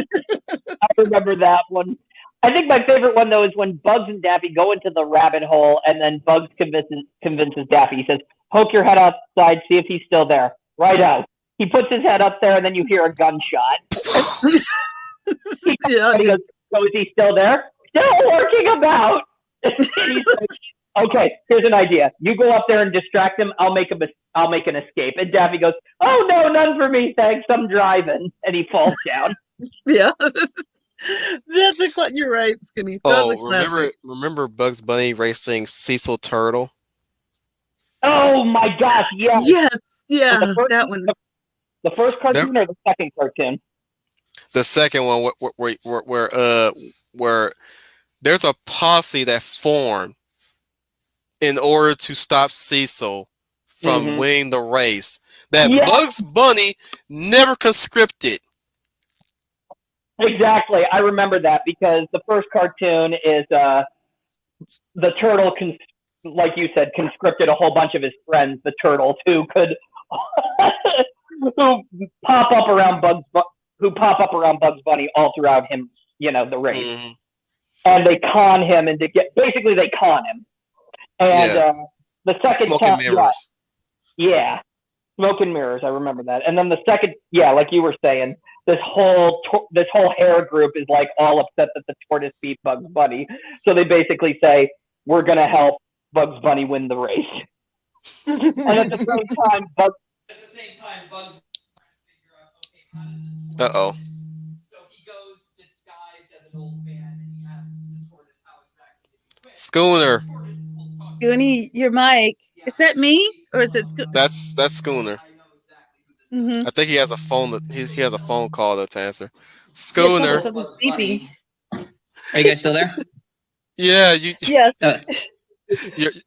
I remember that one. I think my favorite one though is when Bugs and Daffy go into the rabbit hole, and then Bugs convinces Daffy. He says, "Poke your head outside, see if he's still there." Right out. He puts his head up there, and then you hear a gunshot. Yeah, And he goes, "So is he still there?" "Still working about." He's like, "Okay, here's an idea. You go up there and distract him. I'll make an escape." And Daffy goes, "Oh no, none for me, thanks. I'm driving." And he falls down. yeah. That's a you're right, Skinny. That's a Oh, classic. remember Bugs Bunny racing Cecil Turtle? Oh my gosh, yes. Yes, So yeah, that one. the first There, cartoon or the second cartoon? the second one where there's a posse that formed in order to stop Cecil from Mm-hmm. winning the race that Yeah, Bugs Bunny never conscripted. exactly. I remember that because the first cartoon is the turtle, like you said, conscripted a whole bunch of his friends, the turtles, who could who pop up around Bugs Bunny all throughout him, the race, Hmm. and they con him and basically they con him. And Yeah, the second smoke and time, mirrors. yeah, smoke and mirrors. I remember that. And then the second, like you were saying, this whole hair group is like all upset that the tortoise beat Bugs Bunny. So they basically say, "We're gonna help Bugs Bunny win the race." And at the same time, Uh oh. Schooner. Goonie, your mic. Is that me or is it? That's Schooner. Mm-hmm. I think he has a phone. He has a phone call to answer. Yeah, something, Schooner. something's beeping. Are you guys still there? Yeah, you. Yes.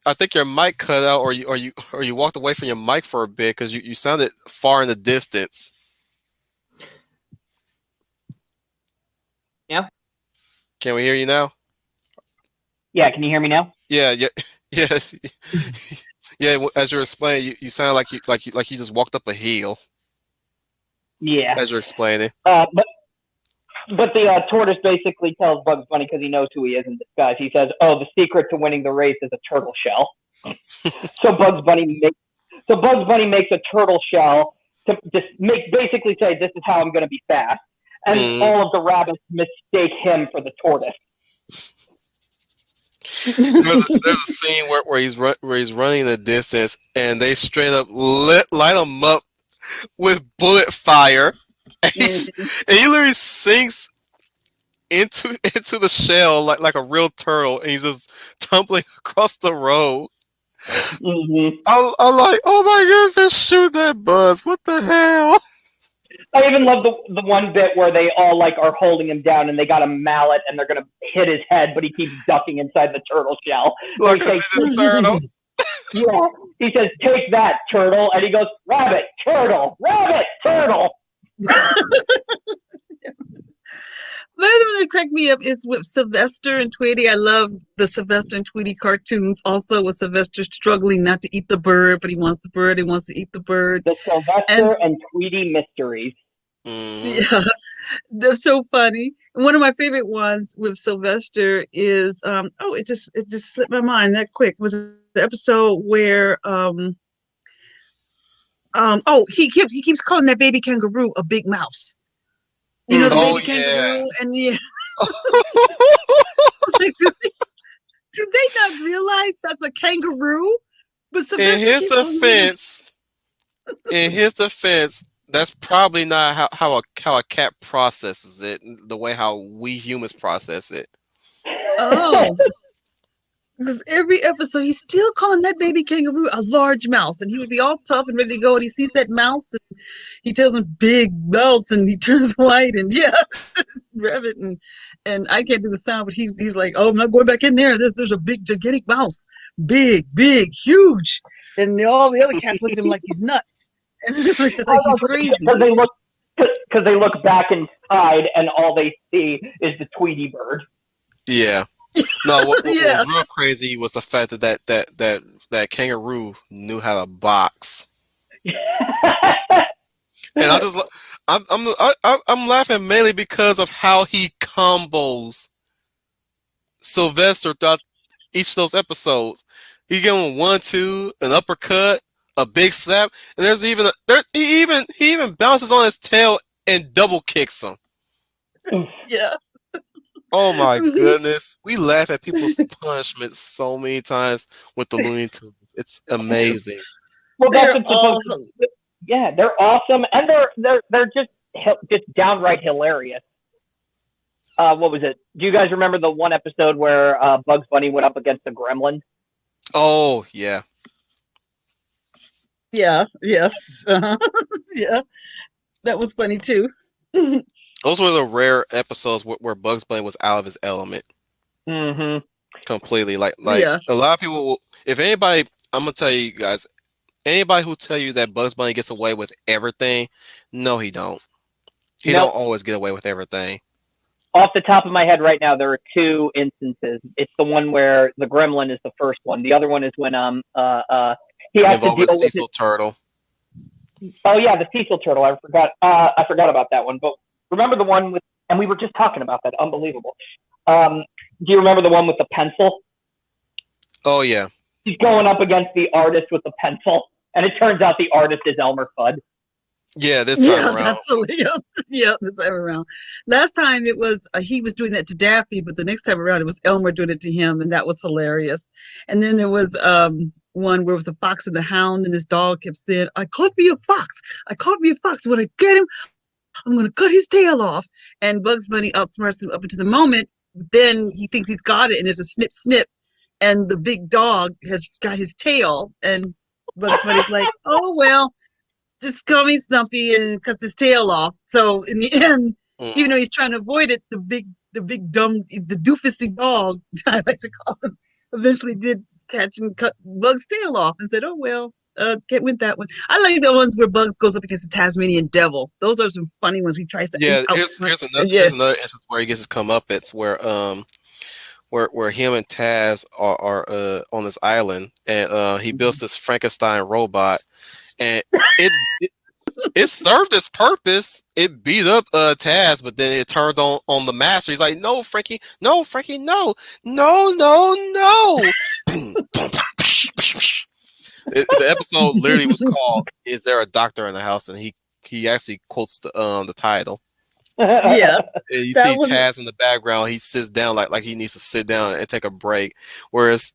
I think your mic cut out, or you walked away from your mic for a bit because you sounded far in the distance. yeah, Can we hear you now? yeah. Can you hear me now? Yeah, yeah, yes, yeah. As you're explaining, you sound like you just walked up a hill Yeah. as you're explaining. But the tortoise basically tells Bugs Bunny, because he knows who he is in disguise. He says, "Oh, the secret to winning the race is a turtle shell." So Bugs Bunny makes a turtle shell to just basically say, "This is how I'm going to be fast," and Mm. all of the rabbits mistake him for the tortoise. There's a scene where he's running the distance, and they straight up light him up with bullet fire, and, and he literally sinks into the shell like a real turtle, and he's just tumbling across the road. Mm-hmm. I'm like, oh my goodness, they're shooting that Buzz. What the hell? I even love the one bit where they all like are holding him down and they got a mallet and they're gonna hit his head, but he keeps ducking inside the turtle shell. And Like he a says, ninja turtle. "Yeah." He says, "Take that, turtle," and he goes, "Rabbit, turtle, rabbit, turtle." The other one that cracked me up is with Sylvester and Tweety. I love the Sylvester and Tweety cartoons. Also, with Sylvester struggling not to eat the bird, but he wants the bird. He wants to eat the bird. The And Sylvester and Tweety mysteries. Hmm. yeah, they're so funny. One of my favorite ones with Sylvester is it just slipped my mind that quick. Was the episode where he keeps calling that baby kangaroo a big mouse. You know the Mm-hmm. Oh baby yeah. kangaroo, and yeah, like, do they not realize that's a kangaroo? But In Sylvester his keeps calling him. defense, in his defense, that's probably not how a cat processes it, the way how we humans process it. Oh, because every episode he's still calling that baby kangaroo a large mouse, and he would be all tough and ready to go, and he sees that mouse, and he tells him big mouse, and he turns white, and yeah, rabbit, and I can't do the sound, but he's like, oh, I'm not going back in there. There's a big gigantic mouse, big, huge, and all the other cats look at him like he's nuts, and like he's crazy. Because they look back inside and all they see is the Tweety bird. Yeah. No, what Yeah, was real crazy was the fact that kangaroo knew how to box, and I'm laughing mainly because of how he combos Sylvester throughout each of those episodes. He give him 1-2, an uppercut, a big slap, and there's even he even bounces on his tail and double kicks him. yeah. Oh my goodness. We laugh at people's punishment so many times with the Looney Tunes. It's amazing. Well, that's They're what's all supposed to. Yeah, they're awesome, and they're just downright hilarious. What was it? Do you guys remember the one episode where Bugs Bunny went up against the Gremlin? Oh, yeah. yeah, yes, yeah. That was funny too. Those were the rare episodes where Bugs Bunny was out of his element Mm-hmm. completely. Like Yeah. a lot of people will, if anybody, I'm gonna tell you guys, anybody who tell you that Bugs Bunny gets away with everything, no, he don't. He Nope. don't always get away with everything. Off the top of my head right now, there are two instances. It's the one where the Gremlin is the first one. The other one is when he has to Involving deal with Cecil Turtle. Oh yeah, the Cecil turtle. I forgot about that one. But remember the one with, and we were just talking about that. Unbelievable. Do you remember the one with the pencil? Oh yeah. He's going up against the artist with the pencil, and it turns out the artist is Elmer Fudd. Yeah, this time Yeah, around. that's hilarious. Yeah, this time around. Last time it was he was doing that to Daffy, but the next time around it was Elmer doing it to him, and that was hilarious. And then there was one where it was the fox and the hound, and this dog kept saying, "I caught me a fox. I caught me a fox. When I get him, I'm gonna cut his tail off." And Bugs Bunny outsmarts him up into the moment. Then he thinks he's got it, and there's a snip, snip, and the big dog has got his tail, and Bugs Bunny's like, "Oh well." Just call me Snumpy and cuts his tail off. So in the end, even though he's trying to avoid it, the doofusy dog, I like to call him, eventually did catch and cut Bug's tail off and said, "Oh well, can't win that one." I like the ones where Bugs goes up against the Tasmanian Devil. Those are some funny ones. He tries to Yeah, outsmart. Yeah, here's another instance where he gets his comeuppance where him and Taz are on this island and he builds this Frankenstein robot and it served its purpose. It beat up Taz, but then it turned on the master. He's like, "No, Frankie, no, Frankie, no, no, no, no." The episode literally was called "Is There a Doctor in the House?" and he actually quotes the title. yeah. And you That see one. Taz in the background. He sits down like he needs to sit down and take a break. Whereas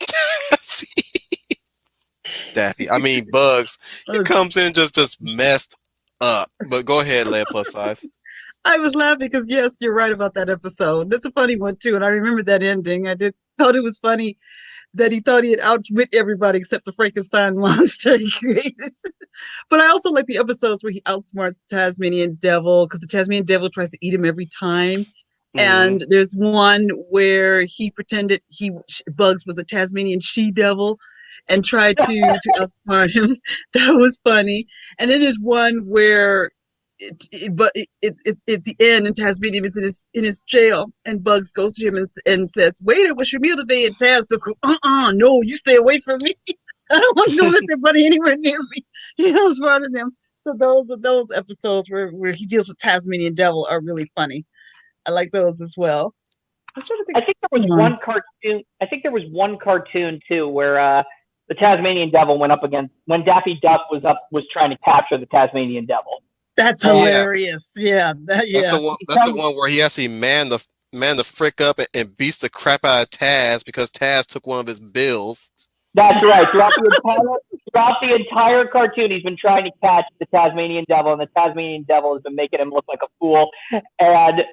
Daffy, I mean Bugs, he comes in just messed up. But go ahead, Leia plus 5. I was laughing because yes, you're right about that episode. That's a funny one too, and I remember that ending. I did thought it was funny that he thought he had outwit everybody except the Frankenstein monster he created. But I also like the episodes where he outsmarts the Tasmanian devil because the Tasmanian devil tries to eat him every time. Hmm. And there's one where he pretended Bugs was a Tasmanian she devil and tried to outsmart him. That was funny. And then there's one where at the end, and Tasmanian is in his jail, and Bugs goes to him and says, "Waiter, what's your meal today?" And Taz just goes, no, you stay away from me. I don't want to let that buddy anywhere near me." He outsmarted him. So those episodes where he deals with Tasmanian devil are really funny. I like those as well. I was trying to think I think there was of one. one cartoon. I think there was one cartoon too where the Tasmanian Devil went up against when Daffy Duck was trying to capture the Tasmanian Devil, That's and Yeah, hilarious. Yeah, that's the yeah. one. he That's the comes. one where he actually man the frick up and beats the crap out of Taz because Taz took one of his bills. That's right. Throughout the entire cartoon, he's been trying to catch the Tasmanian Devil, and the Tasmanian Devil has been making him look like a fool. And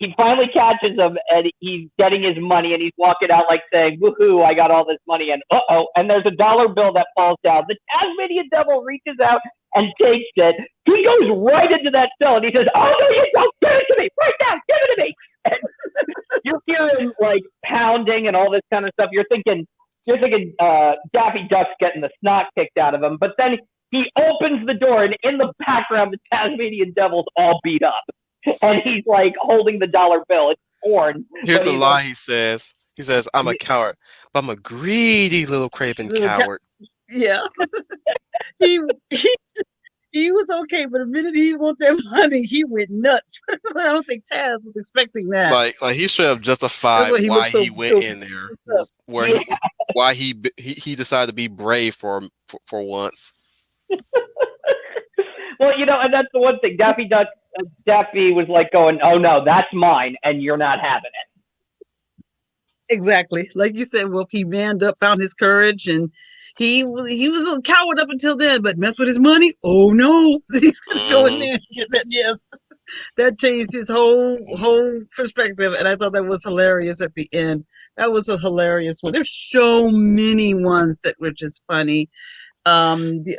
he finally catches him, and he's getting his money, and he's walking out like saying, "Woohoo! I got all this money!" And and there's a dollar bill that falls down. The Tasmanian Devil reaches out and takes it. He goes right into that cell, and he says, "Oh no, you don't! Give it to me right now! Give it to me!" And you're hearing like pounding and all this kind of stuff. You're thinking Daffy Duck's getting the snot kicked out of him, but then he opens the door, and in the background, the Tasmanian Devil's all beat up, and he's like holding the dollar bill. It's torn, Here's but the he's like, lie he says. He says, "I'm a coward, but I'm a greedy little craven Little cat. coward." Yeah. he he he was okay, but the minute he want that money, he went nuts. I don't think Taz was expecting that. Like he straight up That's justified why he why looked he so went so in there, up. where yeah. he decided to be brave for once. Well, and that's the one thing. Daffy was like going, "Oh no, that's mine, and you're not having it." Exactly. Like you said, well, he manned up, found his courage, and he was a coward up until then, but mess with his money. Oh no, he's gonna go in Hmm. there and get that. Yes, that changed his whole perspective, and I thought that was hilarious at the end. That was a hilarious one. There's so many ones that were just funny. The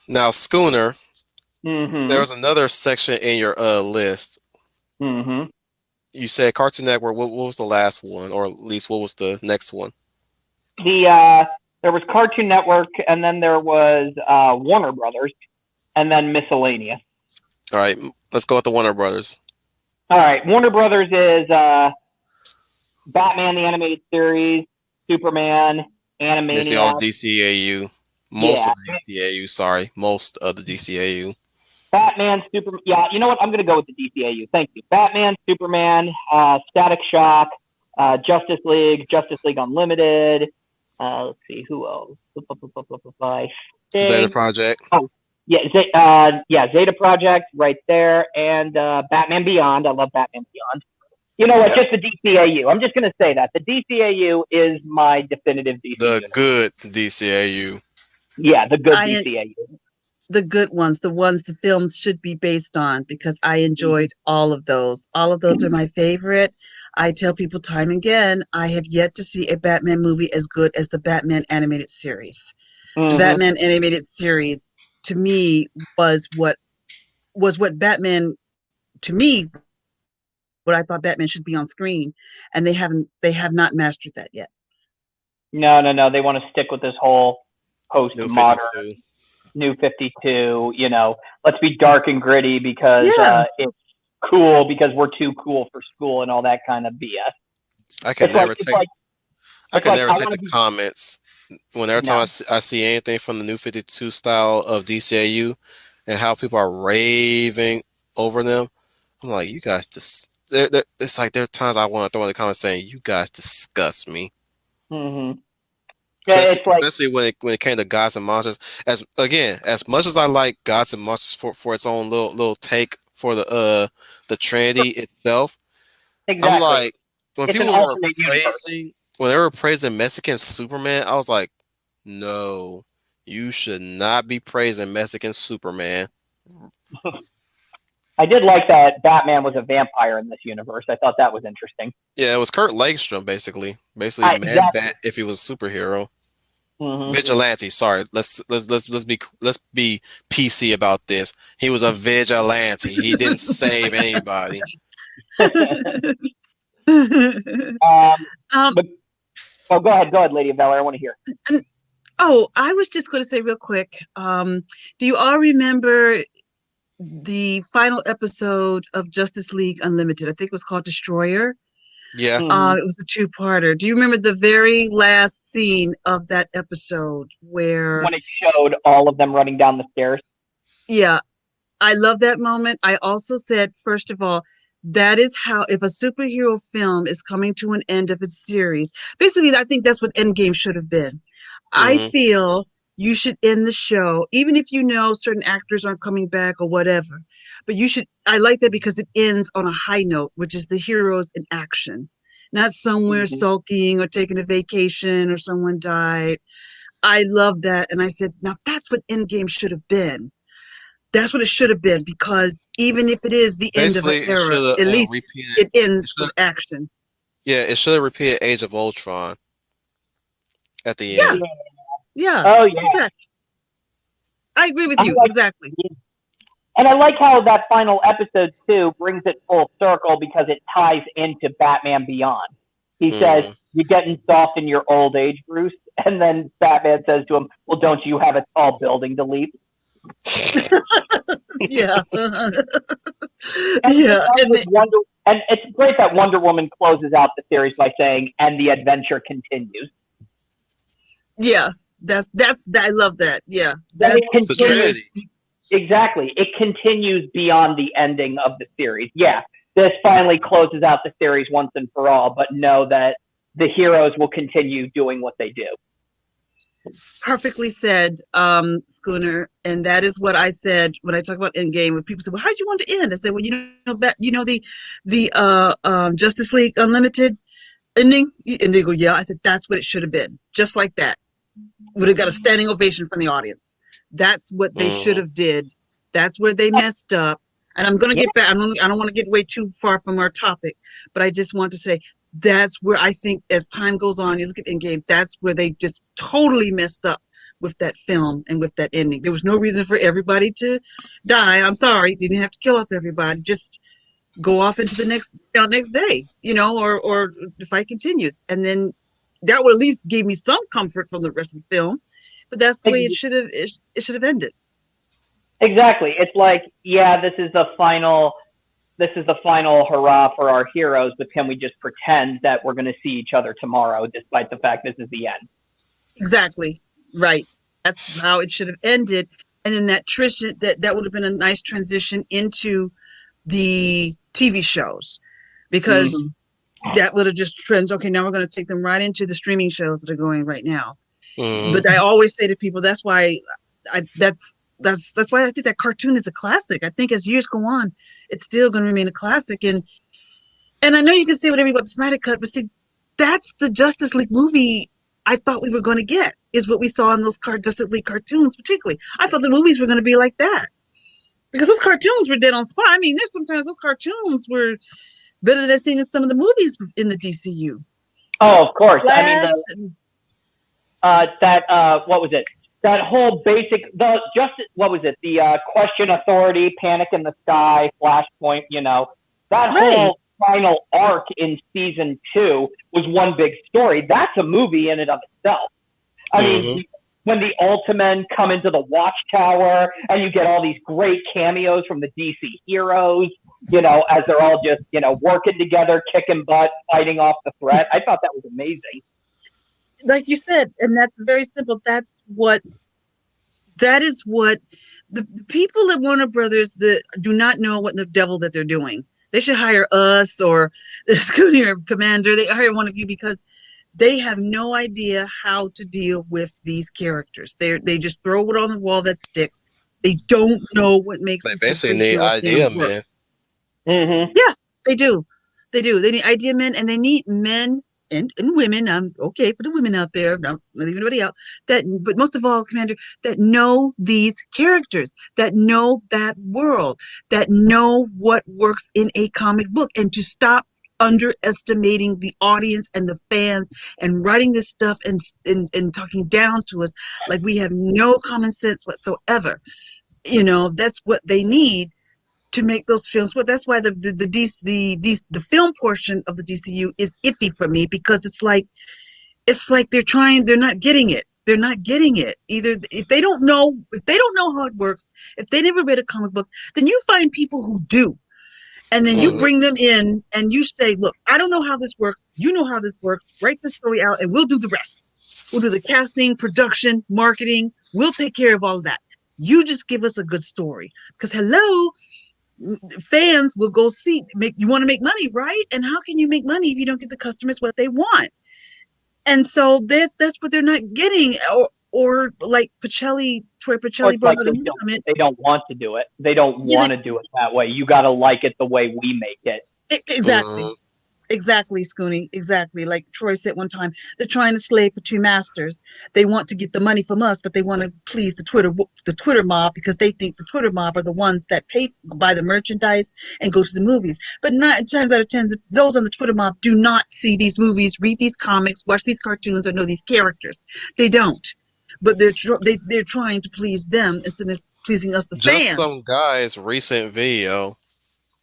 Now, Schooner, there Mm-hmm. was another section in your list. Mm-hmm. You said Cartoon Network. What was the last one, or at least what was the next one? There was Cartoon Network, and then there was Warner Brothers, and then miscellaneous. All right, let's go with the Warner Brothers. All right, Warner Brothers is Batman the animated series, Superman, Missing all Animaniacs. DCAU. Most Yeah, of the DCAU. Sorry, most of the DCAU. Batman, Superman. Yeah, you know what? I'm going to go with the DCAU. Thank you. Batman, Superman, Static Shock, Justice League, Justice League Unlimited. Let's see who else. I Zeta think. Project. Oh, yeah, Zeta Project right there, and Batman Beyond. I love Batman Beyond. You know what? Yep. Just the DCAU. I'm just going to say that the DCAU is my definitive DC The universe. good DCAU. Yeah, the good I DCAU. the good ones, the ones the films should be based on, because I enjoyed all of those. All of those are my favorite. I tell people time and again, I have yet to see a Batman movie as good as the Batman animated series. The Mm-hmm. Batman animated series to me was what Batman to me what I thought Batman should be on screen, and they have not mastered that yet. No, no, no. They want to stick with this whole New postmodern 52. New 52. Let's be dark and gritty because Yeah, it's cool because we're too cool for school and all that kind of BS. I can It's like never it's take. like I it's can like never I take want the to be comments whenever no. time I see anything from the New 52 style of DCAU and how people are raving over them. I'm like, you guys just. It's like there are times I want to throw in the comments saying, "You guys disgust me." Mm-hmm. Especially, It's like especially when it came to Gods and Monsters. As much as I like Gods and Monsters for its own little take for the Trinity itself, I'm exactly. like when It's an people were alternate universe. praising when they were praising Mexican Superman, I was like, no, you should not be praising Mexican Superman. I did like that Batman was a vampire in this universe. I thought that was interesting. Yeah, it was Kurt Langstrom basically Man Exactly. Bat if he was a superhero. Hmm. Vigilante. Sorry, let's be PC about this. He was a vigilante. He didn't save anybody. um, um, but go ahead, Lady of Valor. I want to hear. oh, I was just going to say real quick. Do you all remember the final episode of Justice League Unlimited? I think it was called Destroyer. Yeah. Hmm. It was a two-parter. Do you remember the very last scene of that episode where, When it showed all of them running down the stairs. yeah, I love that moment. I also said, first of all, that is how, if a superhero film is coming to an end of its series, basically, I think that's what Endgame should have been. I Hmm. feel you should end the show, even if you know certain actors aren't coming back or whatever. But you should, I like that because it ends on a high note, which is the heroes in action, not somewhere Hmm. sulking or taking a vacation or someone died. I love that. And I said, now that's what Endgame should have been. That's what it should have been, because even if it is the end of an Basically, it era, should have at least repeated. it It ends should. with action. Yeah, it should have repeated Age of Ultron at the Yeah, end. Yeah. yeah, Oh yeah. exactly. I agree with I you. like. Exactly. And I like how that final episode too brings it full circle because it ties into Batman Beyond. He says, Hmm. "You're getting soft in your old age, Bruce," and then Batman says to him, "Well, don't you have a tall building to leap?" Yeah. And it Yeah. ends with Wonder. And it's great that Wonder Woman closes out the series by saying, "And the adventure continues." Yeah. That's I love that. Yeah. And it That's It's the when continues. Trinity. Exactly. It continues beyond the ending of the series. Yeah, this finally closes out the series once and for all, but know that the heroes will continue doing what they do. perfectly said, Schooner. And that is what I said when I talk about Endgame. When people say, "Well, how did you want to end?" I said, "Well, the Justice League Unlimited ending," and they go, "Yeah." I said, "That's what it should have been, just like that. Would have got a standing ovation from the audience. That's what they should Hmm. have did. That's where they messed up." And I'm going to Yeah, get back. I don't want to get way too far from our topic, but I just want to say that's where I think as time goes on, you look at Endgame, that's where they just totally messed up with that film and with that ending. There was no reason for everybody to die. I'm sorry, they didn't have to kill off everybody. Just go off into the next day, or the fight continues, and then that would at least give me some comfort from the rest of the film. But that's the way it should have ended. exactly. It's like, yeah, this is the final hurrah for our heroes, but can we just pretend that we're going to see each other tomorrow, despite the fact this is the end? Exactly. Right. That's how it should have ended. And then that would have been a nice transition into the TV shows, because Mm-hmm. that would have just trends. Okay, now we're going to take them right into the streaming shows that are going right now. Hmm. But I always say to people, that's why I that's why I think that cartoon is a classic. I think as years go on, it's still going to remain a classic. And I know you can say whatever about the Snyder Cut, but see, that's the Justice League movie I thought we were going to get, is what we saw in those Justice League cartoons, particularly. I thought the movies were going to be like that, because those cartoons were dead on spot. I mean, there's sometimes those cartoons were better than I've seen in some of the movies in the DCU. Oh, of course. I mean, Flash, and, what was it? That whole basic, the justice, what was it? The question authority, panic in the sky, flashpoint, that right. whole final arc in season 2 was one big story. That's a movie in and of itself. I mean, Hmm. when the Ultimen come into the Watchtower and you get all these great cameos from the DC heroes, as they're all just, working together, kicking butt, fighting off the threat. I thought that was amazing. Like you said, and that's very simple. That is what the people at Warner Brothers that do not know what the devil that they're doing. They should hire us or the Schooner Commander. They hire one of you, because they have no idea how to deal with these characters. They just throw it on the wall that sticks. They don't know what makes They the basically need superhero idea, film work. man. Mm-hmm. Yes, they do. They do. They need idea men, and they need men and women, I'm okay for the women out there, not leaving anybody out, that, but most of all, Commander, that know these characters, that know that world, that know what works in a comic book, and to stop underestimating the audience and the fans and writing this stuff and talking down to us like we have no common sense whatsoever. That's what they need to make those films. But that's why the film portion of the DCU is iffy for me, because it's like they're not getting it. They're not getting it. Either if they don't know how it works, if they never read a comic book, then you find people who do. And then you Hmm. bring them in and you say, look, I don't know how this works. You know how this works. Write the story out and we'll do the rest. We'll do the casting, production, marketing. We'll take care of all of that. You just give us a good story. Because hello, fans will go see. You want to make money, right? And how can you make money if you don't get the customers what they want? And so that's what they're not getting. Or like Troy Or Pacelli it's brought like out in his comment. they don't want to do it. They don't Yeah, want to do it that way. You got to like it the way we make it. exactly. Hmm. Exactly, Scooney. Exactly. Like Troy said one time, they're trying to slave for two masters. They want to get the money from us, but they want to please the Twitter mob, because they think the Twitter mob are the ones that buy the merchandise and go to the movies. But 9 times out of 10, those on the Twitter mob do not see these movies, read these comics, watch these cartoons, or know these characters. They don't. But they're trying to please them instead of pleasing us, the Just fans. some guy's recent video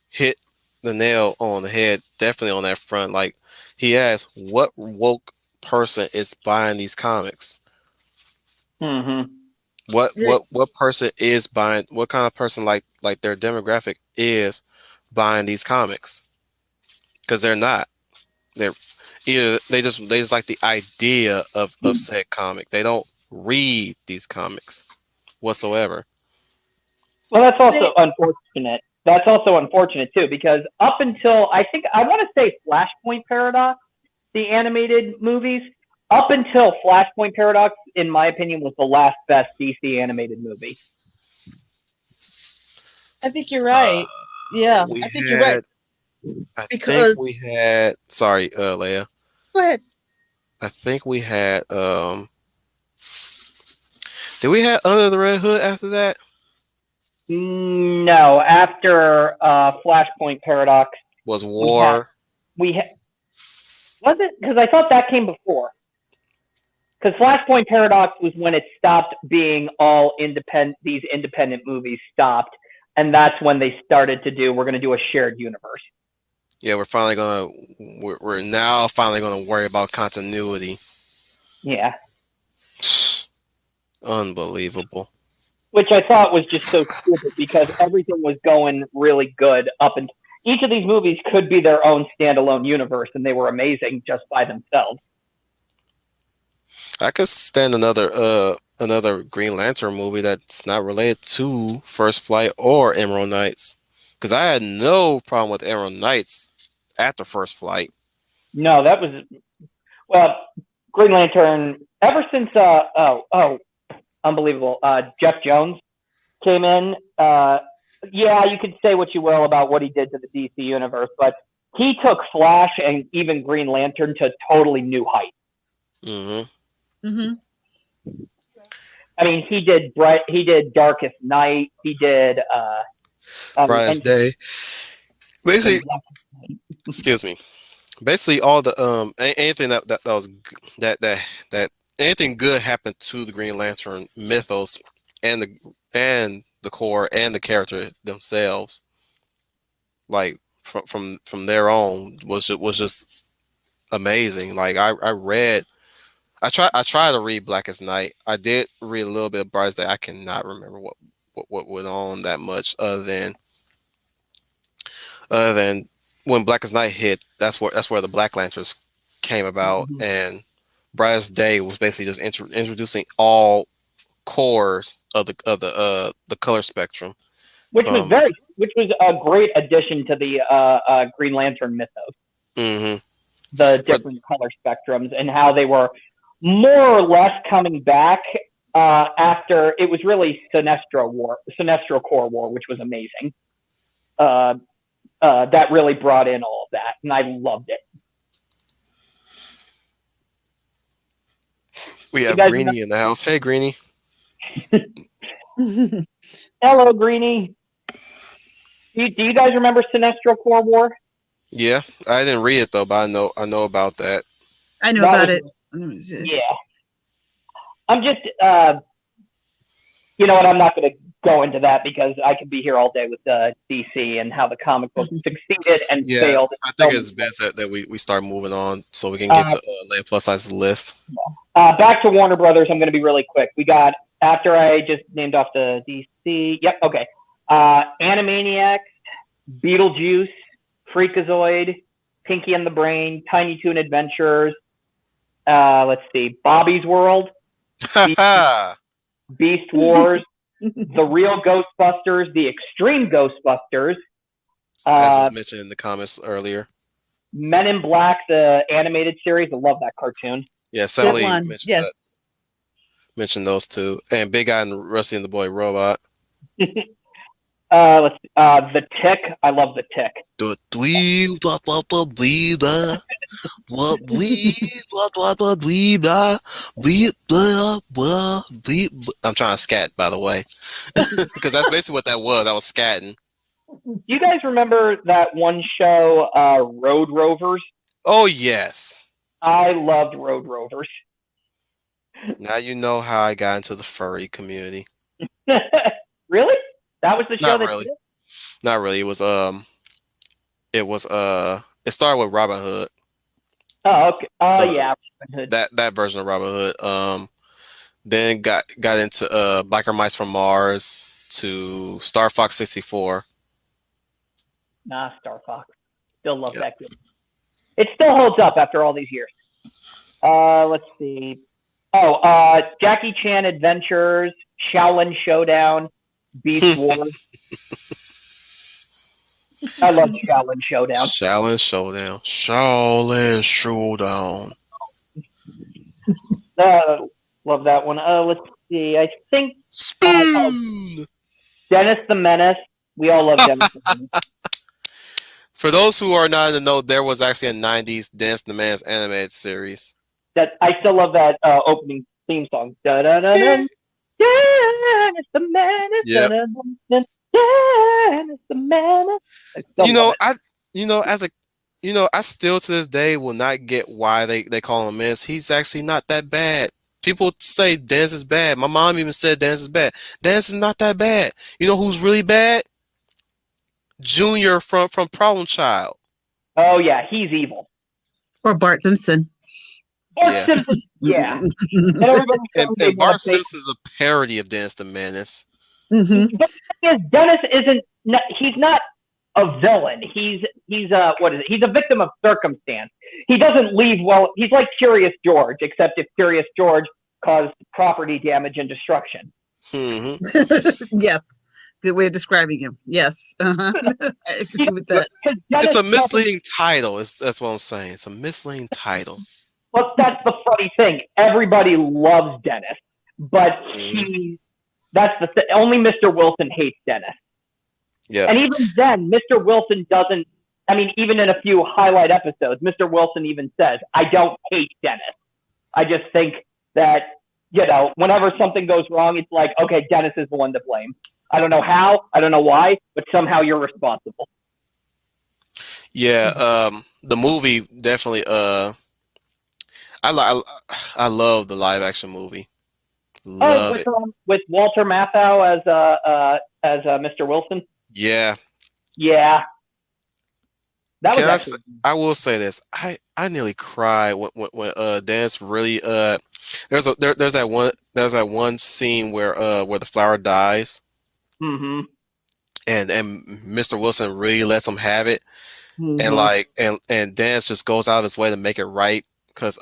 hit the nail on the head, definitely on that front. Like, he asked, what woke person is buying these comics? Mm-hmm. What person is buying, what kind of person, like their demographic is buying these comics? Because they're not. They're either they just like the idea of said comic. They don't read these comics whatsoever. Well, that's They also unfortunate. That's also unfortunate too, because up until I want to say Flashpoint Paradox, the animated movies, up until Flashpoint Paradox, in my opinion, was the last best DC animated movie. I think you're Uh, right. Yeah, we I think you're right, had, I think because we had, sorry, Leia. go ahead. I think we had, did we have Under the Red Hood after that? No, after Flashpoint Paradox, Was we had War? was it, because I thought that came before. Because Flashpoint Paradox was when it stopped being all independent. These independent movies stopped, and that's when they started to do. We're going to do a shared universe. Yeah, we're now finally gonna worry about continuity. Yeah, Unbelievable. which I thought was just so stupid because everything was going really good up and each of these movies could be their own standalone universe, and they were amazing just by themselves. I could stand another Green Lantern movie that's not related to First Flight or Emerald Knights, because I had no problem with Emerald Knights after First Flight. No, that was well, Green Lantern. Ever since unbelievable, Jeff Jones came in. Yeah, you could say what you will about what he did to the DC universe, but he took Flash and even Green Lantern to totally new heights. Hmm. Mm-hmm. I mean, he did Darkest Night, he did Brightest and Day. Basically, and excuse me. Basically, all the anything that was that anything good happened to the Green Lantern mythos and the core and the character themselves, like from their own, was just amazing. Like, I tried to read Blackest Night. I did read a little bit of Brightest Day. I cannot remember what went on that much, other than when Blackest Night hit. That's where the Black Lanterns came about, and Brightest Day was basically just introducing all cores of the color spectrum from. which was a great addition to the Green Lantern mythos. Hmm. The For different color spectrums and how they were more or less coming back after it was really Sinestro Corps War, which was amazing. That really brought in all of that, and I loved it. We You have guys remember? Greenie in the house. Hey, Greenie. Hello, Greenie. Do you guys remember Sinestro Corps War? Yeah, I didn't read it though, but I know about that. I know That about was it. yeah. I'm just you know what? I'm not going to go into that because I could be here all day with DC and how the comic book succeeded and Yeah, failed I in think so many it's ways. best that we start moving on so we can get Uh, to Leia Plus Size's list. Back to Warner Brothers. I'm going to be really quick. We got after I just named off the DC. Yep. Okay. Animaniacs, Beetlejuice, Freakazoid, Pinky and the Brain, Tiny Toon Adventures. Let's see, Bobby's World, Beast, Haha. Beast Wars, The Real Ghostbusters, The Extreme Ghostbusters, As was uh, mentioned in the comments earlier. Men in Black, the animated series. I love that cartoon. Yeah, Good Sally one. mentioned Yes. that. Mentioned those two, and Big Guy and Rusty and the Boy Robot. The Tick. I love The Tick. The dweeb, blah blah blah blah blah. Blah blee, blah blah blah blee blah blee blah blah blee. I'm trying to scat, by the way, because that's basically what that was. I was scatting. Do you guys remember that one show, Road Rovers? Oh yes. I loved Road Rovers. Now you know how I got into the furry community. Really? That was the show Not that did really. it? Not really. It started with Robin Hood. Oh, okay. Oh, The yeah. that version of Robin Hood. Then got into Biker Mice from Mars to Star Fox 64. Nah, Star Fox. Still love Yep. that game. It still holds up after all these years. Let's see. Oh, Jackie Chan Adventures, Shaolin Showdown, Beast Wars. I love Shaolin Showdown. Shaolin Showdown. Shaolin Showdown. Love that one. Let's see. I think Spoon. Dennis the Menace. We all love Dennis the Menace. For those who are not in the know, there was actually a '90s Dance the Man's animated series. That I still love that opening theme song. Da da da da. Dennis the Menace. Da Yep. da da. Dennis the Menace. I still You love know, it. I still to this day will not get why they call him Menace. He's actually not that bad. People say Dance is bad. My mom even said Dance is bad. Dance is not that bad. You know who's really bad? Junior from Problem Child. Oh yeah, he's evil. Or Bart Simpson. Bart Yeah. Simpson. Yeah. And everybody says they And want Bart to take. Simpson's a parody of Dance the Menace. Mhm. But the thing is, Dennis isn't. He's not a villain. He's what is it? He's a victim of circumstance. He doesn't leave well. He's like Curious George, except if Curious George caused property damage and destruction. hmm Yes. Good way of describing him. Yes. I agree with that. Because It's Dennis a doesn't. misleading title. That's what I'm saying. It's a misleading title. But that's the funny thing. Everybody loves Dennis, but Mhm. that's only Mr. Wilson hates Dennis. Yeah. And even then, Mr. Wilson doesn't. I mean, even in a few highlight episodes, Mr. Wilson even says, "I don't hate Dennis. I just think that whenever something goes wrong, it's like, okay, Dennis is the one to blame. I don't know how, I don't know why, but somehow you're responsible." Yeah. The movie definitely. I love the live action movie. Oh, Love it. with Walter Matthau as Mr. Wilson. Yeah. Yeah, that was Can I say, actually. I will say this. I nearly cried when Dance really there's that one scene where the flower dies Mm-hmm. and Mr. Wilson really lets him have it and Mm-hmm. like and Dance just goes out of his way to make it right because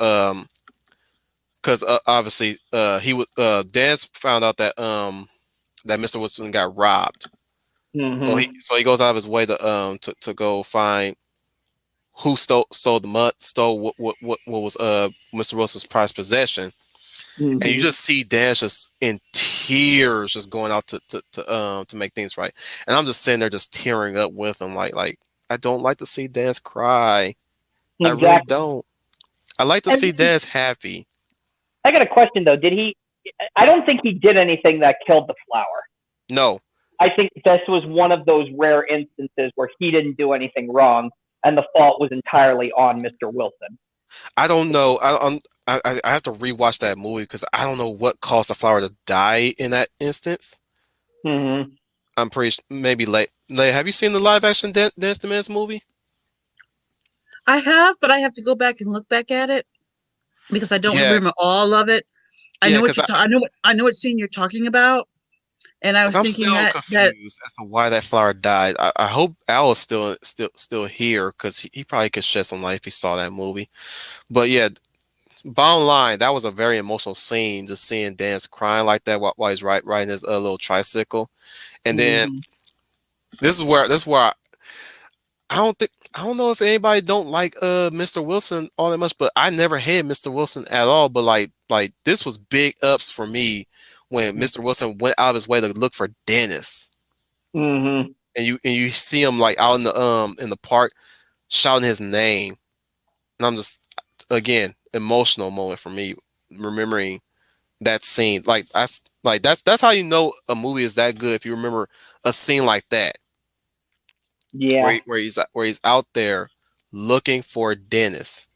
obviously he would Dance found out that Mr. Wilson got robbed. So Mm-hmm. he goes out of his way to go find who stole the mud, stole what was Mr. Wilson's prized possession, and you Mm-hmm. just see Dash just in tears, just going out to make things right, and I'm just sitting there just tearing up with him, like I don't like to see Dance cry, I really Exactly. don't. I like to And see Dance happy. I got a question though. Did he? I don't think he did anything that killed the flower. No, I think this was one of those rare instances where he didn't do anything wrong, and the fault was entirely on Mr. Wilson. I don't know. I have to rewatch that movie because I don't know what caused the flower to die in that instance. Mm-hmm. I'm pretty maybe late. Have you seen the live action Dance Demands movie? I have, but I have to go back and look back at it because I don't Yeah, remember all of it. I yeah, know what you're talking. I know what scene you're talking about, and I because was I'm thinking still that confused as to why that flower died. I hope Al is still here because he probably could shed some light if he saw that movie. But yeah, bottom line, that was a very emotional scene. Just seeing Dance crying like that while he's riding his little tricycle, and then Mm-hmm. this is where I don't know if anybody don't like Mr. Wilson all that much, but I never had Mr. Wilson at all. But like this was big ups for me when Mr. Wilson went out of his way to look for Dennis. Mm-hmm. And you see him like out in the park shouting his name. And I'm just again emotional moment for me remembering that scene. That's how you know a movie is that good if you remember a scene like that Yeah. where he's out there looking for Dennis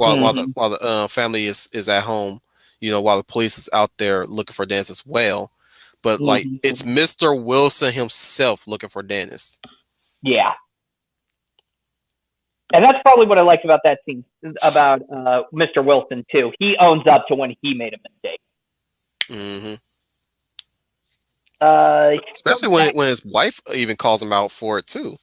Mm-hmm. while the family is at home, while the police is out there looking for Dennis as well. But like Mm-hmm. it's Mr. Wilson himself looking for Dennis. Yeah. And that's probably what I liked about that scene about Mr. Wilson too. He owns up to when he made a mistake. Hmm. So Especially when his wife even calls him out for it too.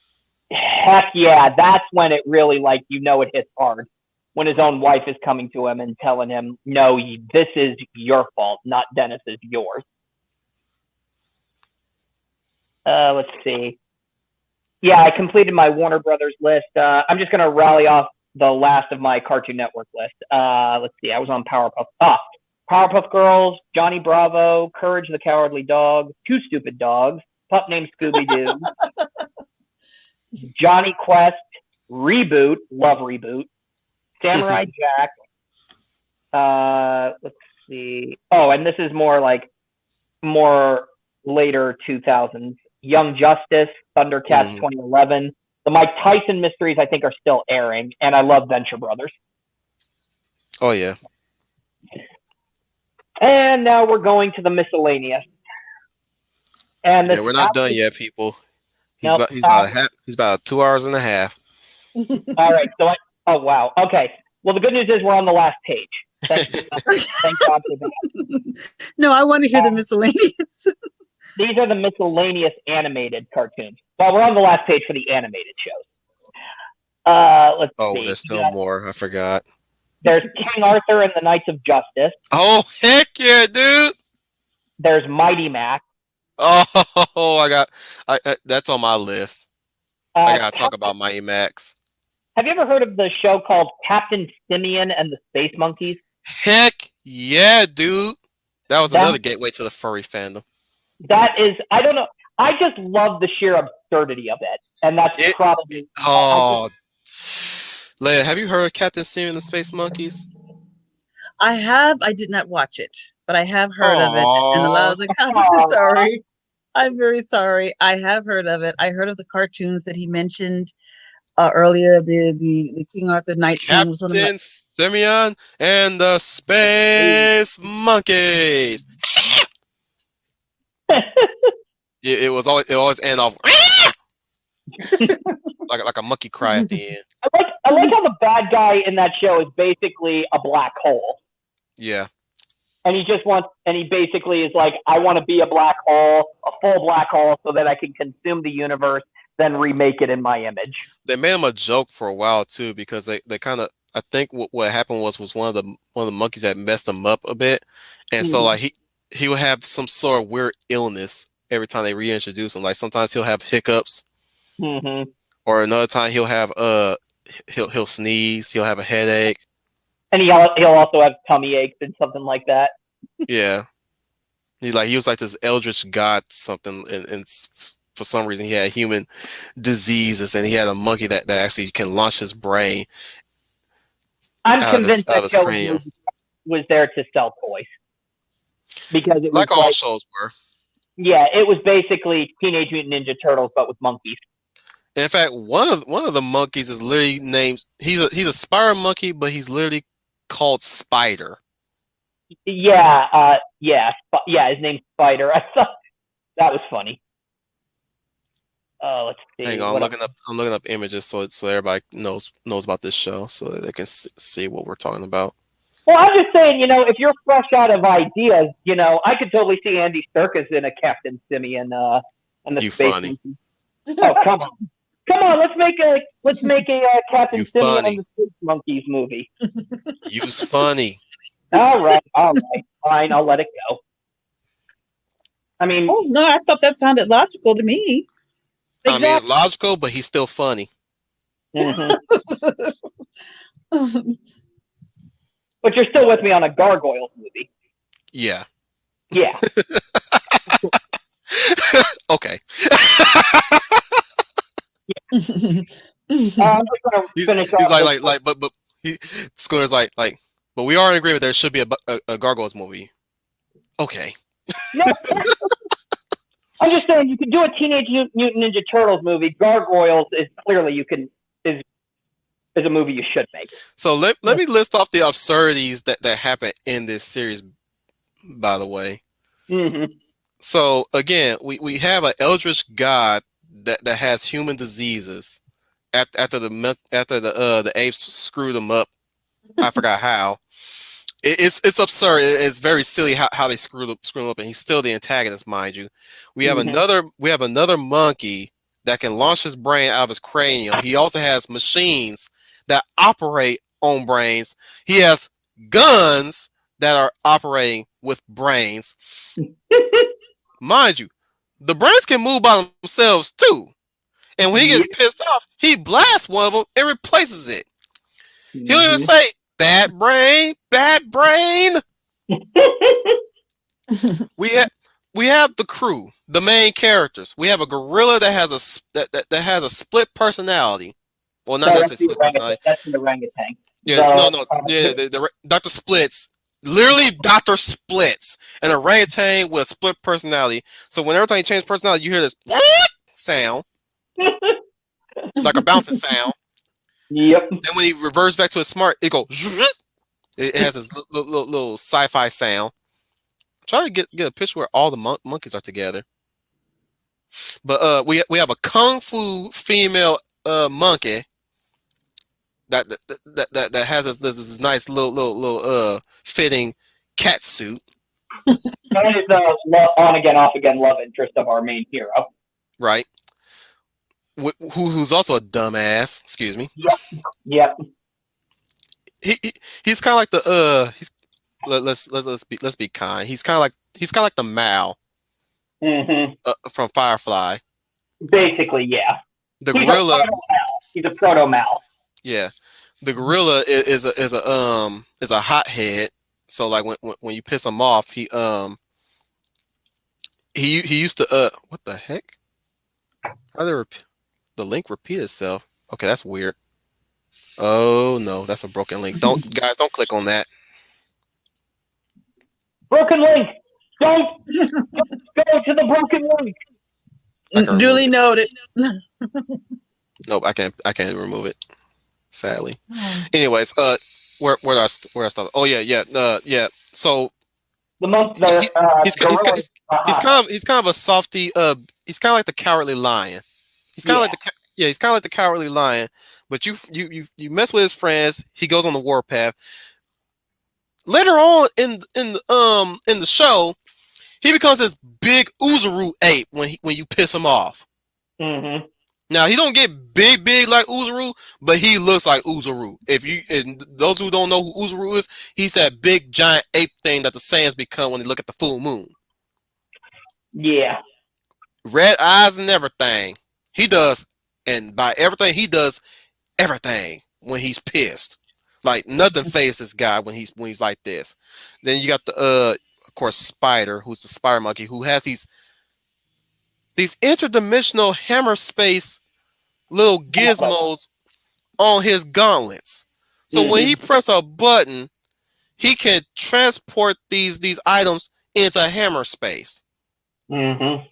heck yeah, that's when it really it hits hard when his own wife is coming to him and telling him, "No, this is your fault, not Dennis's. Yours." Let's see. Yeah, I completed my Warner Brothers list. I'm just gonna rally off the last of my Cartoon Network list. Let's see. I was on Powerpuff. Powerpuff Girls, Johnny Bravo, Courage the Cowardly Dog, Two Stupid Dogs, Pup Named Scooby Doo, Johnny Quest, Reboot, love Reboot, Samurai Jack. Let's see. Oh, and this is more later 2000s. Young Justice, Thundercats Hmm. 2011. The Mike Tyson mysteries I think are still airing, and I love Venture Brothers. Oh yeah. And now we're going to the miscellaneous. And this Yeah, we're not done absolutely yet, people. He's nope. about he's about a half he's about 2 hours and a half. All right. Oh wow. Okay. Well, the good news is we're on the last page. Thank thank God for that. no, I want to hear the Um, miscellaneous. these are the miscellaneous animated cartoons. Well, we're on the last page for the animated shows. Let's Oh, see. there's still more. I forgot. There's King Arthur and the Knights of Justice. Oh heck yeah, dude! There's Mighty Max. Oh, that's on my list. I gotta talk Captain, about Mighty Max. have you ever heard of the show called Captain Simeon and the Space Monkeys? Heck yeah, dude! That was That another gateway to the furry fandom. that is, I don't know. I just love the sheer absurdity of it, and that's It, probably. I just oh, Leia, have you heard of Captain Simi and the Space Monkeys? I have. I did not watch it, but I have heard of it. And a lot Oh, of the comments. Sorry, I'm very sorry. I have heard of it. I heard of the cartoons that he mentioned earlier. The King Arthur Knights one was one of my. Captain Simeon and the Space Monkeys. It always end off like a monkey cry at the end. I like how the bad guy in that show is basically a black hole. Yeah, And he basically is like, I want to be a black hole, a full black hole, so that I can consume the universe, then remake it in my image. they made him a joke for a while too because they kind of I think what happened was one of the monkeys that messed him up a bit, and so Mm-hmm. like he would have some sort of weird illness every time they reintroduce him. Like sometimes he'll have hiccups, Mm-hmm. or another time he'll have he'll sneeze, he'll have a headache. And he'll also have tummy aches and something like that. Yeah, he was like this eldritch god something, and for some reason he had human diseases, and he had a monkey that actually can launch his brain I'm out of his convinced out of that his show was cranium. made. was there to sell toys because it was Like all like, shows were. yeah, it was basically Teenage Mutant Ninja Turtles but with monkeys. In fact, one of the monkeys is literally named. He's a spider monkey, but he's literally called Spider. Yeah, yeah. His name's Spider. I thought that was funny. Let's Hang see on, what else. I'm looking up images so everybody knows about this show, so that they can see what we're talking about. Well, I'm just saying, if you're fresh out of ideas, I could totally see Andy Serkis in a Captain Simeon and the You Space funny. Monkey. Oh, come on, let's make a You Captain Simeon and funny. the Space Monkeys movie. You's funny. All right, fine, I'll let it go. I mean, Oh no, I thought that sounded logical to me. I mean, it's exactly. logical, but he's still funny. Hmm. But you're still with me on a Gargoyles movie. Yeah. Yeah. Okay. I'm just gonna finish He's off this. but he Schooler's but we are in agreement there should be a Gargoyles movie. Okay. No, I'm just saying you can do a Teenage Mutant Ninja Turtles movie. Gargoyles is clearly is a movie you should make. So let me list off the absurdities that happen in this series. By the way, Hmm. so again, we have an eldritch god that has human diseases. After the apes screwed him up, I forgot how. It's absurd. It's very silly how they screw him up, and he's still the antagonist, mind you. Hmm. We have another monkey that can launch his brain out of his cranium. He also has machines that operate on brains. He has guns that are operating with brains. Mind you, the brains can move by themselves too. And when he gets Yep. pissed off, he blasts one of them and replaces it. He'll even Hmm. say, "Bad brain, bad brain." We have we have the crew, the main characters. We have a gorilla that has that has a split personality. Well, not No, that's necessarily the split orangutan. personality. That's the orangutan. Yeah, The, no, no, yeah, the Doctor Splits, literally Doctor Splits, and a orangutan with a split personality. So when every time you change personality, you hear this sound, like a bouncing sound. yep. Then when he reverts back to his smart, it goes. It has this little sci-fi sound. Try to get a picture where all the monkeys are together. But we have a kung fu female monkey that has this nice little fitting cat suit, That is the on again, off again love interest of our main hero. right? Who's also a dumbass. Excuse me. Yep. Yep. He's kind of like the he's let's be kind. He's kind of like the Mal Hmm. from Firefly. Basically, yeah. The He's a gorilla, proto Mal. He's a proto Mal. yeah. The gorilla is a hothead. So like when you piss him off, he used to what the heck? How did the link repeat itself? Okay, that's weird. Oh no, that's a broken link. Don't click on that. Broken link. Don't go to the broken link. I can remove Duly it. noted. Nope, I can't remove it. Sadly. Anyways, where I started? Oh yeah. So The monk, he, the he he's ki- gorilla. he's kind of a softy. He's kind of like the cowardly lion. He's kind of Yeah. like he's kind of like the cowardly lion. But you mess with his friends, he goes on the warpath. Later on in the show, he becomes this big Uzaru ape when you piss him off. Hmm. Now he don't get big like Uzaru, but he looks like Uzaru. And those who don't know who Uzaru is, he's that big giant ape thing that the Saiyans become when they look at the full moon. Yeah. Red eyes and everything. He does, and by everything he does everything when he's pissed. Like nothing phases this guy when he's like this. Then you got the of course Spider, who's the spider monkey, who has these interdimensional hammer space little gizmos on his gauntlets. So when Hmm. he press a button, he can transport these items into hammer space. Mm-hmm.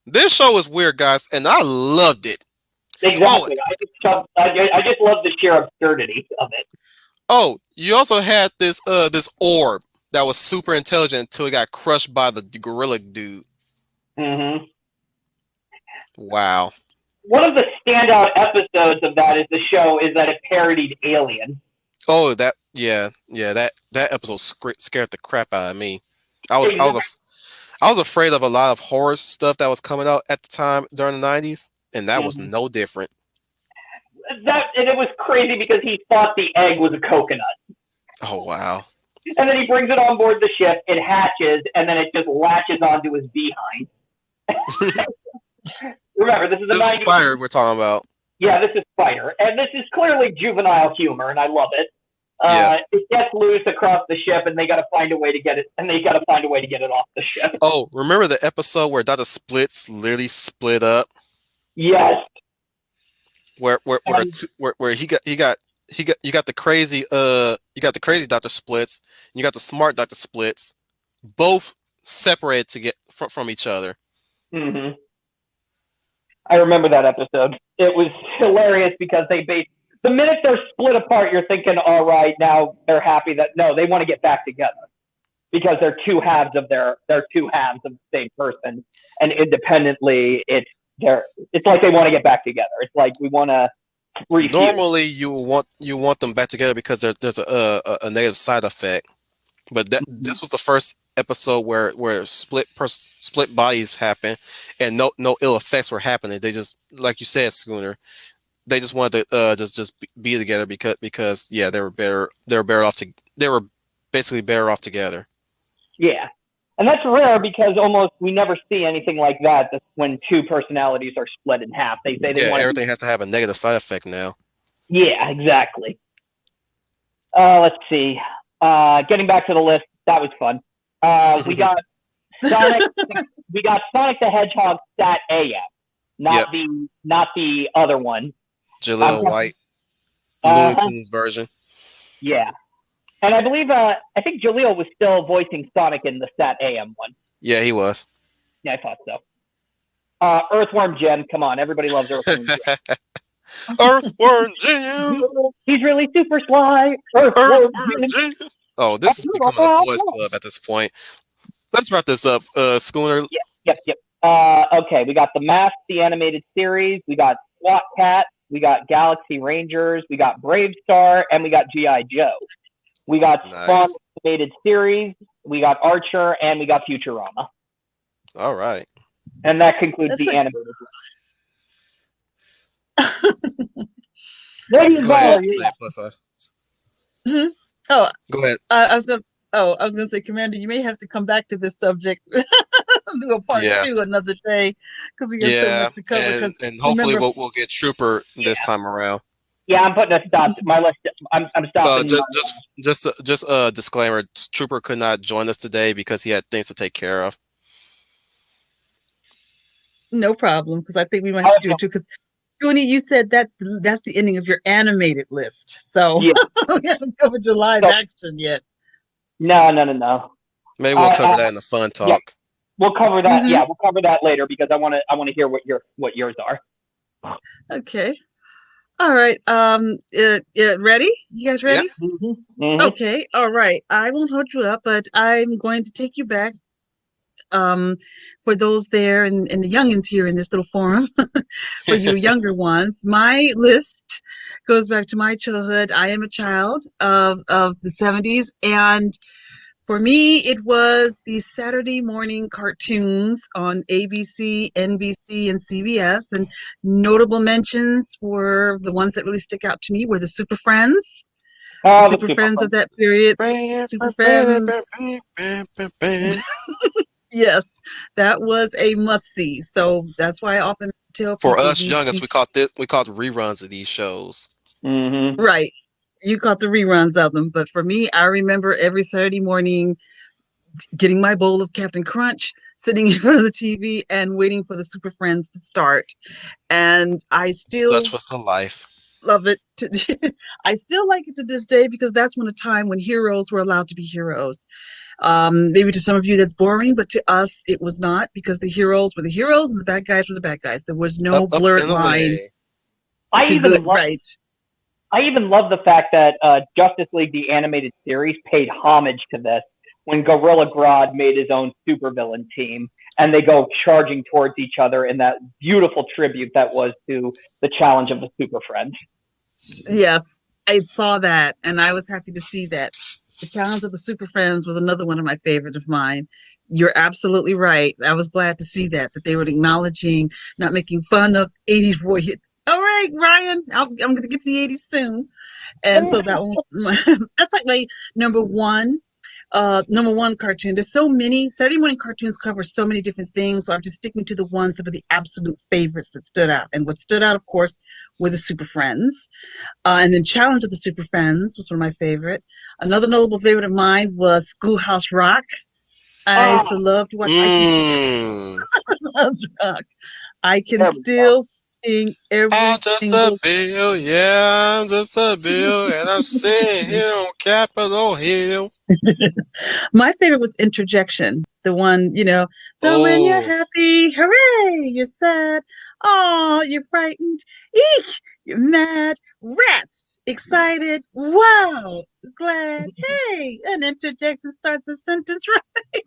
This show is weird, guys, and I loved it. Oh, Exactly. I just love the sheer absurdity of it. oh, you also had this orb that was super intelligent until it got crushed by the gorilla dude. Mm-hmm. Wow. One of the standout episodes of that is the show is that it parodied Alien. Oh, that episode scared the crap out of me. I was I was Exactly. I was afraid of a lot of horror stuff that was coming out at the time during the 90s, and that was Mm-hmm. no different. And it was crazy because he thought the egg was a coconut. Oh wow. And then he brings it on board the ship, it hatches, and then it just latches onto his behind. Remember, this is the This is 90s. Spider we're talking about. Yeah, this is Spider. And this is clearly juvenile humor, and I love it. Yeah. It gets loose across the ship, and they got to find a way to get it. And they got to find a way to get it off the ship. Oh, remember the episode where Dr. Splits literally split up? Yes. Where you got the crazy Dr. Splits, and you got the smart Dr. Splits, both separated to get from each other. Mm-hmm. I remember that episode. It was hilarious because the minute they're split apart, you're thinking, all right, now they're happy that no, they want to get back together because they're two halves of the same person, and independently, it's like they want to get back together. It's like we want to refuse. Normally, you want them back together because there's a negative side effect, but this was the first episode where split bodies happen, and no ill effects were happening. They just, like you said, Schooner, they just wanted to just be together because yeah, they were basically better off together. Yeah. And that's rare because almost we never see anything like that. That's when two personalities are split in half. They say they want everything has to have a negative side effect now. Yeah, exactly. Let's see. Getting back to the list, that was fun. We got Sonic. We got Sonic the Hedgehog Stat AM, not the other one. Jaleel White, Looney Tunes version. Yeah. And I believe, I think Jaleel was still voicing Sonic in the Stat AM one. Yeah, he was. Yeah, I thought so. Earthworm Jim, come on, everybody loves Earthworm Jim. Earthworm Jim. He's really super sly. Earthworm Jim. Oh, this is becoming a boys' club at this point. Let's wrap this up, Schooner. Yep. Okay, we got The Mask, the animated series. We got SWAT Cat. We got Galaxy Rangers. We got Brave Star, and we got G.I. Joe. We got Spawn animated series. We got Archer, and we got Futurama. All right. And that concludes the animated list. Go ahead, plus size. Mm-hmm. Oh, go ahead. I was gonna say, Commander, you may have to come back to this subject. Do a part two another day because we got so much to cover. And hopefully we'll get Trooper this time around. Yeah, I'm putting a stop. My list. I'm stopping. Just a disclaimer: Trooper could not join us today because he had things to take care of. No problem, because I think we might have to do it too. Because Goonie, you said that's the ending of your animated list, so we haven't covered your live action yet. No. Maybe we'll cover that in the fun talk. Yeah, we'll cover that. Mm-hmm. Yeah, we'll cover that later because I want to hear what yours are. Okay. All right. Ready? You guys ready? Yeah. Mm-hmm. Okay. All right. I won't hold you up, but I'm going to take you back. For those there and the youngins here in this little forum, for you younger ones, my list goes back to my childhood. I am a child of the 70s, and for me, it was the Saturday morning cartoons on ABC, NBC, and CBS. And notable mentions were the ones that really stick out to me were the Super Friends. Super Friends of that period. Super Friends. Yes, that was a must-see. So that's why I often tell people. For us youngins, we caught reruns of these shows. Mm-hmm. Right. You caught the reruns of them, but for me, I remember every Saturday morning getting my bowl of Captain Crunch, sitting in front of the TV and waiting for the Super Friends to start. And I still... Such was the life. love it. I still like it to this day because that's when a time when heroes were allowed to be heroes. Maybe to some of you that's boring, but to us it was not because the heroes were the heroes and the bad guys were the bad guys. There was Up, no up blurred and line away. I to even good, love right? I even love the fact that Justice League the animated series paid homage to this when Gorilla Grodd made his own supervillain team, and they go charging towards each other in that beautiful tribute that was to the challenge of the Super Friends. Yes, I saw that, and I was happy to see that. The Challenge of the Super Friends was another one of my favorite of mine. You're absolutely right. I was glad to see that they were acknowledging, not making fun of 80s boy hit. All right, Ryan, I'm going to get to the 80s soon. And so that one was that's like my number one number one cartoon. There's so many Saturday morning cartoons cover so many different things, so I'm just sticking to the ones that were the absolute favorites that stood out. And what stood out, of course, were the Super Friends. And then Challenge of the Super Friends was one of my favorite. Another notable favorite of mine was Schoolhouse Rock. I used to Ah, love to watch. I can Mmm. Schoolhouse Rock. I can there we go. still sing every I'm just a single. bill, yeah, I'm just a bill, and I'm sitting here on Capitol Hill. My favorite was Interjection, the one, so when you're Oh, happy, hooray, you're sad, oh, you're frightened, eek, you're mad, rats, excited, wow, glad, hey, an interjection starts a sentence right.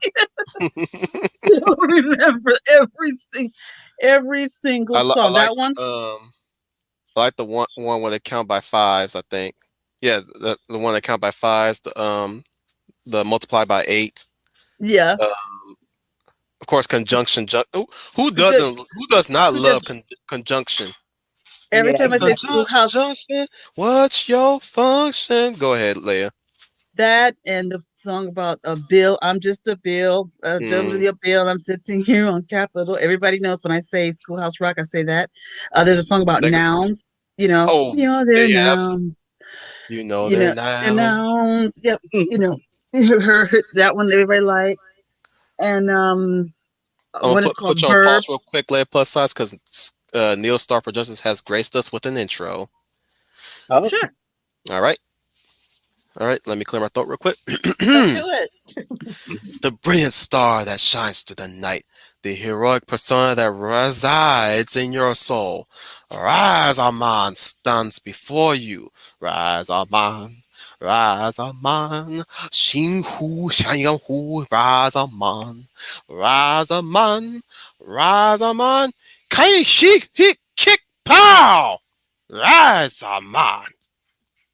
You'll remember every single I song. like That one, I like the one where they count by fives. I think, yeah, the one that count by fives. The multiply by eight. yeah. Uh, of course, conjunction. Good. Who does not Who love does conjunction? every Yeah, time I say exactly. Conjunction, Schoolhouse. junction. What's your function? Go ahead, Leia. That and the song about a bill. I'm just a bill, Mm, a bill. I'm sitting here on Capitol. Everybody knows when I say Schoolhouse Rock, I say that. There's a song about they go, nouns. oh, They're yeah, that's nouns. you know You they're know, they're now. nouns. Yep. You know, that one everybody like. And I'm gonna one is called put you on Verb. pause real quick, Leia plus size, because Neil Star Productions has graced us with an intro. Oh, Sure, All right, all right. Let me clear my throat real quick. let's do it. The brilliant star that shines through the night, the heroic persona that resides in your soul. Rise, Armand stands before you. Rise, Armand. Rise, Armand. Xing Hu, Xiang Hu. Rise, Armand. Rise, Armand. Rise, Armand. Kai Shi Hit Kick Pow. Rise, Armand.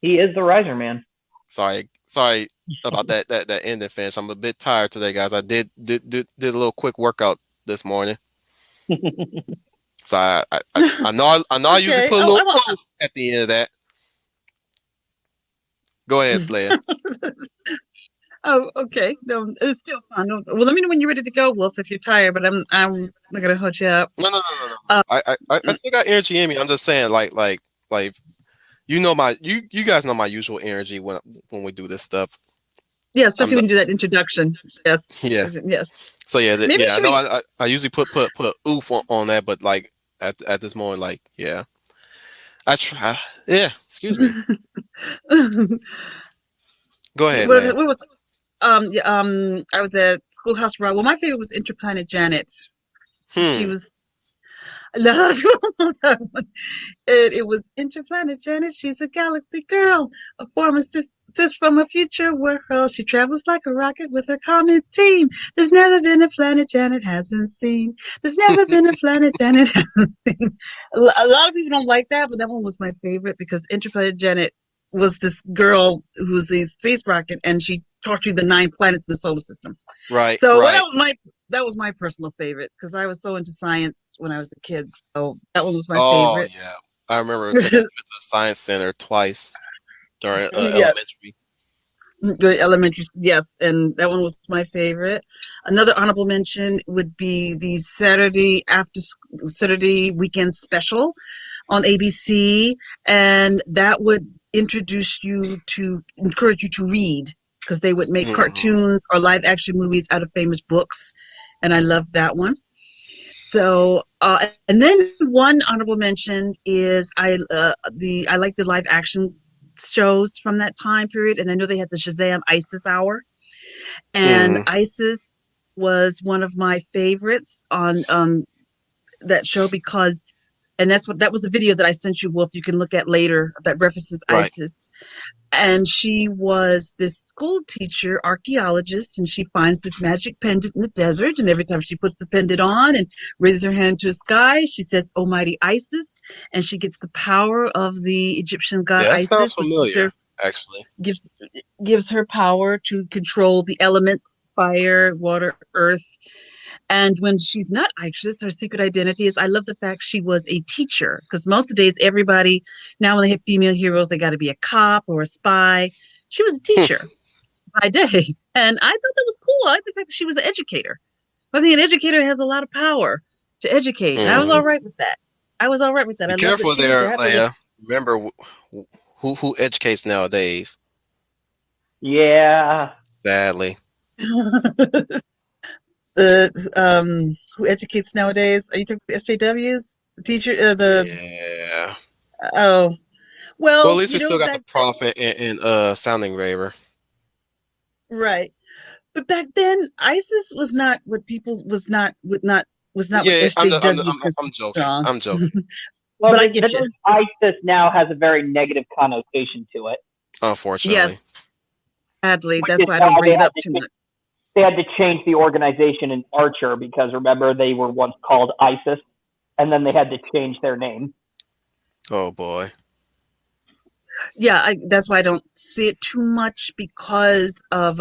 he is the riser man. Sorry about that ending finish. I'm a bit tired today, guys. I did a little quick workout this morning, so I know I usually Okay. put a Oh, little I want. oomph at the end of that. Go ahead, Leia. Oh, okay. No, it's still fun. Well, let me know when you're ready to go, Wolf. If you're tired, but I'm not gonna hold you up. No. Uh, I still got energy in me. I'm just saying, like you guys know my usual energy when we do this stuff. yeah, I'm especially when you do that introduction. Yes, yeah. yes. So yeah, Maybe yeah. I should know we? I usually put oomph on that, but like at this moment, like yeah, I try. Yeah, excuse me. what, Go ahead, Leia. what was yeah, I was at Schoolhouse Rock. Well, my favorite was Interplanet Janet. She Hmm. was I love that one. It was Interplanet Janet. She's a galaxy girl, a former sis from a future world. She travels like a rocket with her comet team. There's never been a planet Janet hasn't seen. There's never been a planet Janet hasn't seen. A lot of people don't like that, but that one was my favorite because Interplanet Janet was this girl who was a space rocket, and she taught you the 9 planets in the solar system. Right, So right. that was my personal favorite because I was so into science when I was a kid. So that one was my Oh favorite. yeah, I remember taking a trip to the science center twice during Yeah, elementary. good elementary. Yes, and that one was my favorite. Another honorable mention would be the Saturday weekend special on ABC, and that would encourage you to read because they would make Hmm. cartoons or live action movies out of famous books, and I loved that one. So And then one honorable mention is I like the live action shows from that time period, and I know they had the Shazam Isis Hour, and Mm, Isis was one of my favorites on that show because, and that was the video that I sent you, Wolf. You can look at later that references right. Isis, and she was this school teacher, archaeologist, and she finds this magic pendant in the desert. And every time she puts the pendant on and raises her hand to the sky, she says, "Almighty Isis," and she gets the power of the Egyptian god Yeah, that sounds Isis, which familiar, actually. gives gives her power to control the elements, fire, water, earth. And when she's not Isis, her secret identity is, I love the fact she was a teacher, because most of the days everybody, now when they have female heroes, they got to be a cop or a spy. She was a teacher by day. And I thought that was cool. I like the fact that she was an educator. I think an educator has a lot of power to educate. And I was Hmm. all right with that. I was all right with that. Be I love that careful she did there, that. But Leia. Remember who educates nowadays. Yeah. Sadly. who educates nowadays? Are you talking about the SJWs? The teacher, the Yeah. oh, Well, at well, least we still got the back prophet and sounding raver. right. But back then, ISIS was not what people was not what Yeah, SJWs I'm considered joking. strong. I'm joking. Well, But I the get you. name ISIS now has a very negative connotation to it, Yes, Unfortunately. sadly, which that's is why I why don't bring it up too much. they had to change the organization in Archer because remember they were once called ISIS, and then they had to change their name. Oh boy. Yeah, that's why I don't see it too much because of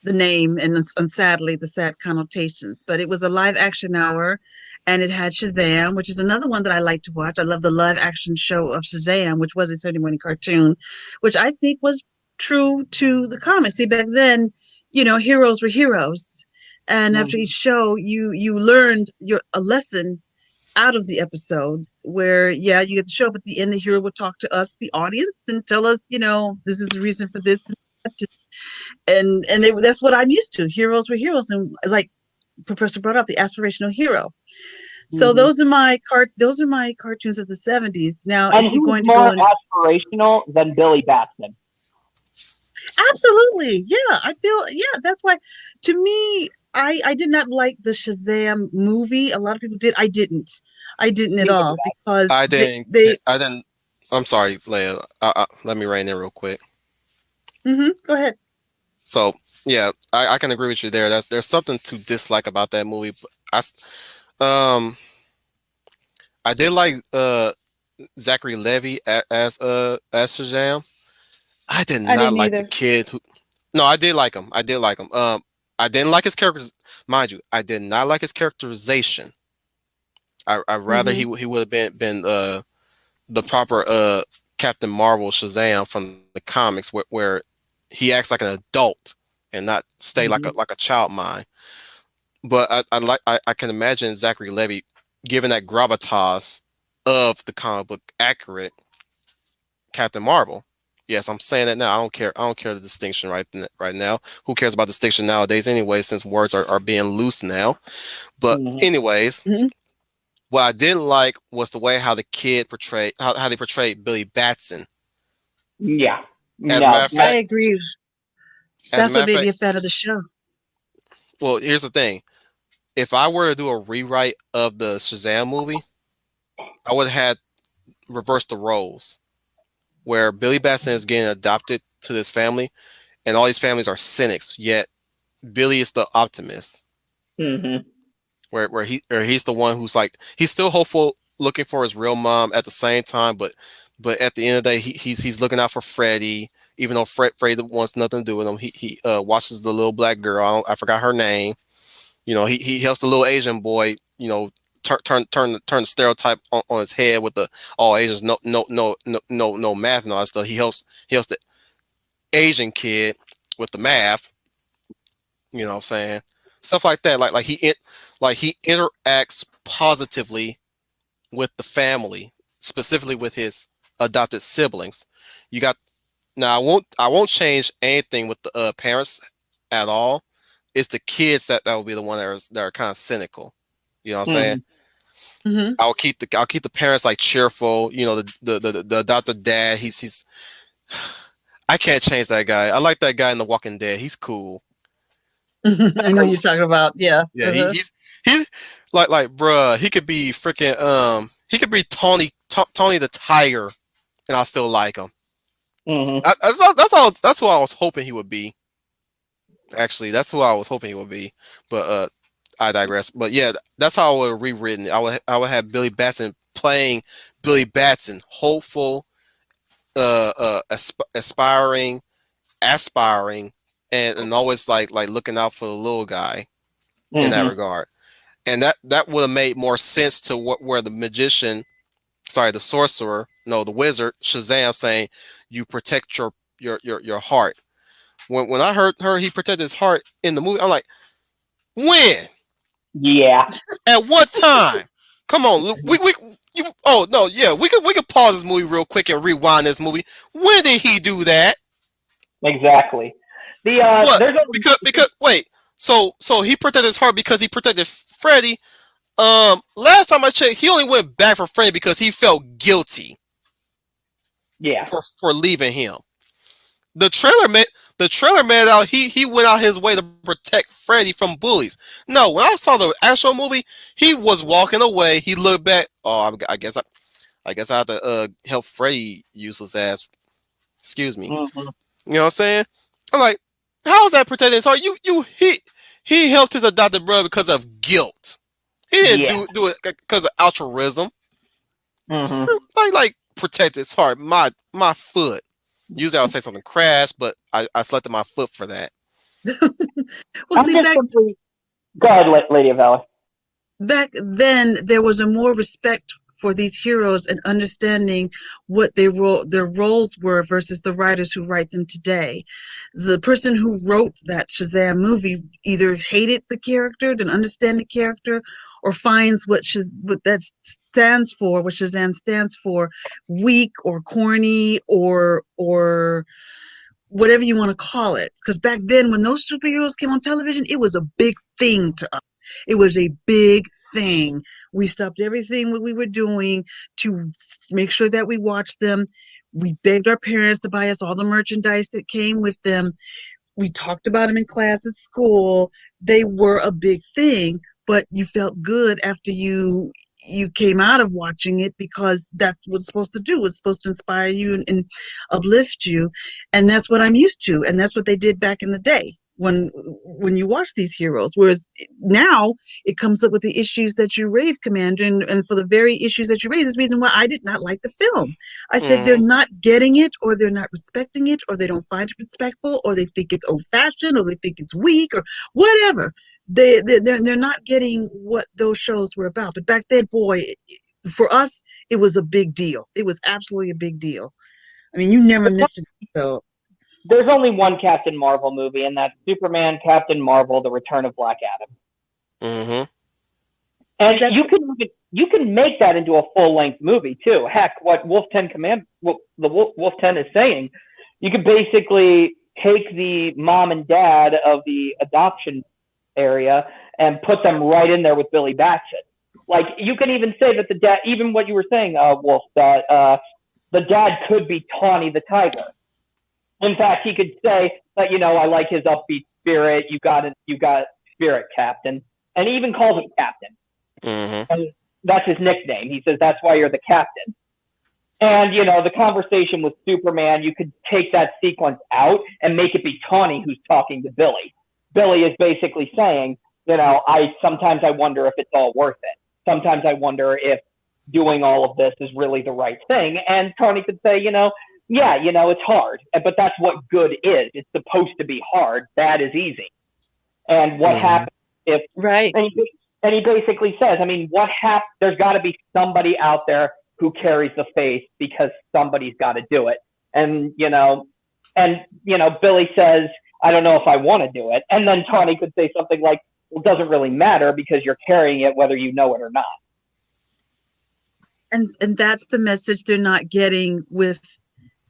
the name and sadly the sad connotations. But it was a live action hour, and it had Shazam, which is another one that I like to watch. I love the live action show of Shazam, which was a Saturday morning cartoon, which I think was true to the comics. See, back then, heroes were heroes, and after Mm-hmm. each show, you learned a lesson out of the episodes where, yeah, you get the show, but at the end the hero would talk to us, the audience, and tell us, this is the reason for this and that, that's what I'm used to. Heroes were heroes, and like Professor brought up, the aspirational hero. So Mm-hmm. those are my cartoons of the '70s. Now, And if you're who's going to go more and aspirational than Billy Batson? absolutely, yeah, I feel, yeah, that's why, to me, I did not like the Shazam movie. A lot of people did. I didn't at Neither did all because I didn't. they I didn't. I'm sorry, Leia. Let me rein in real quick. go ahead. So yeah, I can agree with you there. There's something to dislike about that movie. But um I did like Zachary Levy as Shazam. I did I not didn't like the either. kid who. No, I did like him. I did like him. I didn't like his character. Mind you, I did not like his characterization. I rather Hmm. he would have been the proper Captain Marvel Shazam from the comics where he acts like an adult and not stay Hmm. like a child mind. But I can imagine Zachary Levy given that gravitas of the comic book accurate Captain Marvel. Yes, I'm saying that now. I don't care. I don't care the distinction right now. Who cares about distinction nowadays anyway? Since words are being loose now. But Mm-hmm. anyways, Hmm. what I didn't like was the way how the kid portrayed how they portrayed Billy Batson. Yeah. As a matter No, of I fact, agree. as a That's matter what of made fact, me a fan of the show. well, here's the thing. If I were to do a rewrite of the Shazam movie, I would have had reversed the roles where Billy Batson is getting adopted to this family, and all these families are cynics. Yet Billy is the optimist, Mm-hmm. where he's the one who's like he's still hopeful, looking for his real mom at the same time, but at the end of the day, he's looking out for Freddie, even though Freddie wants nothing to do with him. He watches the little black girl. I forgot her name. He helps the little Asian boy. Turn the stereotype on his head with the all Asians no math and all that stuff. He helps the Asian kid with the math. You know what I'm saying? Stuff like that. Like he interacts positively with the family, specifically with his adopted siblings. You got now. I won't change anything with the parents at all. It's the kids that will be the one that are kind of cynical. You know what I'm saying? Mm-hmm. Hmm. I'll keep the parents like cheerful. You know, the adopted dad. He's I can't change that guy. I like that guy in The Walking Dead. He's cool. I know you're talking about. Yeah. Yeah, Uh-huh. he's like bruh. He could be freaking he could be Tony the Tiger, and I still like him. Hmm. That's who I was hoping he would be. Actually, that's who I was hoping he would be. But I digress. But yeah, that's how I would have rewritten it. I would have Billy Batson playing Billy Batson, hopeful, aspiring, aspiring, and always like looking out for the little guy in that Hmm. regard. And that would have made more sense to where the magician, sorry, the sorcerer, no, the wizard Shazam saying, "You protect your heart." When I heard he protected his heart in the movie, I'm like, when? Yeah, At what time? Come on, we you. Oh no, yeah, we could pause this movie real quick and rewind this movie. When did he do that? exactly. What? There's Because wait, so he protected his heart because he protected Freddy. Last time I checked, he only went back for Freddy because he felt guilty yeah, for leaving him. The trailer made out he went out his way to protect Freddy from bullies. No, when I saw the actual movie, he was walking away. He looked back. Oh, I guess I have to help Freddy useless ass. Excuse me. hmm, You know what I'm saying? I'm like, how is that protecting his heart? He helped his adopted brother because of guilt. He didn't yeah, do it because of altruism. hmm. Screw, like protect his heart. My foot. Usually I would say something crass, but I selected my foot for that. Well, I'm see, just simply. Go ahead, Lady of Valor. back then there was a more respect for these heroes and understanding what their roles were versus the writers who write them today. The person who wrote that Shazam movie either hated the character, didn't understand the character, or finds what that stands for, what Shazam stands for, weak or corny or whatever you want to call it. Because back then, when those superheroes came on television, it was a big thing to us. It was a big thing. We stopped everything what we were doing to make sure that we watched them. We begged our parents to buy us all the merchandise that came with them. We talked about them in class at school. They were a big thing, but you felt good after you came out of watching it because that's what it's supposed to do. It's supposed to inspire you and uplift you, and that's what I'm used to, and that's what they did back in the day when you watch these heroes. Whereas now it comes up with the issues that you rave, Commander, and for the very issues that you raise is the reason why I did not like the film. I said they're Mm-hmm. not getting it, or they're not respecting it, or they don't find it respectful, or they think it's old fashioned, or they think it's weak, or whatever. They're not getting what those shows were about. But back then, boy, for us, it was a big deal. It was absolutely a big deal. I mean, you never missed it. So There's only one Captain Marvel movie, and that's Superman, Captain Marvel: The Return of Black Adam. Mm-hmm. And is that you can make that into a full length movie too. Heck, what the Wolf 10 is saying, you could basically take the mom and dad of the adoption area and put them right in there with Billy Batson. Like you can even say that the dad, even what you were saying, Wolf, that the dad could be Tawny the Tiger. In fact, he could say that I like his upbeat spirit. You got it. You got spirit, Captain, and he even calls him Captain. Mm-hmm. And that's his nickname. He says that's why you're the captain. And the conversation with Superman, you could take that sequence out and make it be Tawny who's talking to Billy. Billy is basically saying, I sometimes I wonder if it's all worth it. Sometimes I wonder if doing all of this is really the right thing. And Tawny could say, yeah, it's hard, but that's what good is. It's supposed to be hard. Bad is easy. And what Mm-hmm. happens if right? and he basically says, I mean, there's got to be somebody out there who carries the faith because somebody's got to do it. And Billy says, I don't know if I want to do it. And then Tawny could say something like, well, it doesn't really matter because you're carrying it whether you know it or not. And that's the message they're not getting with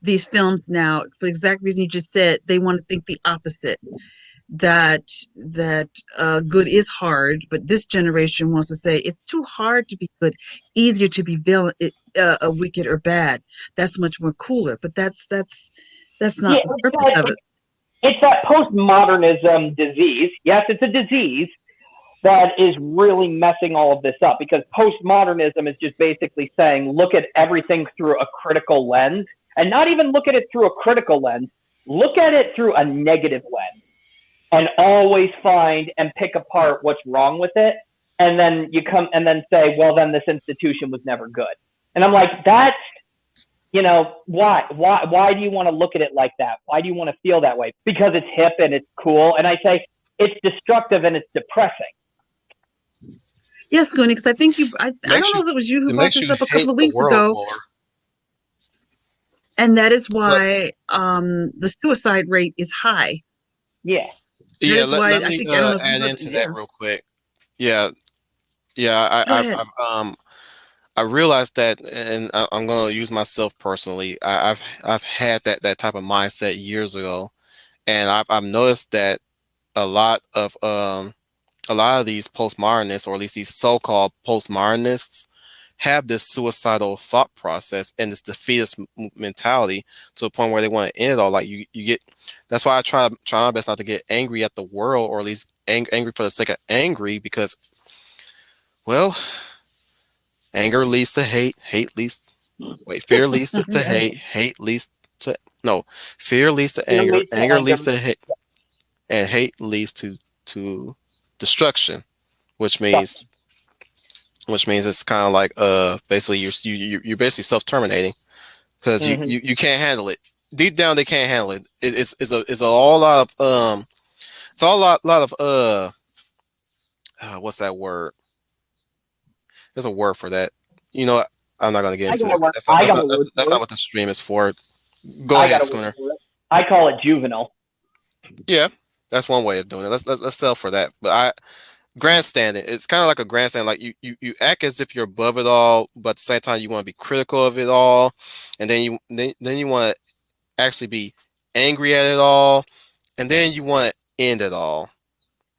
these films now. For the exact reason you just said, they want to think the opposite. that good is hard, but this generation wants to say it's too hard to be good. It's easier to be villain, wicked or bad. That's much more cooler. But that's not Yeah, the purpose of it. it's that postmodernism disease. Yes, it's a disease that is really messing all of this up because postmodernism is just basically saying look at everything through a critical lens and not even look at it through a critical lens, look at it through a negative lens and always find and pick apart what's wrong with it. And then you come and then say, well, then this institution was never good. And I'm like, that's, why do you want to look at it like that? Why do you want to feel that way? Because it's hip and it's cool. And I say it's destructive and it's depressing. Yes, Goonie, because I think I Makes don't you know if it was you who it brought makes this you up a couple hate of the weeks world ago, more. and that is But why the suicide rate is high. Yeah. That yeah, is why let I me think I don't know if you add heard. into that Yeah, real quick. Yeah, yeah, go ahead. I realized that, and I'm gonna use myself personally. I've had that type of mindset years ago, and I've noticed that a lot of um a lot of these postmodernists, or at least these so-called postmodernists, have this suicidal thought process and this defeatist mentality to a point where they want to end it all. Like you get. That's why I try my best not to get angry at the world, or at least angry for the sake of angry, because well, anger leads to hate, hate leads. Wait, fear leads to hate, hate leads to no, fear leads to Fear anger, leads to anger anger. leads to hate, and hate leads to destruction, which Stuff. means it's kind of like basically you're basically self-terminating because Mm-hmm. you can't handle it. Deep down they can't handle it. It's a whole lot of it's all lot of what's that word? There's a word for that. You know, I'm not gonna get I into got a it. word. I got a word That's for not it. what the stream is for. Go I got ahead, a word Schooner. for it. I call it juvenile. Yeah, that's one way of doing it. Let's sell for that. But grandstanding. It's kind of like a grandstand. Like you act as if you're above it all, but at the same time you want to be critical of it all, and then you want to actually be angry at it all, and then you want to end it all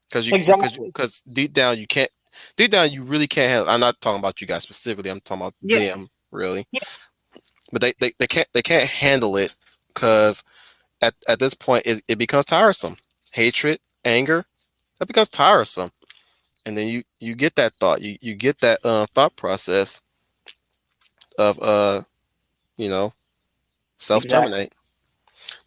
because Exactly. deep down you can't. Deep down you really can't handle. I'm not talking about you guys specifically. I'm talking about Yeah. them really, Yeah. but they can't handle it because at this point it becomes tiresome. Hatred, anger, that becomes tiresome, and then you get that thought, you get that thought process of you know self Exactly. terminate.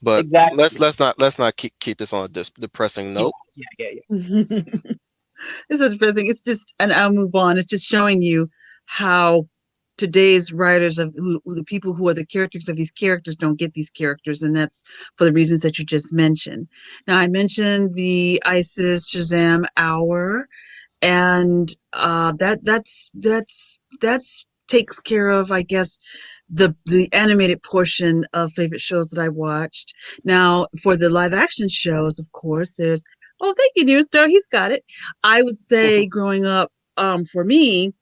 But Exactly. let's not keep this on a depressing Yeah. note. Yeah. Yeah. Yeah. It's so depressing. It's just, and I'll move on. It's just showing you how today's writers of who the people who are the characters of these characters don't get these characters, and that's for the reasons that you just mentioned. Now, I mentioned the ISIS Shazam hour, and that's takes care of, I guess, the animated portion of favorite shows that I watched. Now, for the live action shows, of course, there's oh, thank you, New Star. He's got it. I would say growing up, for me,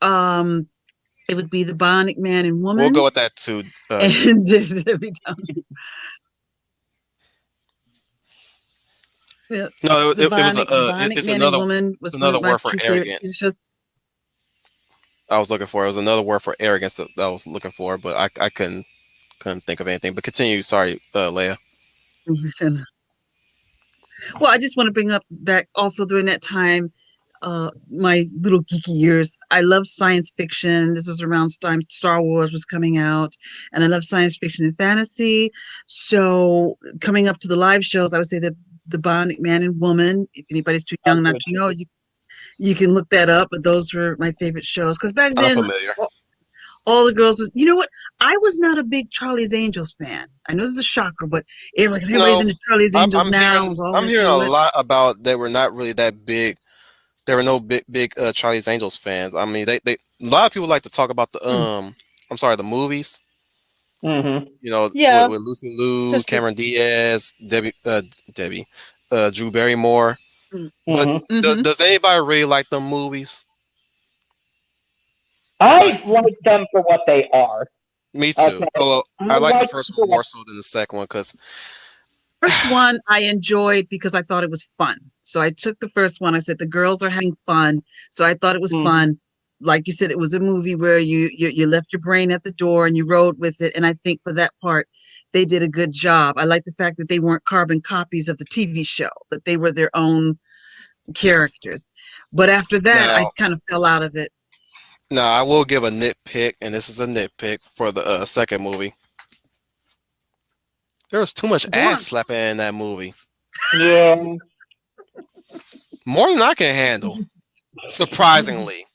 um, it would be the Bionic Man and We'll Woman, go with that too, D. and Debbie Downer. The, No, the the Bionic it's Man and another Woman was one another of my word for two favorite TV arrogance. shows. I was looking for it was another word for arrogance that I was looking for, but I couldn't think of anything. But continue. Sorry, Leia. Well, I just want to bring up back also during that time, my little geeky years. I loved science fiction. This was around time Star Wars was coming out, and I love science fiction and fantasy. So coming up to the live shows, I would say that the Bionic Man and Woman. If anybody's too I'll young give not it to to know, you. you can look that up. But those were my favorite shows because back I'm then. familiar. All the girls was, you know what? I was not a big Charlie's Angels fan. I know this is a shocker, but everybody's No, into Charlie's Angels now. Was all I'm hearing a into it. lot about they were not really that big. There were no big Charlie's Angels fans. I mean, they a lot of people like to talk about the Hmm. I'm sorry, the movies. Mm-hmm. You know, Yeah, with Lucy Liu, especially. Cameron Diaz, Debbie, Drew Barrymore. But Mm-hmm. Mm-hmm. does anybody really like the movies? Like I like them for what they are. me Okay. too. Oh, well, I I like the like first them one for what. more so than the second one because first one I enjoyed because I thought it was fun. So I took the first one. I said the girls are having fun, so I thought it was Mhm. fun. Like you said, it was a movie where you left your brain at the door and you rode with it. And I think for that part, they did a good job. I like the fact that they weren't carbon copies of the TV show; that they were their own characters. But after that, I Now, kind of fell out of it. now I will give a nitpick, and this is a nitpick for the second movie. There was too much Go ass on. slapping in that movie, Yeah. more than I can handle. Surprisingly,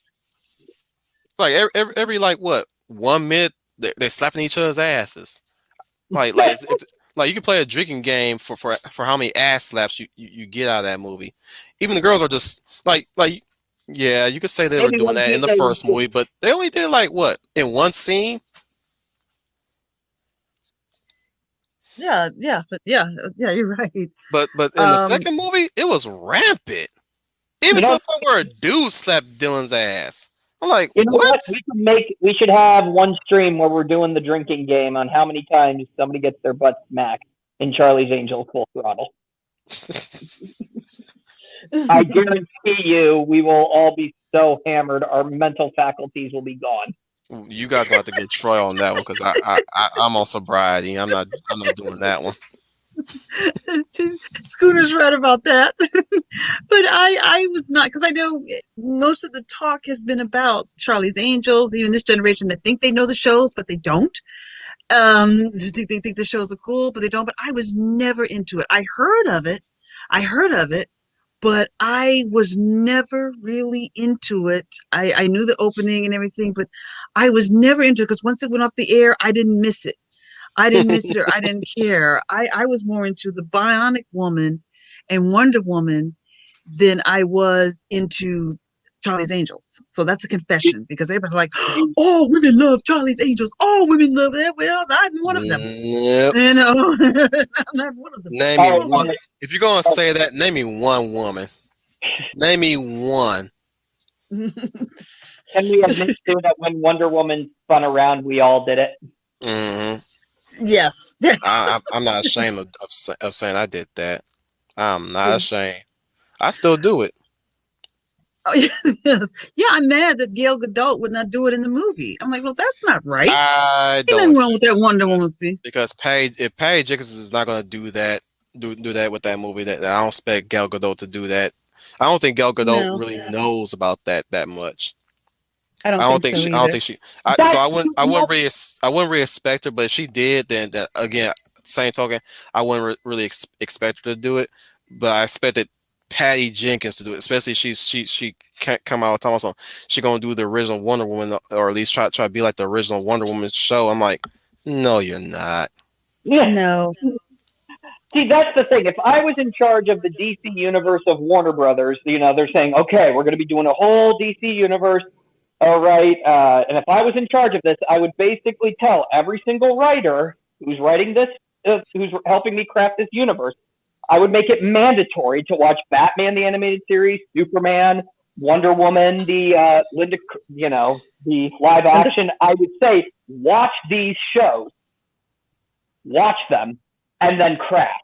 like every like what 1 minute they're slapping each other's asses. Like you can play a drinking game for how many ass slaps you get out of that movie. Even the girls are just like yeah, you could say they were Maybe doing one that in team the they first movie, but they only did like what in one scene. Yeah, you're right. But in the Um, second movie, it was rampant, even you to know the point where a dude slapped Dylan's ass. I'm like, you know what? what? We should have one stream where we're doing the drinking game on how many times somebody gets their butt smacked in Charlie's Angels Full Throttle. I guarantee you we will all be so hammered our mental faculties will be gone. You guys gonna have to get Troy on that one because I'm on sobriety. I'm not doing that one. Scooter's right about that. But I was not, because I know most of the talk has been about Charlie's Angels, even this generation that think they know the shows, but they don't. They think the shows are cool, but they don't. But I was never into it. I heard of it, but I was never really into it. I knew the opening and everything, but I was never into it because once it went off the air, I didn't miss it. I didn't miss it or I didn't care. I was more into the Bionic Woman and Wonder Woman than I was into Charlie's Angels. So that's a confession because everybody's like, all women love Charlie's Angels. All women love that. Well, I'm one of them. Yep. You know, I'm not one of them. Name me All right, one. all right. If you're gonna Oh, say that, name me one woman. Name me one. can we admit too that when Wonder Woman spun around, we all did it? hmm Yes. I'm not ashamed of saying I did that. I'm not ashamed. I still do it. Oh, yes. Yeah, I'm mad that Gail Gadot would not do it in the movie. I'm like, well, that's not right. I Ain't don't nothing wrong expect with that Wonder Woman because speech. if Paige Jacobs is not gonna do that with that movie, that I don't expect Gal Gadot to do that. I don't think Gal Gadot No, really knows about that much. I don't think so I don't either. think she. So That I wouldn't really expect her. But if she did, then again, same token, I wouldn't really expect her to do it. But I expected Patty Jenkins to do it, especially she can't come out with Thomas on. She gonna do the original Wonder Woman, or at least try to be like the original Wonder Woman show. I'm like, no, you're not. yeah. No. See, that's the thing. If I was in charge of the DC universe of Warner Brothers, they're saying, okay, we're going to be doing a whole DC universe. All right. And if I was in charge of this, I would basically tell every single writer who's writing this, who's helping me craft this universe, I would make it mandatory to watch Batman the animated series, Superman, Wonder Woman, the live And the action. I would say watch these shows, watch them, and then craft.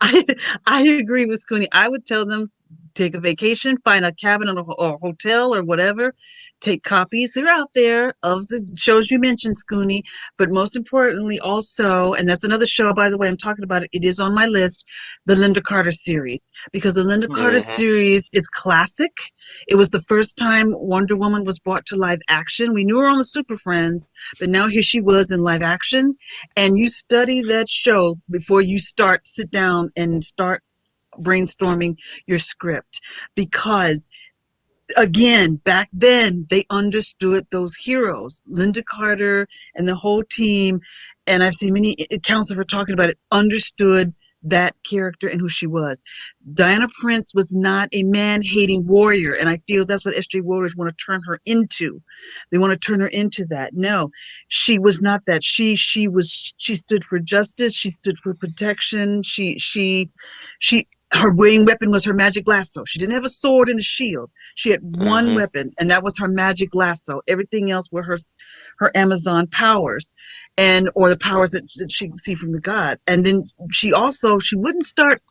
I I agree with Scooney. I would tell them take a vacation, find a cabin or a hotel or whatever, take copies. They're out there of the shows you mentioned, Scooney. But most importantly, also, and that's another show, by the way, I'm talking about it. It is on my list, the Linda Carter series, because the Linda Carter hmm series is classic. It was the first time Wonder Woman was brought to live action. We knew her on the Super Friends, but now here she was in live action. And you study that show before you sit down and start brainstorming your script, because again, back then they understood those heroes, Linda Carter and the whole team, and I've seen many accounts of her talking about it, understood that character and who she was. Diana Prince was not a man-hating warrior, and I feel that's what SJ Warriors want to turn her into. They want to turn her into that. No, she was not that. She stood for justice. She stood for protection. She her main weapon was her magic lasso. She didn't have a sword and a shield. She had one Mm-hmm. weapon, and that was her magic lasso. Everything else were her Amazon powers, or the powers that she could see from the gods. And then she wouldn't start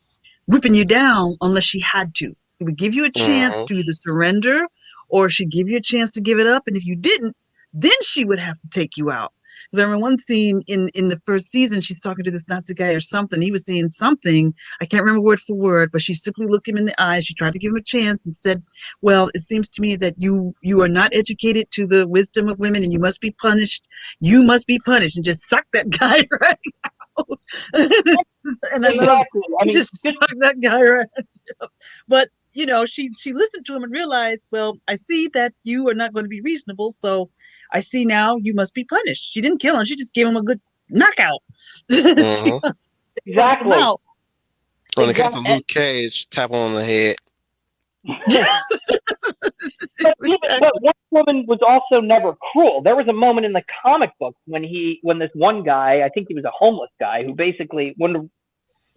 whipping you down unless she had to. She would give you a chance Mm-hmm. to either surrender, or she'd give you a chance to give it up. And if you didn't, then she would have to take you out. Because I remember one scene in the first season, she's talking to this Nazi guy or something. He was saying something, I can't remember word for word, but she simply looked him in the eyes. She tried to give him a chance and said, "Well, it seems to me that you are not educated to the wisdom of women, and you must be punished. You must be punished," and just sucked that guy right out. And I love Exactly. I mean, just sucked that guy right out. But she listened to him and realized, well, I see that you are not going to be reasonable, so I see now you must be punished. She didn't kill him; she just gave him a good knockout. She Mm-hmm. knocked him exactly. out. Or in the case Exactly. of Luke Cage, tap on the head. But Exactly. Wonder Woman was also never cruel. There was a moment in the comic book when this one guy, I think he was a homeless guy, who basically Wonder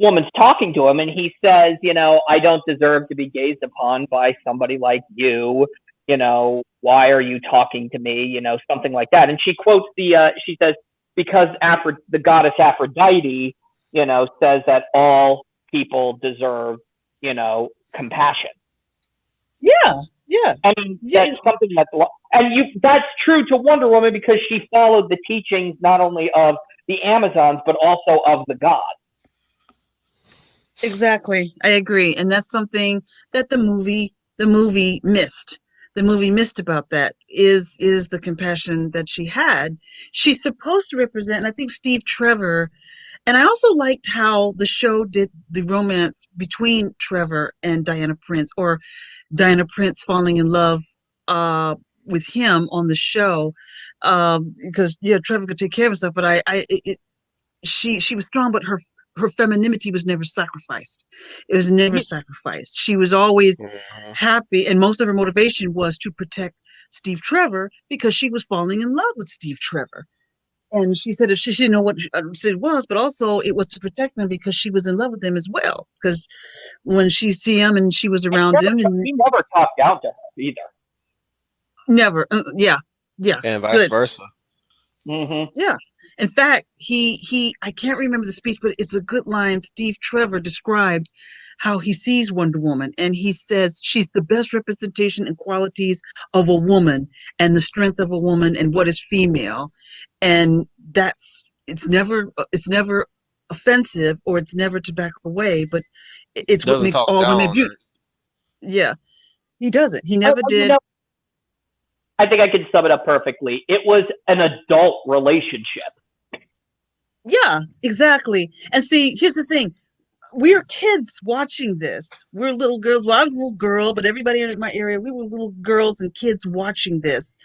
Woman's talking to him, and he says, I don't deserve to be gazed upon by somebody like you. Why are you talking to me? Something like that. And she quotes she says, because the goddess Aphrodite, says that all people deserve, compassion. Yeah, yeah, And yeah. that's something that's true to Wonder Woman because she followed the teachings not only of the Amazons but also of the gods. Exactly. I agree. And that's something that the movie missed. The movie missed about that is the compassion that she had. She's supposed to represent, and I think Steve Trevor, and I also liked how the show did the romance between Trevor and Diana Prince, or Diana Prince falling in love uh with him on the show. Because yeah, Trevor could take care of himself, but she was strong, but her femininity was never sacrificed. It was never sacrificed. She was always Mm-hmm. happy, and most of her motivation was to protect Steve Trevor because she was falling in love with Steve Trevor. And she said if she didn't know what it was, but also it was to protect him because she was in love with him as well. Because when she see him and she was around him, and He never talked down to her either. never, yeah, yeah, And vice good. versa. Mm-hmm. Yeah. In fact, I can't remember the speech, but it's a good line. Steve Trevor described how he sees Wonder Woman, and he says she's the best representation and qualities of a woman and the strength of a woman and what is female. And it's never offensive, or it's never to back away, but it's what Doesn't makes talk all down women on her. beautiful. Yeah. He doesn't. He never You did. know, I think I can sum it up perfectly. It was an adult relationship. Yeah, exactly. And see, here's the thing. We are kids watching this. We're little girls. Well, I was a little girl, but everybody in my area, we were little girls and kids watching this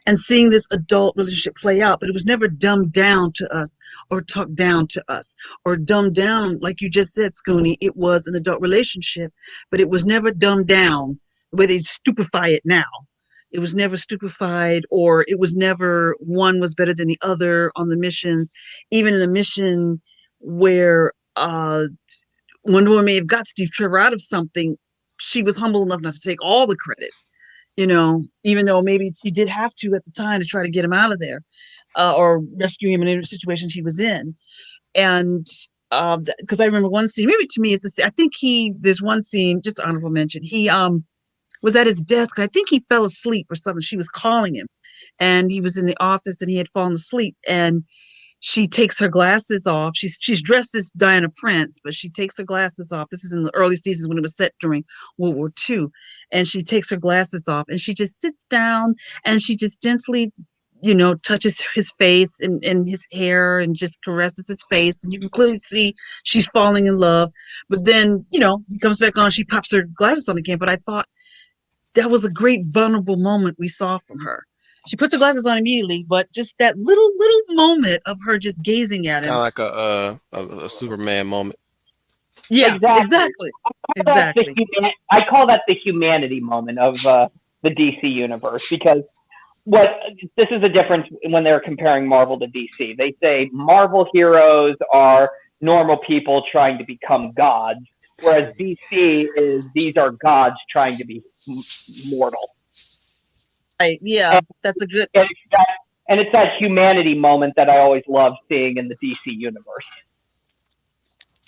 and seeing this adult relationship play out. But it was never dumbed down to us or talked down to us or dumbed down, like you just said, Scooney. It was an adult relationship, but it was never dumbed down the way they stupefy it now. It was never stupefied, or it was never one was better than the other on the missions. Even in a mission where Wonder Woman may have got Steve Trevor out of something, she was humble enough not to take all the credit, even though maybe she did have to at the time to try to get him out of there, or rescue him in any situation he was in. And because I remember one scene, maybe to me, I think there's one scene, just honorable mention, he was at his desk, and I think he fell asleep or something. She was calling him, and he was in the office, and he had fallen asleep, and she takes her glasses off. She's dressed as Diana Prince, but she takes her glasses off. This is in the early seasons when it was set during World War II. And she takes her glasses off, and she just sits down, and she just gently, touches his face and his hair, and just caresses his face. And you can clearly see she's falling in love. But then, he comes back on, she pops her glasses on again. But I thought that was a great vulnerable moment we saw from her. She puts her glasses on immediately, but just that little moment of her just gazing at Kind him. of like a Superman moment. Yeah, Exactly. exactly. Exactly. I call that the humanity moment of the DC universe, because this is the difference when they're comparing Marvel to DC. They say Marvel heroes are normal people trying to become gods, whereas DC is these are gods trying to be mortal. Right. Yeah, And, that's a good. it's that humanity moment that I always love seeing in the DC universe.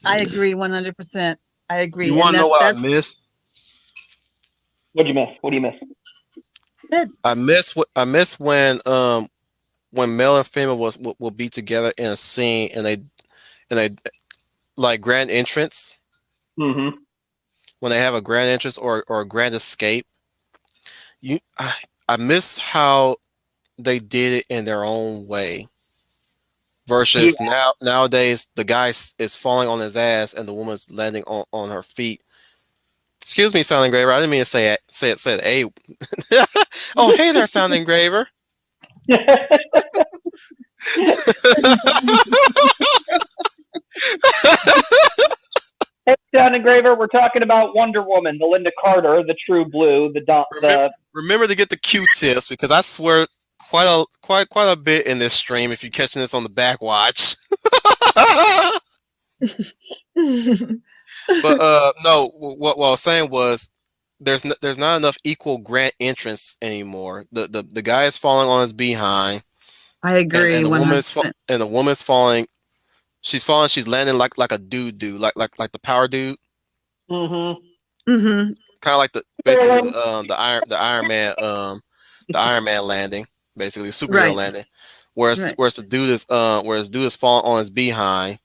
I agree 100%. I You agree, want and to know what I that's miss? What'd you miss? What do you miss? good. I miss when male and female will be together in a scene and they like grand entrance Mm-hmm. when they have a grand entrance or a grand escape. You I miss how they did it in their own way Yeah. versus nowadays the guy is falling on his ass and the woman's landing on her feet. Excuse me, sound engraver. I didn't mean to say it. Say it. Hey, oh hey there, sound engraver. Hey, John Engraver, we're talking about Wonder Woman, the Linda Carter, the True Blue, remember, the. remember to get the Q-tips because I swear quite a bit in this stream. If you're catching this on the back watch, but no, what I was saying was there's not enough equal grant entrance anymore. The guy is falling on his behind, I agree and the woman 100%. and the woman's falling. She's falling. She's landing like a dude, like the power dude, Mm-hmm. Mhm. kind of like the basically the Iron Man landing, basically superhero Right. landing. Whereas Right. whereas dude is falling on his behind.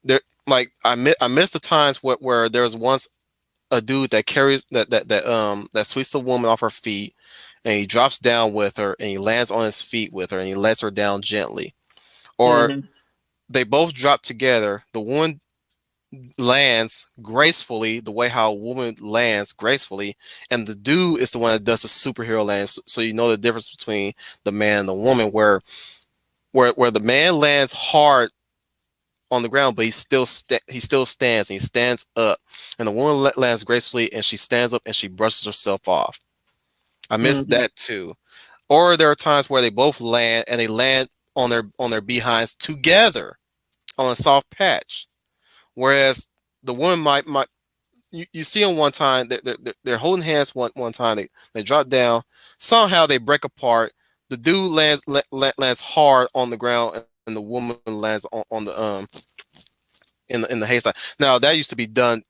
There, like I miss the times where there was once a dude that carries that sweeps the woman off her feet, and he drops down with her, and he lands on his feet with her, and he lets her down gently. Or Mm-hmm. they both drop together. The woman lands gracefully, the way how a woman lands gracefully, and the dude is the one that does the superhero land. So you know the difference between the man and the woman, where the man lands hard on the ground, but he still stands and he stands up, and the woman lands gracefully and she stands up and she brushes herself off. I miss Mm-hmm. that too. Or there are times where they both land and they land on their behinds together on a soft patch, whereas the woman might you see them one time they're holding hands one time they drop down, somehow they break apart. The dude lands hard on the ground and the woman lands on the in the haystack. Now that used to be done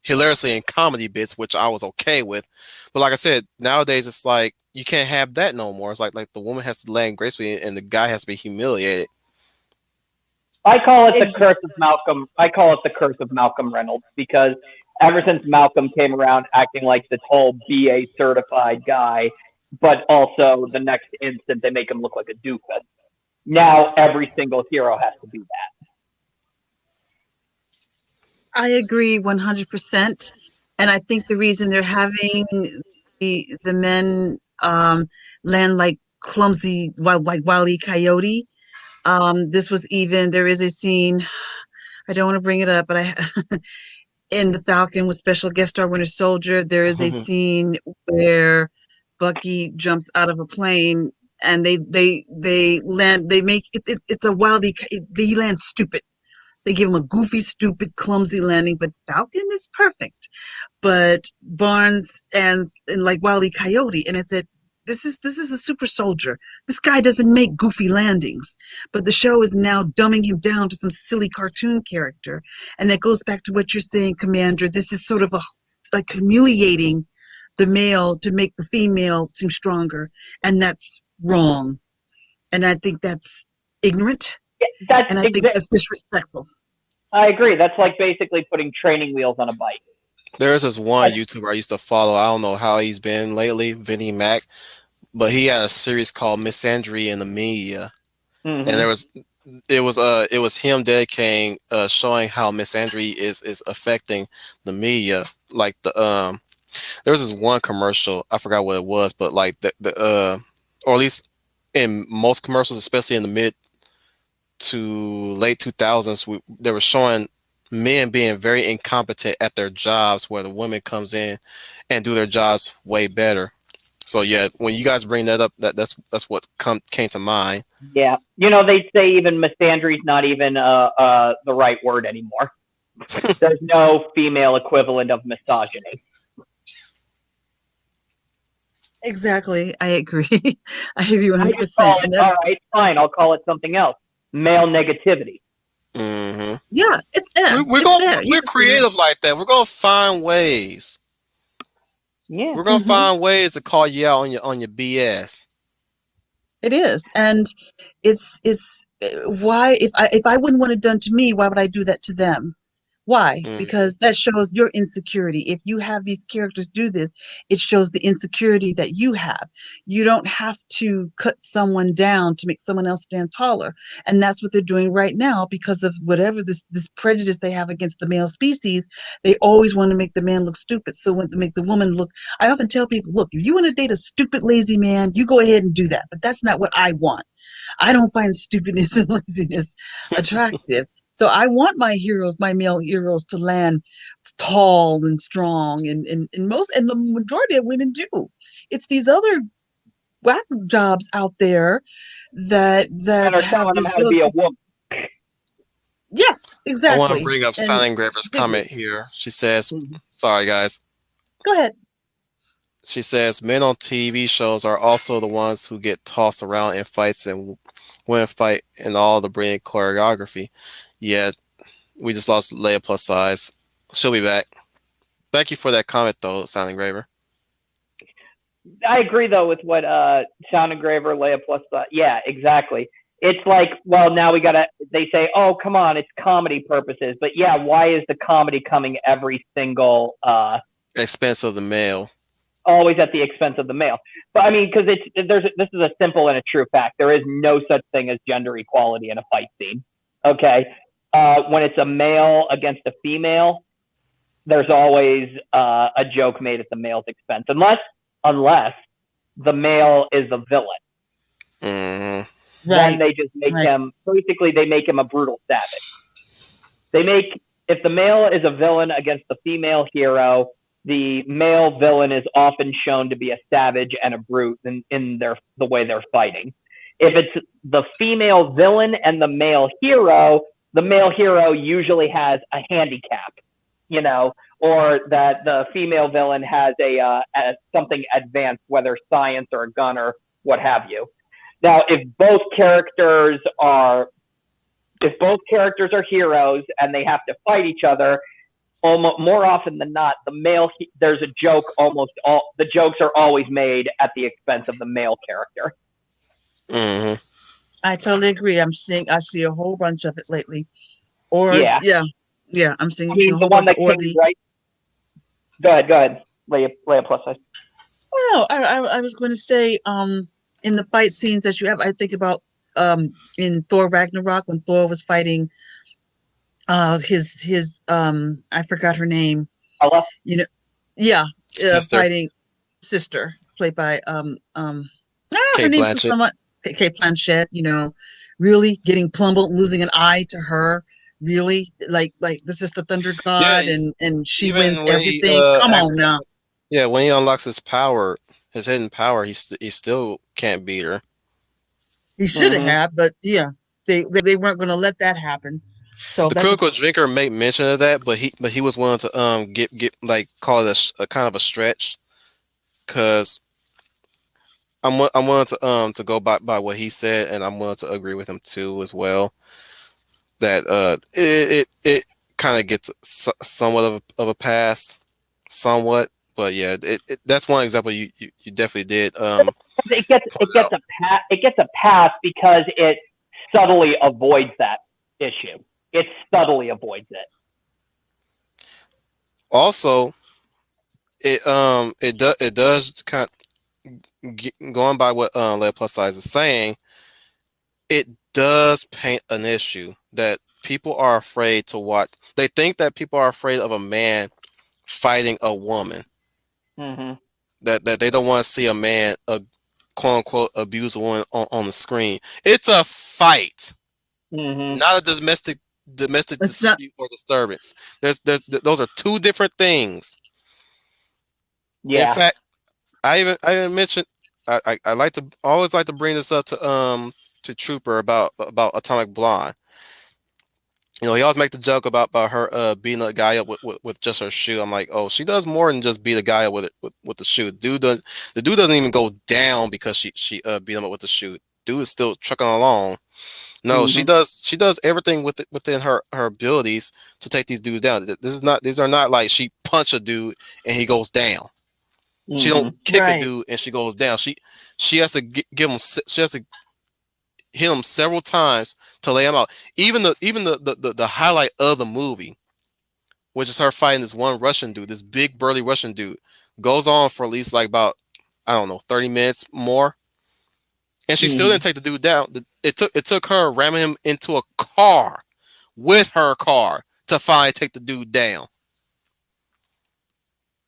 hilariously in comedy bits, which I was okay with. But like I said, nowadays it's like you can't have that no more. It's like the woman has to land gracefully and the guy has to be humiliated. I call it the Ex- curse of Malcolm. I call it the curse of Malcolm Reynolds because ever since Malcolm came around acting like this whole BA certified guy, but also the next instant they make him look like a doofus. Now every single hero has to be that. I agree 100%, and I think the reason they're having the men land like clumsy like Wile E. Coyote. This was even there is a scene. I don't want to bring it up, but I in the Falcon with special guest star Winter Soldier, there is a scene where Bucky jumps out of a plane and they land. They make it's a wildly they land stupid. They give him a goofy, stupid, clumsy landing, but Falcon is perfect. But Barnes and like Wile E. Coyote, and I said, this is a super soldier. This guy doesn't make goofy landings, but the show is now dumbing him down to some silly cartoon character, and that goes back to what you're saying, Commander. This is sort of a like humiliating the male to make the female seem stronger, and that's wrong. And I think that's ignorant, That's and I think exact. that's disrespectful. I agree. That's like basically putting training wheels on a bike. There's this one YouTuber I used to follow. I don't know how he's been lately, Vinnie Mac, but he had a series called Misandry in the Media, and Mm-hmm. it was him dedicating showing how misandry is affecting the media. Like there was this one commercial, I forgot what it was, but like the or at least in most commercials, especially in the mid to late 2000s, they were showing men being very incompetent at their jobs, where the women comes in and do their jobs way better. So yeah, when you guys bring that up, that's what came to mind. Yeah, they say even misandry's not even the right word anymore. There's no female equivalent of misogyny. Exactly. I agree. I agree I just call 100%. it, And all that's, right, fine, I'll call it something else. Male negativity. Hmm. yeah, it's there. We're It's going. there. We're Yes, there. creative like that. We're gonna find ways. Yeah. We're gonna Hmm. find ways to call you out on your BS. It is. And why, if I wouldn't want it done to me, why would I do that to them? Why? Hmm. Because that shows your insecurity. If you have these characters do this, it shows the insecurity that you have. You don't have to cut someone down to make someone else stand taller. And that's what they're doing right now because of whatever this prejudice they have against the male species. They always want to make the man look stupid. So when to make the woman look, I often tell people, look, if you want to date a stupid, lazy man, you go ahead and do that. But that's not what I want. I don't find stupidness and laziness attractive. So I want my heroes, my male heroes, to land tall and strong, and the majority of women do. It's these other whack jobs out there And that are have telling them this how to be a realistic. woman. Yes, I want to exactly. bring up And Silent Graver's completely. comment here. She says, Mhm. "Sorry guys." Go ahead. She says men on TV shows are also the ones who get tossed around in fights and women fight in all the brilliant choreography. Yeah, we just lost Leia plus size. She'll be back. Thank you for that comment though, Silent Graver. I agree though with what Sound Engraver, Leia plus. Yeah, exactly. It's like, well, now we gotta. They say, oh, come on, it's comedy purposes, but yeah, why is the comedy coming every single Expense of the male. always at the expense of the male? But I mean, because this is a simple and a true fact. There is no such thing as gender equality in a fight scene. Okay, when it's a male against a female, there's always a joke made at the male's expense, unless the male is the villain. Hmm. Then Right, they just make right. him basically they make him a brutal savage. They make if the male is a villain against the female hero, the male villain is often shown to be a savage and a brute in the way they're fighting. If it's the female villain and the male hero usually has a handicap, or that the female villain has a something advanced, whether science or a gun or what have you. Now, if both characters are heroes and they have to fight each other, almost more often than not, there's a joke. Almost all the jokes are always made at the expense of the male character. Hmm. I totally agree. I see a whole bunch of it lately. Or Yeah, yeah, yeah, I'm I seeing a mean the whole one bunch of that or came the. right. Go ahead. Lay a plus size. Well, I was going to say, in the fight scenes that you have, I think about in Thor Ragnarok when Thor was fighting his I forgot her name. Allah. You know, yeah, Sister, fighting sister played by her Kate name slips Blanchett. my mind. Kate Blanchett. Really getting plumbled, losing an eye to her. Really, like this is the Thunder Yeah, God, and she wins even when he everything. Come on now. yeah, when he unlocks his power, his hidden power, he still can't beat her. He should Mm-hmm. have, but yeah, they weren't going to let that happen. So The that's a critical drinker made mention of that, but he was willing to get like call it a kind of a stretch because I'm willing to go by what he said, and I'm willing to agree with him too as well. That it kind of gets somewhat of a pass, somewhat, but yeah, that's one example you definitely did It gets point out. it gets a pass because it subtly avoids that issue. It subtly avoids it. Also, it does kind of, going by what Lead Plus Size is saying, it does paint an issue that people are afraid to watch. They think that people are afraid of a man fighting a woman. Mm-hmm. That they don't want to see a man, a quote unquote, abuse a woman on the screen. It's a fight, Mm-hmm. not a domestic it's not. dispute or disturbance. Those are two different things. In Yeah. fact, I even mentioned I like to always like to bring this up to Trooper about Atomic Blonde. He always make the joke about her beating a guy up with just her shoe. I'm like, oh, she does more than just beat a guy up with the shoe. The dude doesn't even go down because she beat him up with the shoe. Dude is still trucking along. No, Mm-hmm. she does everything within her abilities to take these dudes down. These are not like she punch a dude and he goes down. She don't Mm-hmm. kick a Right. dude and she goes down. She has to give him, she has to hit him several times to lay him out. Even the highlight of the movie, which is her fighting this one Russian dude, this big burly Russian dude, goes on for at least like about, I don't know, 30 minutes more, and she still Mm-hmm. didn't take the dude down. It took her ramming him into a car with her car to finally take the dude down.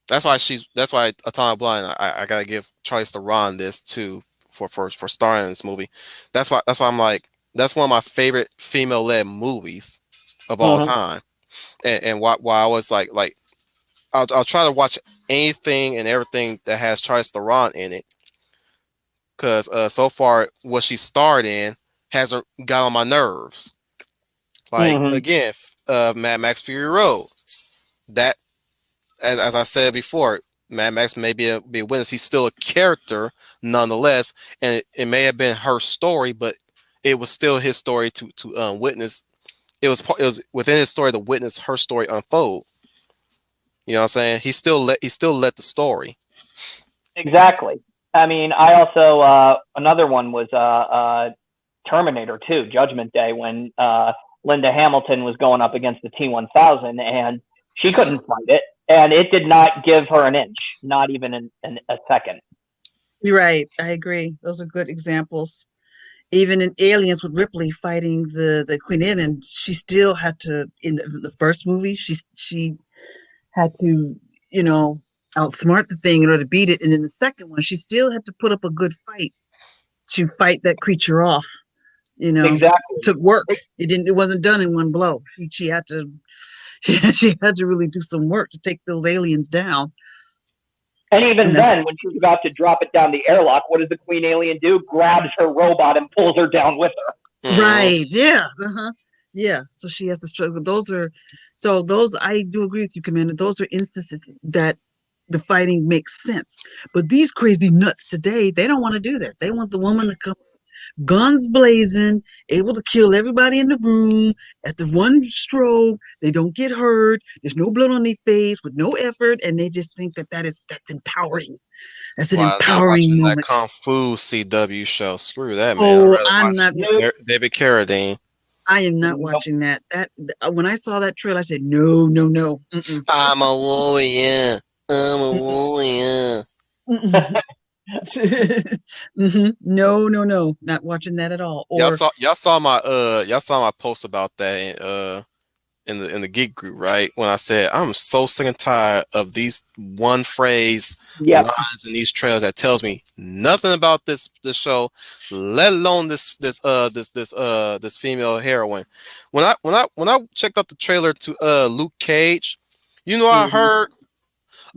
That's why Atomic Blind. I gotta give Charlize Theron this too for starring in this movie. That's why I'm like, that's one of my favorite female led movies of all Uh-huh. time. And why I was like I'll try to watch anything and everything that has Charlize Theron in it, because so far what she starred in hasn't got on my nerves. Like Mm-hmm. again, Mad Max Fury Road. That, as I said before, Mad Max may be a witness. He's still a character nonetheless, and it may have been her story, but it was still his story to witness. It was within his story to witness her story unfold. You know what I'm saying? He still let the story. Exactly. I mean, I also another one was Terminator 2, Judgment Day, when Linda Hamilton was going up against the T-1000, and she couldn't fight it, and it did not give her an inch, not even a second. You're right. I agree. Those are good examples. Even in Aliens with Ripley fighting the Queen and she still had to in the first movie. She had to, you know, outsmart the thing in order to beat it. And in the second one, she still had to put up a good fight to fight that creature off. You know, it Exactly. took work. It wasn't done in one blow. She had to she had to really do some work to take those aliens down. And And even that's then, when she's about to drop it down the airlock, what does the Queen Alien do? Grabs her robot and pulls her down with her. Hmm. right. Yeah. Uh-huh. Yeah. So she has to struggle. Those I do agree with you, Commander. Those are instances that the fighting makes sense. But these crazy nuts today, they don't want to do that. They want the woman to come guns blazing, able to kill everybody in the room at the one stroke. They don't get hurt. There's no blood on their face with no effort, and they just think that's empowering. That's That's an why I'm not empowering watching that moment. Kung Fu CW show. Screw that, man. I'd Oh, rather I'm watch not. Nope. David Carradine. I am not Nope. watching that. When I saw that trailer, I said, no, no, no. Mm-mm, I'm a warrior. I'm a mm-mm, warrior. mm-mm. No, no, no. Not watching that at all. Or Y'all saw my post about that in the geek group, right? When I said I'm so sick and tired of these one phrase Yep. lines in these trailers that tells me nothing about this show, let alone this female heroine. When I checked out the trailer to Luke Cage, I Mm-hmm. heard,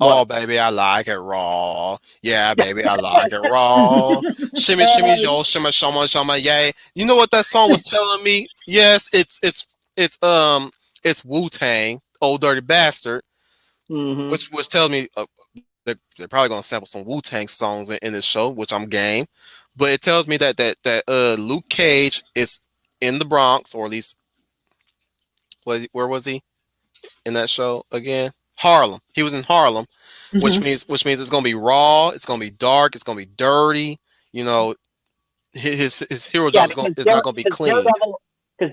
oh What? baby, I like it raw. Yeah, baby, I like it raw. Shimmy shimmy And, yo, shimmy shama shama yay. You know what that song was telling me? Yes, it's Wu Tang, Old Dirty Bastard, mm-hmm. which was telling me they're probably gonna sample some Wu Tang songs in this show, which I'm game. But it tells me that Luke Cage is in the Bronx, or at least where was he in that show again? Harlem. He was in Harlem, which Mhm. means it's gonna be raw, it's gonna be dark, it's gonna be dirty. You know, his hero Yeah, job is not gonna be clean.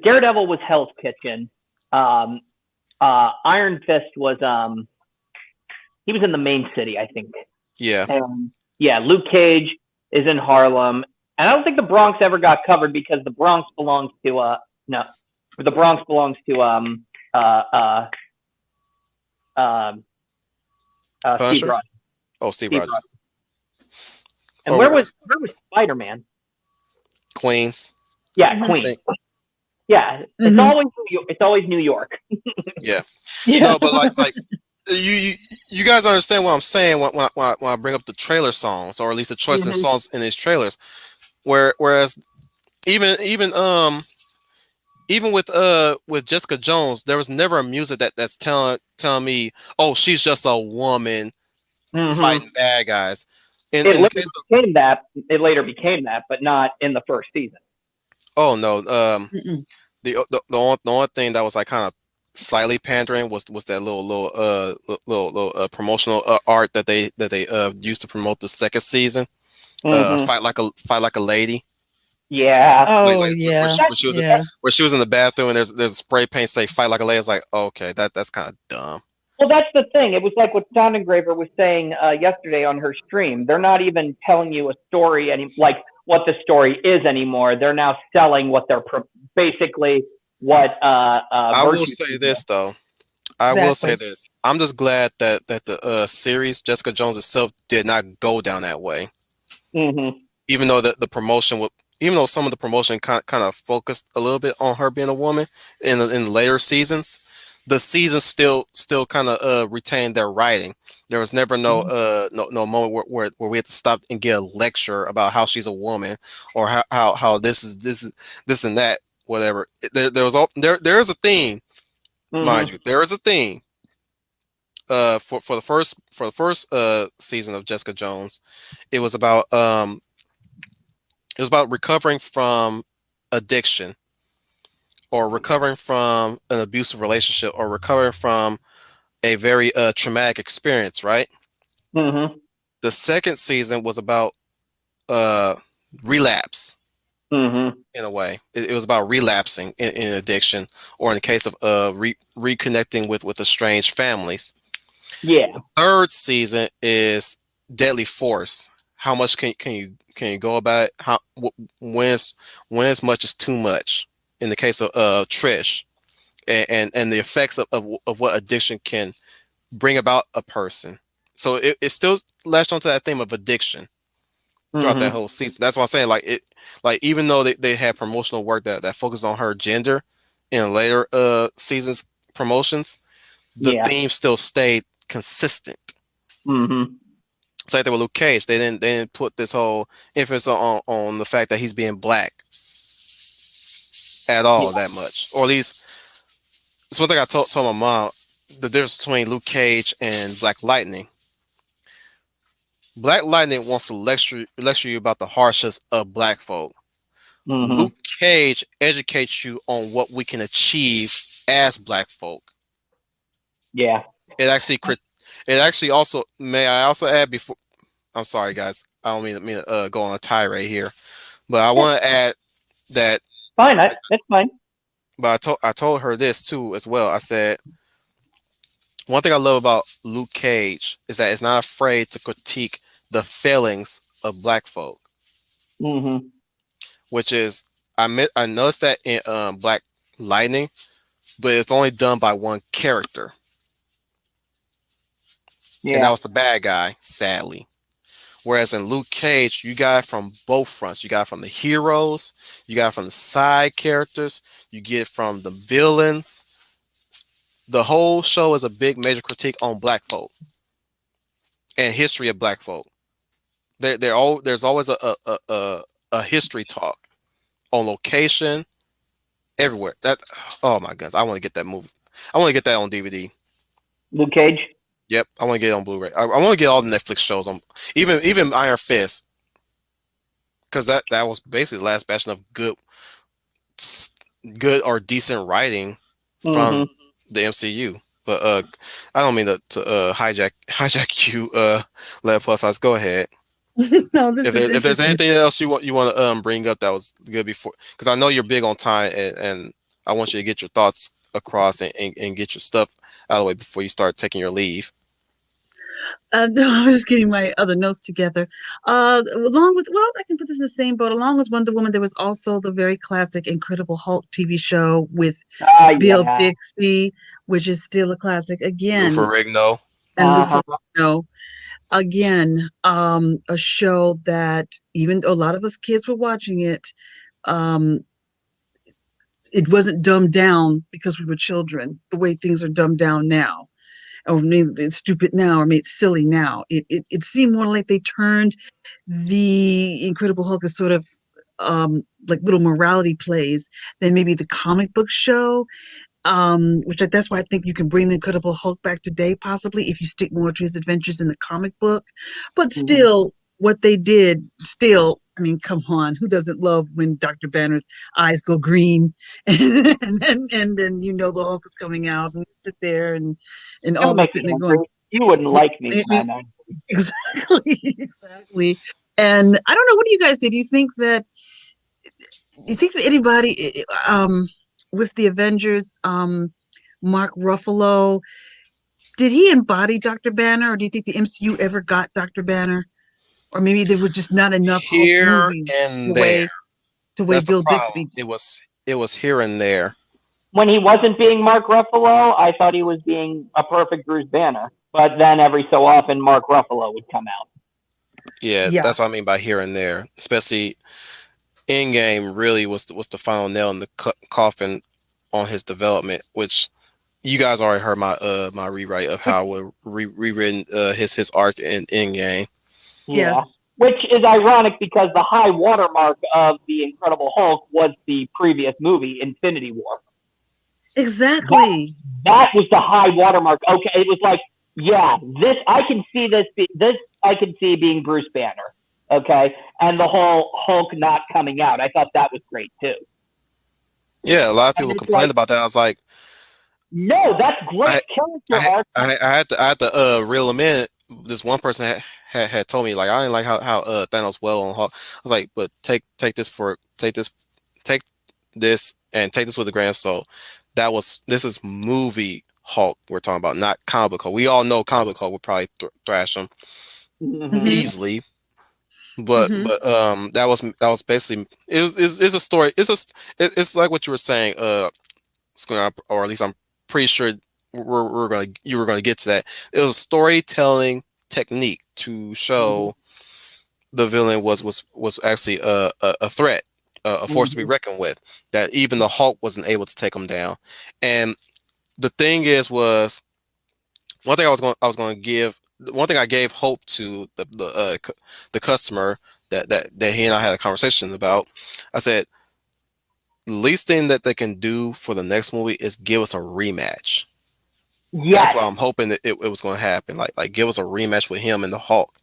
Daredevil was Hell's Kitchen. Um, Iron Fist was he was in the main city, I think. Yeah, And yeah, Luke Cage is in Harlem, and I don't think the Bronx ever got covered because the Bronx belongs to no, the Bronx belongs to uh uh um Steve Punisher. Rogers. Oh, Steve Steve Rogers. Rogers. And Or was where was Spider Man? Queens? Yeah, Mhm. I Queen. think. Yeah, Mhm. It's always New York. Yeah. Yeah. No, but like you guys understand what I'm saying when I bring up the trailer songs, or at least the choice of Mhm. songs in these trailers. Whereas even even with Jessica Jones, there was never a music that's telling me, oh, she's just a woman Mm-hmm. fighting bad guys. It In the later case of became that. It later became that, but not in the first season. oh no, Mm-mm. the only thing that was like kind of slightly pandering was that promotional art that they used to promote the second season. Mm-hmm. Fight like a lady. Yeah. Oh Like yeah, That, when she was yeah. where she was in the bathroom and there's a spray paint say fight like a lady. It's like okay, that's kind of dumb. well, that's the thing. It was like what Sound Engraver was saying yesterday on her stream. They're not even telling you a story like what the story is anymore. They're now selling what they're basically what I will Virtue say Signal. this though. I will say Exactly. this. I'm just glad that the series Jessica Jones itself did not go down that way. Mm-hmm. Even though the promotion would, even though some of the promotion kind of focused a little bit on her being a woman in the later seasons, the season still kind of retained their writing. There was never no moment where we had to stop and get a lecture about how she's a woman or how this and that whatever. There was there is a theme, mind Mm-hmm. you, there is a theme. For the first season of Jessica Jones, it was about it was about recovering from addiction or recovering from an abusive relationship or recovering from a very traumatic experience, right? Mm-hmm. The second season was about uh, relapse Mm-hmm. in a way. It was about relapsing in addiction or in the case of reconnecting with estranged families. Yeah. The third season is Deadly Force. How much can you go about it? When as much is too much? In the case of Trish, and the effects of what addiction can bring about a person. So it still latched onto that theme of addiction throughout that Mm-hmm. whole season. That's why I'm saying like even though they had promotional work that focused on her gender in later seasons promotions, the Yeah. theme still stayed consistent. Mm-hmm. Same thing with Luke Cage. They didn't put this whole emphasis on the fact that he's being black at Yeah. all that much, or at least it's one thing I told my mom. The difference between Luke Cage and Black Lightning. Black Lightning wants to lecture you about the harshness of black folk. Mm-hmm. Luke Cage educates you on what we can achieve as black folk. Yeah. It actually it actually also may I also add before I'm sorry guys I don't mean to go on a tirade here but I Yeah. want to add that Fine. That's fine. but I told her this too as well. I said one thing I love about Luke Cage is that it's not afraid to critique the failings of black folk, Mm-hmm. which is I noticed that in Black Lightning, but it's only done by one character, and that Yeah. was the bad guy, sadly. Whereas in Luke Cage, you got it from both fronts. You got it from the heroes, you got it from the side characters, you get it from the villains. The whole show is a big major critique on black folk and history of black folk. There's always a history talk on location everywhere. That oh my goodness, I want to get that movie. I want to get that on DVD. Luke Cage. Yep, I want to get it on Blu-ray. I want to get all the Netflix shows on, even Iron Fist, because that was basically the last bastion of good or decent writing from Mm-hmm. the MCU. But I don't mean to hijack you, Let Plus Size. Go ahead. No, this is If there's interesting. anything else you want to bring up that was good before, because I know you're big on time and I want you to get your thoughts across and get your stuff out of the way before you start taking your leave. No, I was just getting my other notes together. Along with, well, I can put this in the same boat. Along with Wonder Woman, there was also the very classic Incredible Hulk TV show with Ah, Bill yeah. Bixby, which is still a classic. Lou Again, Ferrigno. and Lou Uh-huh. Ferrigno. Again, a show that even though a lot of us kids were watching it, um, it wasn't dumbed down because we were children, the way things are dumbed down now, or made it's stupid now, or made silly now. It seemed more like they turned the Incredible Hulk as sort of like little morality plays than maybe the comic book show. That's why I think you can bring the Incredible Hulk back today, possibly if you stick more to his adventures in the comic book. But Mhm. still, what they did, still, I mean, come on, who doesn't love when Dr. Banner's eyes go green and then the Hulk is coming out and sit there and all Don't of us make me sitting there going, angry. You wouldn't "Yeah, like me I mean, when I'm exactly, exactly." And I don't know, what do you guys think? Do you think that anybody with the Avengers, Mark Ruffalo, did he embody Dr. Banner, or do you think the MCU ever got Dr. Banner? Or maybe there were just not enough Hulk Here movies and the there. way That's the Bill problem. Bixby did. It was here and there. when he wasn't being Mark Ruffalo, I thought he was being a perfect Bruce Banner. But then every so often, Mark Ruffalo would come out. Yeah, Yeah. that's what I mean by here and there. Especially Endgame really was the final nail in the coffin on his development, which you guys already heard my rewrite of how we rewritten his arc in Endgame. Yeah. Yes. Which is ironic because the high watermark of the Incredible Hulk was the previous movie, Infinity War. That Exactly. that was the high watermark. Okay, it was like, yeah, this I can see this I can see being Bruce Banner. Okay, and the whole Hulk not coming out, I thought that was great too. Yeah, a lot of And people it's like, complained about that. I was like, no, that's great I character I arc. I had to reel him in. This one person had told me like I didn't like how Thanos well on Hulk. I was like, but take this and take this with a grain of salt. This is movie Hulk we're talking about, not comic book Hulk. We all know comic book Hulk would probably thrash him Mm-hmm. Mm-hmm. easily, but Mm-hmm. that was basically it's a story. It's like what you were saying. It's going to, or at least I'm pretty sure you were gonna get to that. It was a storytelling technique to Mm-hmm. show the villain was actually a threat, a force to be Mm-hmm. reckoned with. That even the Hulk wasn't able to take him down. And the thing was one thing I was going to give one thing I gave hope to the customer that he and I had a conversation about. I said the least thing that they can do for the next movie is give us a rematch. That's Yes. what I'm hoping that it was going to happen. Like give us a rematch with him and the Hulk.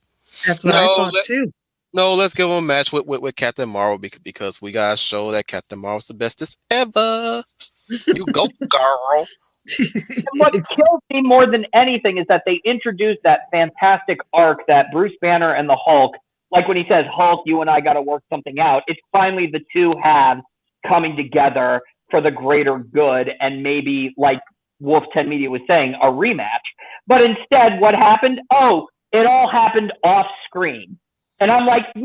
That's what I No, thought too. no, let's give him a match with Captain Marvel because we gotta show that Captain Marvel's the bestest ever. You go, girl. And what kills me more than anything is that they introduced that fantastic arc that Bruce Banner and the Hulk, like when he says, Hulk, you and I got to work something out, it's finally the two halves coming together for the greater good and maybe, like Wolf 10 Media was saying, a rematch. But instead, what happened? Oh, it all happened off screen. And I'm like, no!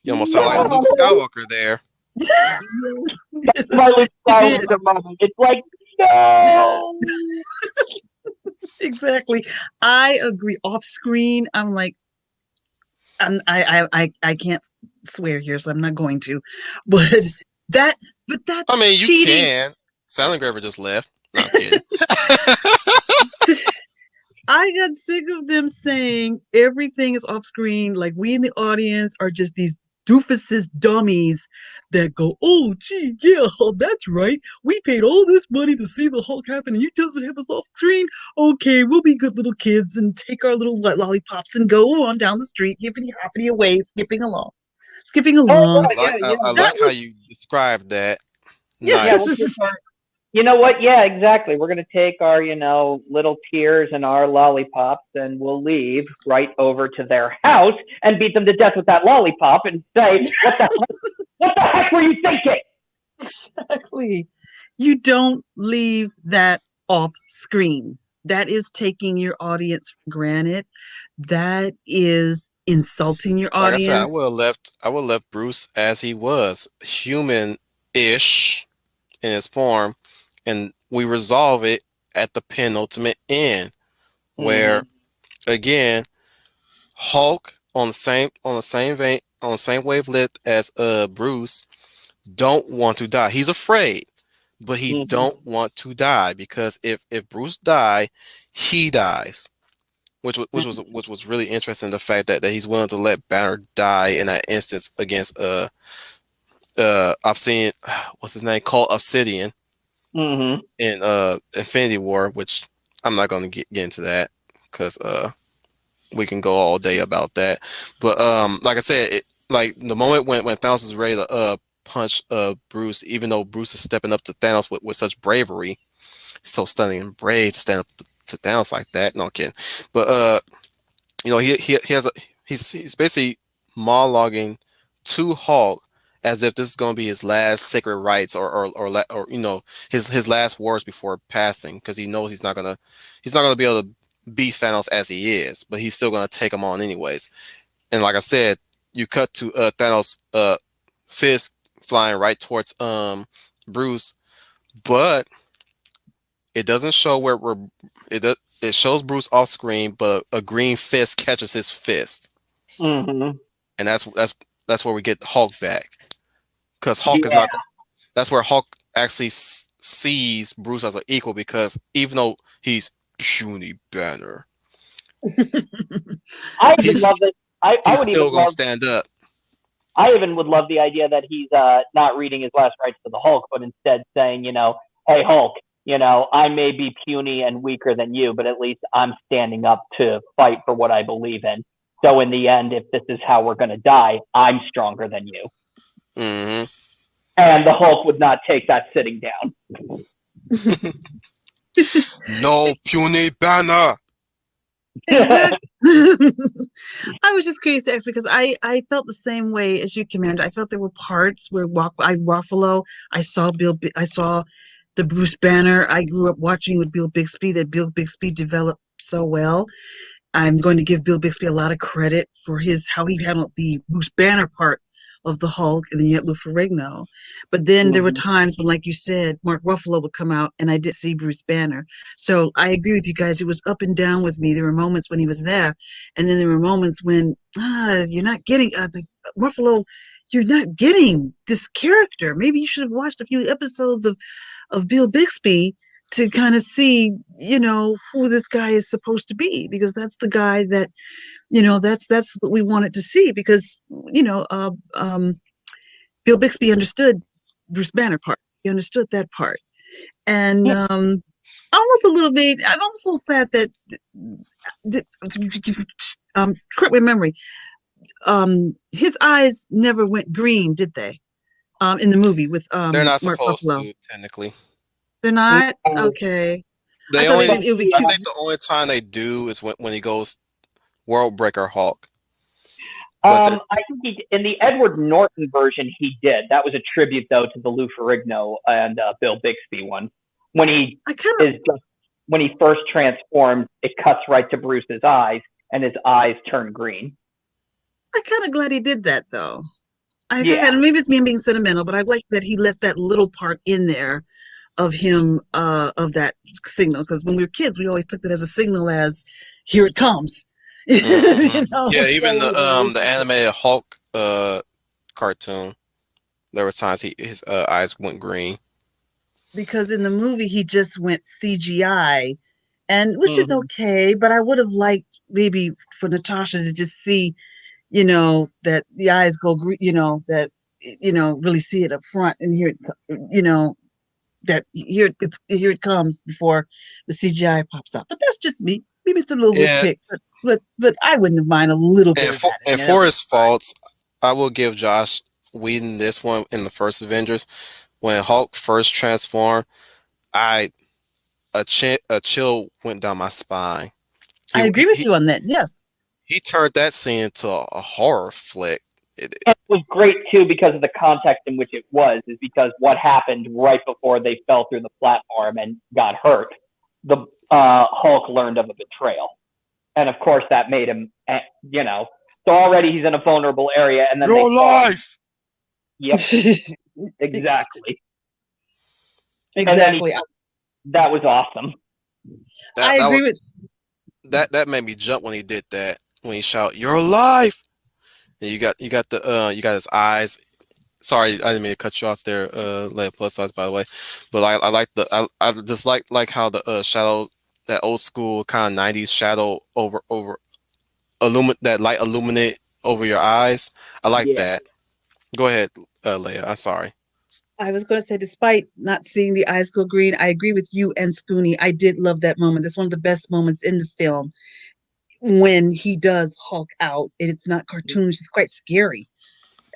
You almost sound like Luke No! Skywalker there. That's my Luke You did. Skywalker moment. It's like, no! Exactly. I agree. Off screen, I'm like, I can't swear here, so I'm not going to. But that I that's mean, you cheating. can. Silent Graver just left. No, I'm kidding. I got sick of them saying everything is off screen. Like, we in the audience are just these doofuses dummies that go, "Oh, gee, yeah, that's right. We paid all this money to see the Hulk happen, and you tell us to have us off screen. Okay, we'll be good little kids and take our little lollipops and go on down the street, hippity hoppity away, skipping along, skipping Oh, along." I yeah, like yeah, I, yeah. I That like how was you described that. Yeah, we'll Nice. take our, you know what? Yeah, exactly. We're going to take our, little tears and our lollipops and we'll leave right over to their house and beat them to death with that lollipop and say, what the heck were you thinking? exactly. You don't leave that off screen. That is taking your audience for granted. That is insulting your Like I said, I audience. would have left Bruce as he was, human-ish in his form, and we resolve it at the penultimate end, where Mm-hmm. again Hulk on the same wavelength as Bruce don't want to die. He's afraid, but he Mm-hmm. don't want to die because if Bruce die, he dies. which was really interesting. The fact that he's willing to let Banner die in that instance against I've seen what's his name called Obsidian Mm-hmm. in Infinity War, which I'm not going to get into that because we can go all day about that. But like I said, like the moment when Thanos is ready to punch Bruce, even though Bruce is stepping up to Thanos with such bravery, so stunning and brave to stand up to Thanos like that. No I'm kidding, but he has he's basically monologuing to Hulk as if this is going to be his last sacred rites or his last words before passing because he knows he's not gonna be able to beat Thanos as he is, but he's still gonna take him on anyways. And like I said, you cut to Thanos fist flying right towards Bruce, but it doesn't show where it shows Bruce off screen, but a green fist catches his fist, Mm-hmm. and that's where we get Hulk back because Hulk is Yeah. not. That's where Hulk actually sees Bruce as an equal because even though he's puny Banner, I even he's love that. I he's would even still gonna love. stand up. I even would love the idea that he's not reading his last rites to the Hulk, but instead saying, hey Hulk, I may be puny and weaker than you, but at least I'm standing up to fight for what I believe in. So in the end, if this is how we're going to die, I'm stronger than you. Hmm. And the Hulk would not take that sitting down. No puny Banner. Exactly. I was just curious to ask because I felt the same way as you, Commander. I felt there were parts where Ruffalo, I saw the Bruce Banner. I grew up watching with Bill Bixby. That Bill Bixby developed so well. I'm going to give Bill Bixby a lot of credit for how he handled the Bruce Banner part of the Hulk, and then you had Lou Ferrigno. But then there were Mhm. times when, like you said, Mark Ruffalo would come out, and I did see Bruce Banner. So I agree with you guys. It was up and down with me. There were moments when he was there, and then there were moments when you're not getting Ruffalo. You're not getting this character. Maybe you should have watched a few episodes of Bill Bixby to kind of see, who this guy is supposed to be, because that's the guy that, that's what we wanted to see, because, Bill Bixby understood Bruce Banner part. He understood that part. And almost a little bit, I'm almost a little sad correct my memory, his eyes never went green, did they? In the movie with They're not Mark supposed Ruffalo. to technically. They're not? Okay. I They thought only. it would be I cute. think the only time they do is when he goes World Breaker Hulk. But I think in the Edward Norton version he did. That was a tribute though to the Lou Ferrigno and Bill Bixby one. When he I kind of is just when he first transforms, it cuts right to Bruce's eyes, and his eyes turn green. I kind of glad he did that though. Yeah. And maybe it's me being sentimental, but I like that he left that little part in there of him, of that signal, because when we were kids we always took that as a signal, as here it comes. mhm. Yeah, even So the animated Hulk cartoon, there were times his eyes went green. because in the movie he just went CGI, and which is Mm-hmm. okay, but I would have liked maybe for Natasha to just see, that the eyes go green, that, really see it up front, and hear it, that here it comes before the CGI pops up. But that's just me. Maybe it's a little Yeah, nitpick, but I wouldn't mind a little bit and of that in there. That for would his be fine. faults, I will give Josh Whedon this one in the first Avengers when Hulk first transformed. I a chill went down my spine. He I agree he with he, you on that. Yes, he turned that scene into a horror flick. And it was great too because of the context in which it was, is because what happened right before they fell through the platform and got hurt. The Hulk learned of a betrayal, and of course that made him, So already he's in a vulnerable area, and then they Your fall. life. Yep, exactly. And then exactly. that was awesome. I That that was agree with. that made me jump when he did that. When he shout "Your life," and you got his eyes. Sorry, I didn't mean to cut you off there, Leia plus size by the way, but I like I just like how the shadow that old school kind of 90s shadow over that light illuminate over your eyes. I like Yeah. that. Go ahead, Leia. I'm sorry. I was going to say, despite not seeing the eyes go green, I agree with you and Scooney. I did love that moment. That's one of the best moments in the film when he does Hulk out. And it's not cartoonish; it's quite scary.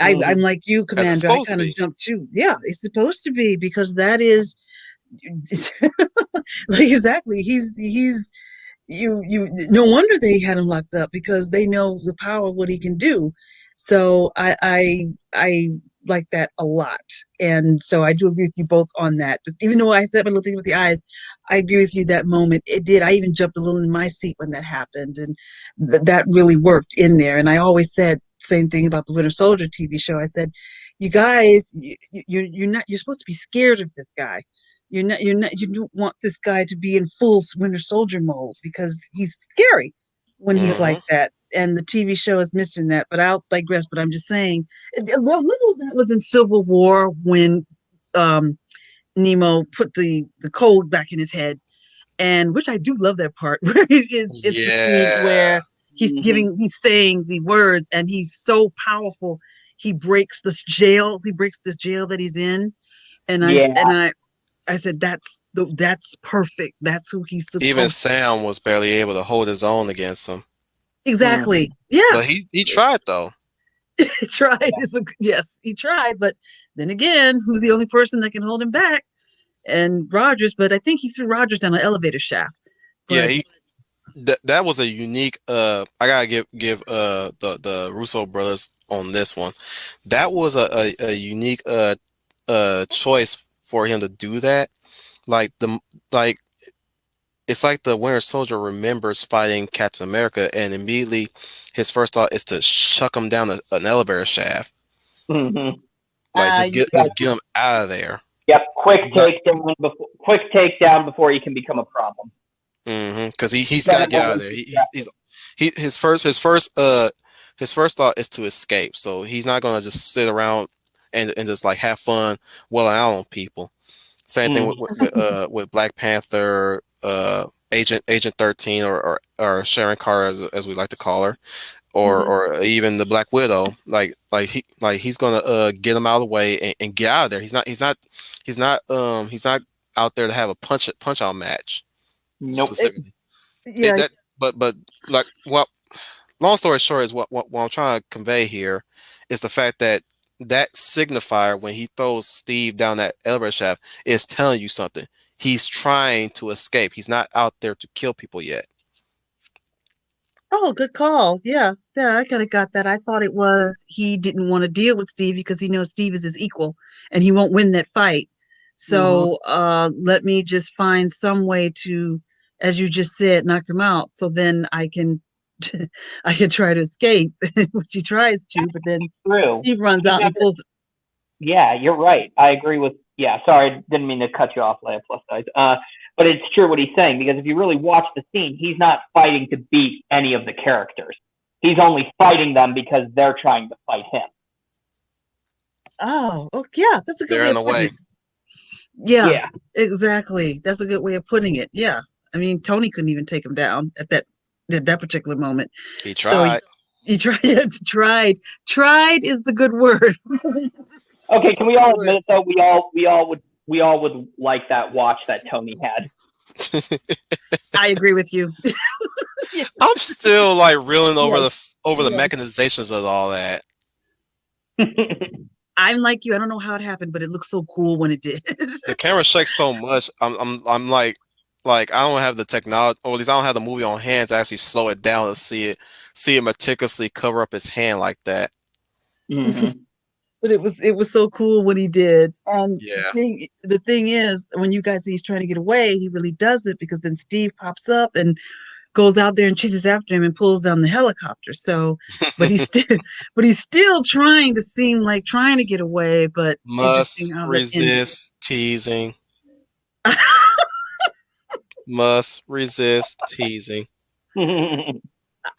I'm Hmm. like you, As it's Commander. I supposed to kind of be. jumped too. Yeah, it's supposed to be because that is like exactly. He's you no wonder they had him locked up because they know the power of what he can do. So I like that a lot, and so I do agree with you both on that. Just, even though I said my little thing with the eyes, I agree with you that moment. It did. I even jumped a little in my seat when that happened, and that really worked in there. And I always said same thing about the Winter Soldier TV show. I said, you guys, you're not you're supposed to be scared of this guy. You don't want this guy to be in full Winter Soldier mode because he's scary when he's Hmm. like that. And the TV show is missing that. But I'll digress. But I'm just saying, well, little of that was in Civil War when um, Nemo put the code back in his head, and which I do love that part. Where it's the scene Yeah. where Hmm. he's saying the words, and he's so powerful. He breaks this jail. He breaks this jail that he's in, and Yeah. I said, that's perfect. That's who he's Even supposed to be. Sam was barely able to hold his own against him, Exactly. Hmm. Yeah. but he tried though. He tried. Yes, he tried. But then again, who's the only person that can hold him back? And Rogers, but I think he threw Rogers down an elevator shaft. Yeah, But that was a unique. I gotta give the Russo brothers on this one. That was a unique choice for him to do that. Like like it's like the Winter Soldier remembers fighting Captain America, and immediately his first thought is to chuck him down an elevator shaft. Hmm. Like Yeah. just get him out of there. Yep. He's not. Quick takedown before you can become a problem. Because he's got Better to get go out of and there. be distracted. His first thought is to escape. So he's not gonna just sit around and just like have fun welling out on people. Same thing Mm. with Black Panther, Agent 13 or Sharon Carter as we like to call her, mhm. or even the Black Widow. He's gonna get him out of the way and get out of there. He's not out there to have a punch out match Nope. It- specifically. yeah. That but like what long story short is what I'm trying to convey here is the fact that that signifier when he throws Steve down that elevator shaft is telling you something. He's trying to escape. He's not out there to kill people yet. Oh, good call. Yeah. Yeah, I kind of got that. I thought it was he didn't want to deal with Steve because he knows Steve is his equal and he won't win that fight. Hmm. So let me just find some way to, as you just said, knock him out. So then I can I can try to escape, which he tries to, but then True. Steve runs He out and never. pulls Yeah, you're right. I agree with. Yeah, sorry, didn't mean to cut you off, Leia plus size. But it's true what he's saying because if you really watch the scene, he's not fighting to beat any of the characters. He's only fighting them because they're trying to fight him. Oh, oh yeah, that's a good They're way in of the putting way. it. Yeah, Yeah. exactly. That's a good way of putting it. Yeah. I mean, Tony couldn't even take him down at that particular moment. He So tried. he tried. It's tried. Tried is the good word. Okay, can we Good all word. admit it though? We all would like that watch that Tony had. I agree with you. Yeah. I'm still like reeling over Yes. the Yes. mechanizations of all that. I'm like you. I don't know how it happened, but it looks so cool when it did. The camera shakes so much. I'm like I don't have the technology, or at least I don't have the movie on hand to actually slow it down to see it meticulously cover up his hand like that. Hmm. But it was so cool when he did. And Yeah. the thing is, when you guys see he's trying to get away, he really does it because then Steve pops up and goes out there and chases after him and pulls down the helicopter. So, but he's still, but he's still trying to seem like trying to get away. But interesting Must how that ended. resist teasing. Must resist teasing.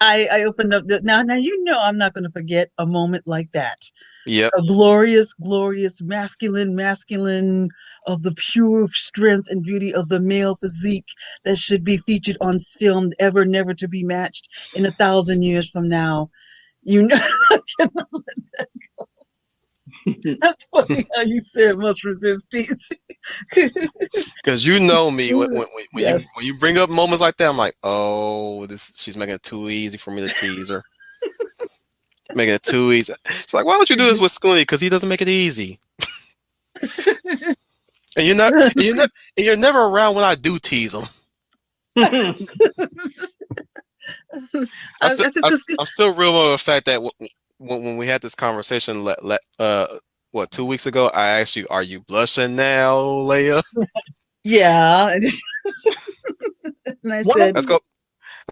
I opened up now you know I'm not going to forget a moment like that. Yep. A glorious, glorious, masculine of the pure strength and beauty of the male physique that should be featured on film, ever, never to be matched in 1,000 years from now. You know, I cannot let that. That's funny how you said must resist teasing. Because you know me, Yes. when you bring up moments like that, I'm like, oh, this she's making it too easy for me to tease her. Making it too easy. It's like, why would you do this with Scooney? Because he doesn't make it easy. And you're never around when I do tease him. I'm still real about the fact that when we had this conversation, what 2 weeks ago, I asked you, "Are you blushing now, Leia?" Yeah. And I one of said, That's the go.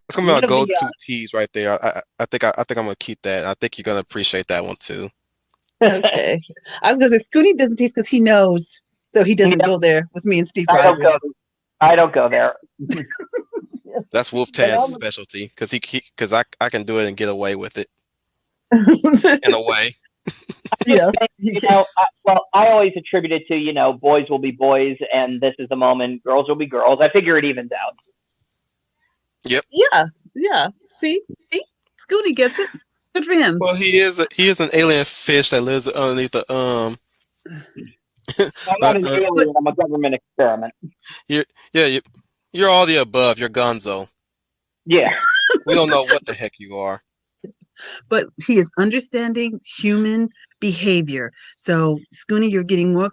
That's gonna be my one of the go-to tease right there. I think I'm gonna keep that. I think you're gonna appreciate that one too. okay. I was going to say, Scooty doesn't taste because he knows. So he doesn't yeah, go there with me and Steve I don't Rogers. go I don't go there. That's Wolf But Tan's specialty because because I can do it and get away with it in a way. I'm just Yeah. saying, I always attribute it to, boys will be boys, and this is the moment. Girls will be girls. I figure it evens out. Yep. Yeah. Yeah. See? Scooty gets it. Good for him. Well, he is an alien fish that lives underneath the I'm uh, not an uh But alien. I'm a government experiment. you're yeah you're all the above. You're Gonzo. Yeah. We don't know what the heck you are. but he is understanding human behavior. So, Scooty, you're getting more,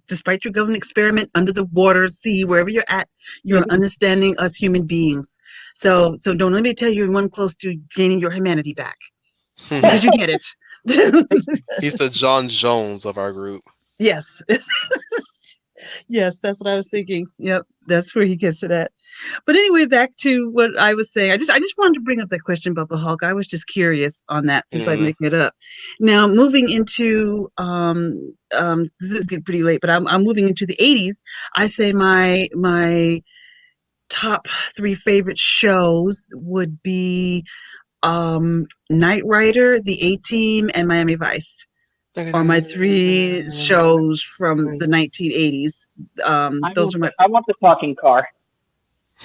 despite your government experiment under the water, sea, wherever you're at, you're understanding us human beings. So don't let me tell you you're one close to gaining your humanity back because you get it. He's the John Jones of our group. Yes. Yes, that's what I was thinking. Yep, that's where he gets it at. But anyway, back to what I was saying. I just wanted to bring up that question about the Hulk. I was just curious on that since I'm Hmm. making it up. Now, moving into this is getting pretty late, but I'm moving into the 80s. I say my top three favorite shows would be Knight Rider, The A Team, and Miami Vice are my three shows from the 1980s. Those are my I want the talking car.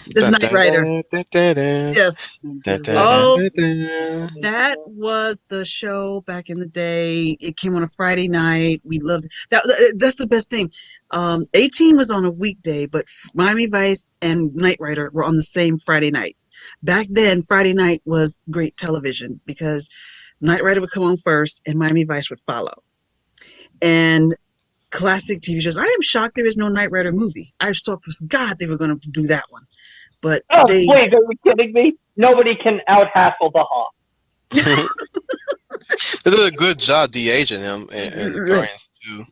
This Knight Rider. Yes. Oh, that was the show back in the day. It came on a Friday night. We loved it. That's the best thing. 18 was on a weekday, but Miami Vice and Knight Rider were on the same Friday night. Back then, Friday night was great television because Knight Rider would come on first and Miami Vice would follow. And classic TV shows. I am shocked there is no Knight Rider movie. I thought for God they were going to do that one, but Oh, they. please, are you kidding me? Nobody can out hassle the Hawk. They did a good job de-aging him and the Guardians too.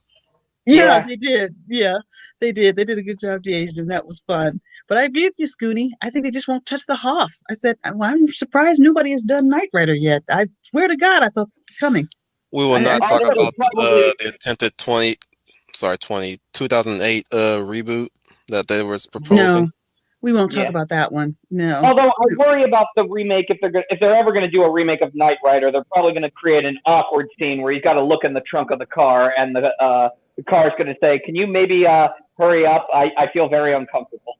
Yeah, Yeah. they did. Yeah, they did. They did a good job de-aging him. That was fun. But I agree with you, Scooney. I think they just won't touch the Hoff. I said, well, I'm surprised nobody has done Knight Rider yet. I swear to God, I thought it was coming. We will I not I talk think about it's probably the attempted 2008 reboot that they was proposing. no, we won't talk yeah. about that one. No. Although I worry about the remake if they're ever going to do a remake of Knight Rider, they're probably going to create an awkward scene where he's got to look in the trunk of the car, and the car is going to say, "Can you maybe hurry up? I feel very uncomfortable."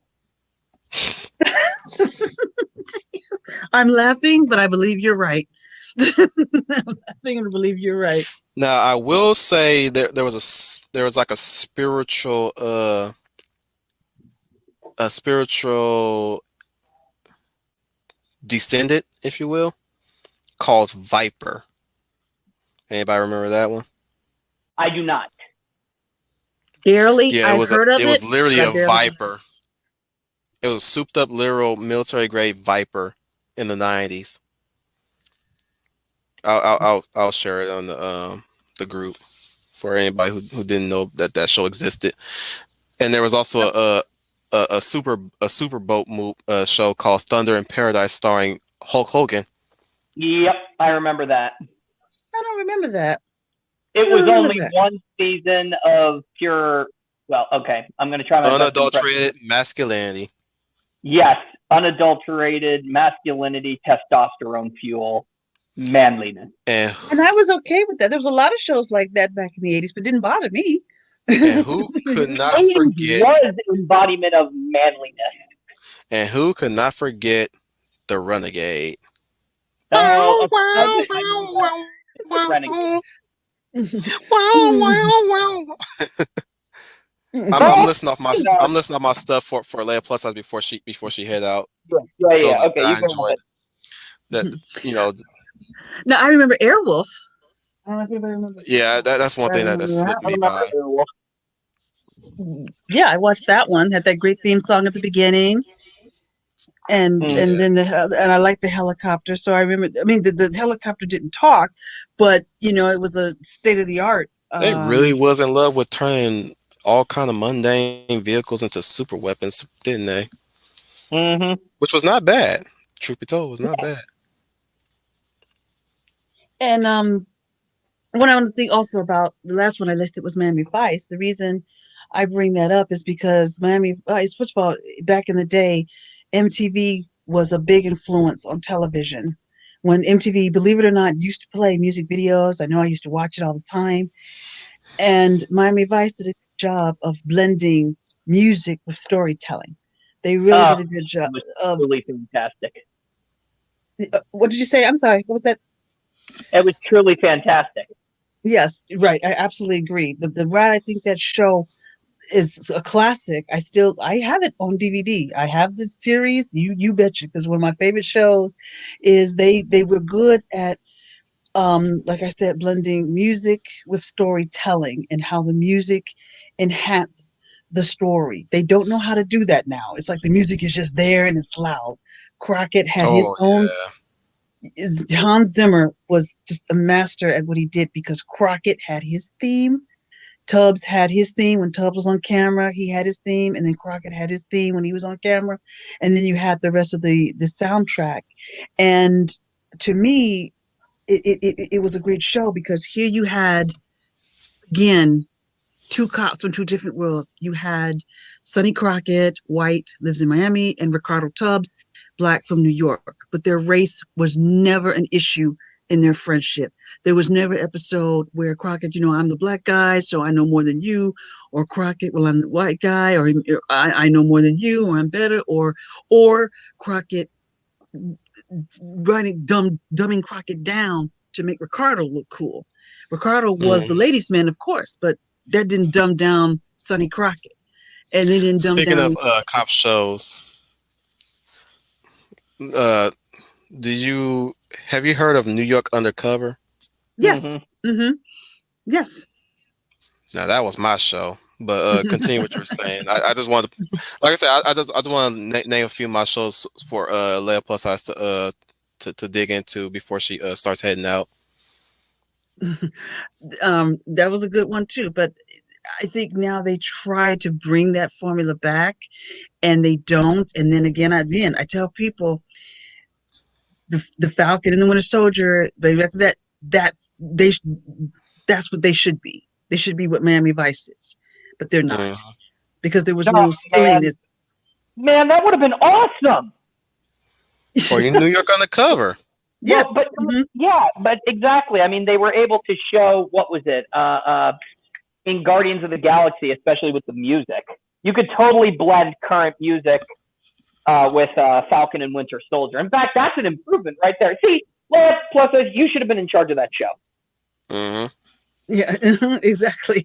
I'm laughing, but I believe you're right. I'm laughing and believe you're right. Now, I will say there was like a spiritual descendant, if you will, called Viper. Anybody remember that one? I do not. Barely. Yeah, I've heard of it it, was literally but I a barely. Viper. It was a souped up literal military grade Viper in the 90s. I'll share it on the group for anybody who didn't know that show existed. And there was also a super boat show called Thunder in Paradise starring Hulk Hogan. Yep, I remember that. I don't remember that. It I was don't remember only that. one season of pure. Well, okay, I'm going to try my best impression. Unadulterated masculinity. Yes, unadulterated masculinity, testosterone fuel, manliness. And And I was okay with that. There was a lot of shows like that back in the 80s, but didn't bother me. and who could not 80s forget was embodiment of manliness. and who could not forget the Renegade? Oh, Wow, okay, wow, I know that. wow, The wow, Renegade. wow, wow, wow, wow. I'm Well, listening off my you know, I'm listening off my stuff for Leia Plus size before she head out. yeah. Shows like Okay, that you I go enjoyed ahead. that. You know, Now I remember Airwolf. I don't know if anybody remembers yeah, Airwolf. that's one thing that slipped I me remember by. Airwolf. Yeah, I watched that one. Had that great theme song at the beginning, and Yeah, then and I liked the helicopter. So I remember. I mean, the helicopter didn't talk, but it was a state of the art. they really was in love with turning all kind of mundane vehicles into super weapons, didn't they? Mm-hmm. Which was not bad. Truth be told, was not bad. And what I want to think also about the last one I listed was Miami Vice. The reason I bring that up is because Miami Vice, first of all, back in the day, MTV was a big influence on television. When MTV, believe it or not, used to play music videos, I know I used to watch it all the time. And Miami Vice did a good job of blending music with storytelling. They really Oh, did a good job it was of. truly fantastic. What did you say? I'm sorry. What was that? It was truly fantastic. Yes, right. I absolutely agree. The Rat, I think that show is a classic. I have it on DVD. I have the series. You betcha, because one of my favorite shows is they were good at like I said, blending music with storytelling and how the music enhanced the story. They don't know how to do that now. It's like the music is just there and it's loud. Crockett had his Oh own. yeah. Hans Zimmer was just a master at what he did because Crockett had his theme. Tubbs had his theme when Tubbs was on camera. He had his theme, and then Crockett had his theme when he was on camera, and then you had the rest of the soundtrack. And to me, it was a great show because here you had again two cops from two different worlds. You had Sonny Crockett, white, lives in Miami, and Ricardo Tubbs, black from New York. But their race was never an issue in their friendship. There was never an episode where Crockett, I'm the black guy, so I know more than you, or Crockett, well, I'm the white guy, or I know more than you, or I'm better, or Crockett dumbing Crockett down to make Ricardo look cool. Ricardo was the Mhm. ladies' man, of course, but that didn't dumb down Sonny Crockett, and they didn't dumb Speaking of down. cop shows, uh, do you have you heard of New York Undercover? Yes, Mm-hmm. mm-hmm, yes. Now that was my show. But continue what you were saying. I just wanted to, like I said, I just want to name a few of my shows for Leia Plus Size to dig into before she starts heading out. That was a good one too, but I think now they try to bring that formula back, and they don't. And then again, I tell people the Falcon and the Winter Soldier, but after that, that's what they should be. They should be what Miami Vice is, but they're not Mhm. because there was Oh no man, silliness. man, that would have been awesome. Or you New York Undercover. Well, Yes. but yeah, but exactly. I mean, they were able to show what was it in Guardians of the Galaxy, especially with the music. You could totally blend current music with Falcon and Winter Soldier. In fact, that's an improvement right there. See, well, plus you should have been in charge of that show. Hmm. Yeah, exactly.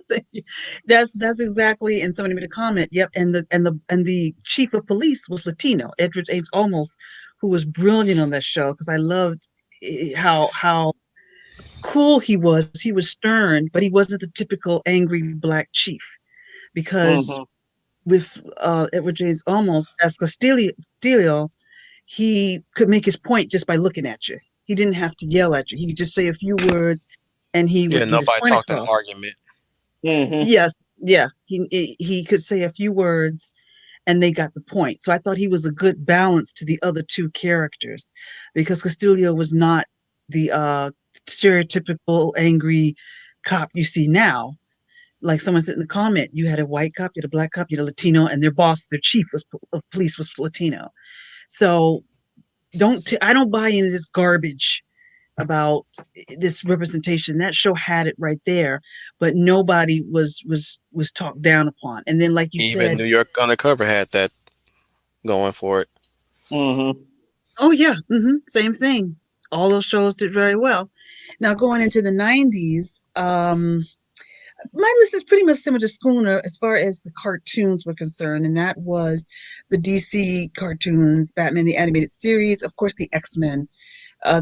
Thank you. That's exactly. And somebody made a comment. Yep. And the chief of police was Latino, Edward H. Olmos, who was brilliant on that show because I loved how cool he was. He was stern, but he wasn't the typical angry black chief because Mm-hmm. with Edward James Olmos as Castillo, he could make his point just by looking at you. He didn't have to yell at you. He could just say a few words and he Yeah, would get his nobody point talked in across. argument. Mm-hmm. Yes, yeah. He could say a few words and they got the point. So I thought he was a good balance to the other two characters because Castillo was not the stereotypical angry cop you see now. Like someone said in the comment, you had a white cop, you had a black cop, you had a Latino, and their boss, their chief was of police was Latino. So I don't buy into this garbage about this representation. That show had it right there, but nobody was talked down upon. And then, like you Even said, New York Undercover had that going for it. Mm-hmm. oh yeah, same thing. All those shows did very well. Now going into the '90s, my list is pretty much similar to Schooner as far as the cartoons were concerned, and that was the DC cartoons, Batman the Animated Series, of course the X-Men.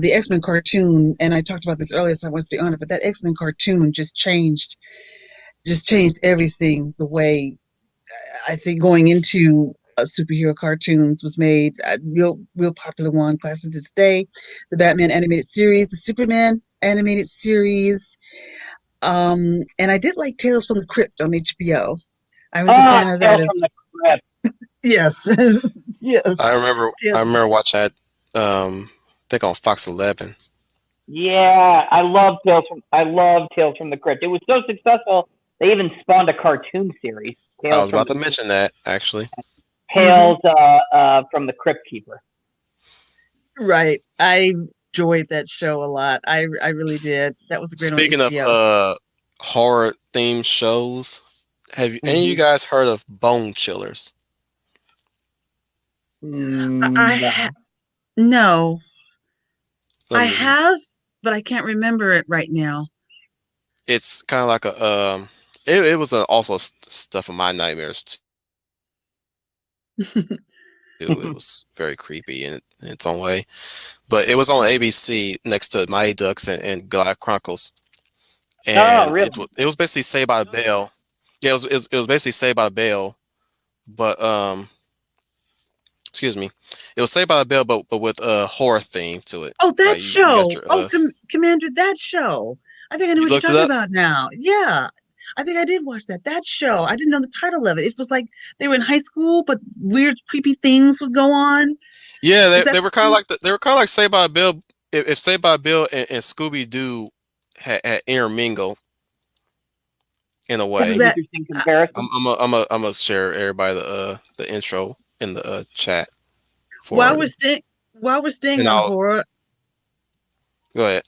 The X-Men cartoon, and I talked about this earlier, so I want to stay on it, but that X-Men cartoon just changed everything. The way I think going into superhero cartoons was made real popular one, classic to this day. The Batman animated series, the Superman animated series, and I did like Tales from the Crypt on HBO. I was a Ah, fan of that Tales as from the Crypt. yes, yes. I Tales. remember watching that. I think on Fox 11. Yeah, I love Tales from the Crypt. It was so successful they even spawned a cartoon series, I Tales was from about the to mention that actually. Hmm. Tales from the Crypt Keeper. Right. I enjoyed that show a lot. I really did. That was a great on Speaking of HBO. horror themed shows, have you, any of you Mm-hmm. guys heard of Bone Chillers? I No. no, Let I me. have, but I can't remember it right now. It's kind of like a It was also stuff of my nightmares too. It was very creepy in its own way. But it was on ABC next to Mighty Ducks and Goliath Chronicles, Oh, and really? it was basically Saved by the Bell. Yeah, it was basically Saved by the Bell, but excuse me, it was Saved by the Bell, but with a horror theme to it. Oh, that Like you got show. your Oh, Commander, that show. I think I know you what you're looked it talking up. about now. Yeah. I think I did watch that. That show. I didn't know the title of it. It was like they were in high school, but weird, creepy things would go on. Yeah, Is that they the were kind of one? like they were kind of like Saved by the Bell. If Saved by the Bell and Scooby Doo had intermingled in a It was way. that Interesting uh, comparison. I'm gonna share everybody the intro in the chat while for we're staying while we're staying and on I'll horror, go ahead.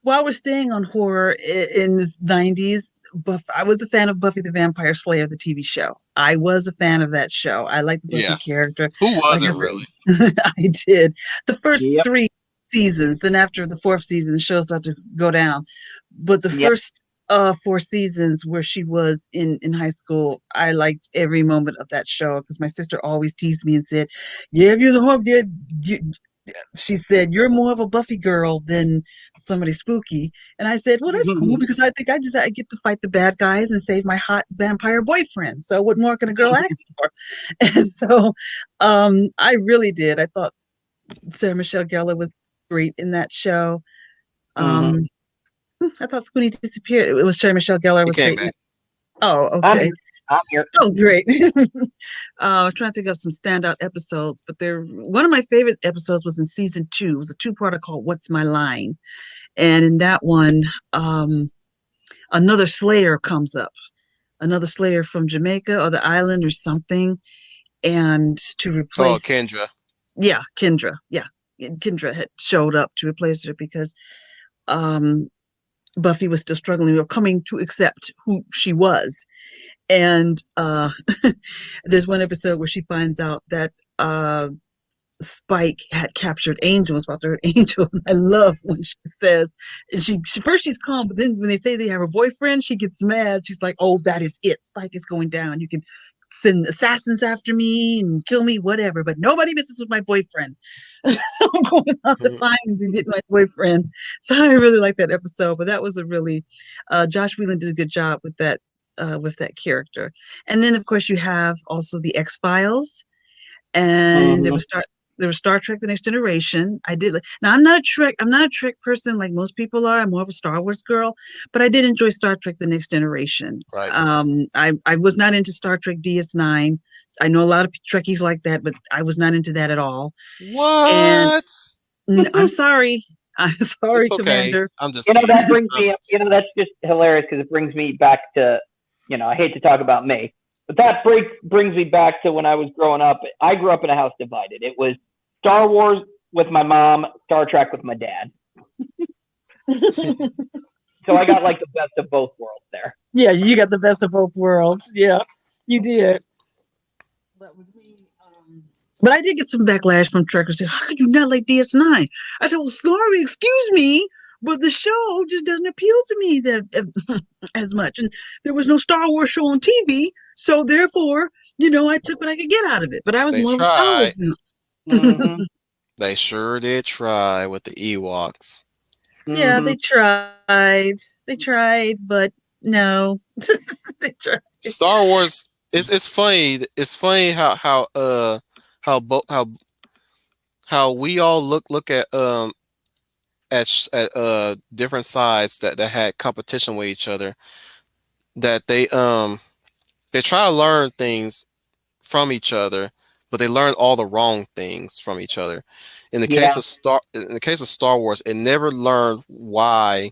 in the '90s, I was a fan of Buffy the Vampire Slayer, the TV show. I was a fan of that show. I liked the Buffy Yeah, character. who Like I wasn't really? said, I did the first Yep. 3 seasons. Then after the fourth season, the show started to go down. But the Yep. first 4 seasons where she was in high school, I liked every moment of that show because my sister always teased me and said, "Yeah, if you're the horror, yeah, you, she said, "You're more of a Buffy girl than somebody spooky." And I said, "Well, that's cool because I think I get to fight the bad guys and save my hot vampire boyfriend. So what more can a girl ask for?" And so I really did. I thought Sarah Michelle Gellar was great in that show. Mm-hmm. Um, I thought Spoonie disappeared. It was Sarah Michelle Gellar He was came great in back. it. Oh, I'm okay. here. I'm here. Oh, great. I was trying to think of some standout episodes, but one of my favorite episodes was in season 2. It was a two-parter called "What's My Line?" And in that one, um, another Slayer comes up, another Slayer from Jamaica or the island or something, and to Oh, replace, Kendra. yeah, Kendra, yeah, Kendra had showed up to replace her because um, Buffy was still struggling or coming to accept who she was. And there's one episode where she finds out that Spike had captured Angel, was about to hurt Angel. And I love when she says, and she first she's calm, but then when they say they have a boyfriend, she gets mad. She's like, "Oh, that is it. Spike is going down. You can send assassins after me and kill me, whatever, but nobody messes with my boyfriend." So I'm going out to Mhm. find and get my boyfriend. So I really like that episode. But that was a really Josh Whedon did a good job with that character. And then of course you have also the X Files, and Mm-hmm. there was Star Trek: The Next Generation. I did now. I'm not a Trek person like most people are. I'm more of a Star Wars girl, but I did enjoy Star Trek: The Next Generation. Right. I was not into Star Trek DS9. I know a lot of Trekkies like that, but I was not into that at all. And What? I'm sorry. I'm sorry, It's okay. Commander. I'm just You know, that teasing. brings I'm me, just you know, teasing. that's just hilarious because it brings me back to, I hate to talk about me, but that brings me back to when I was growing up. I grew up in a house divided. It was Star Wars with my mom, Star Trek with my dad. So I got like the best of both worlds there. Yeah, you got the best of both worlds. Yeah, you did. But with me, but I did get some backlash from truckers saying, "How could you not like DS9?" I said, "Well, sorry, excuse me, but the show just doesn't appeal to me that as much, and there was no Star Wars show on TV, so therefore, I took what I could get out of it. But I was They more of a Star Wars tried. Mm-hmm. fan." They sure did try with the Ewoks. Yeah, Mm-hmm. they tried. They tried, but no, they tried. Star Wars. It's funny. It's funny how how we all look at different sides that had competition with each other. That they try to learn things from each other, but they learn all the wrong things from each other. Yeah. In the case of Star Wars, it never learned why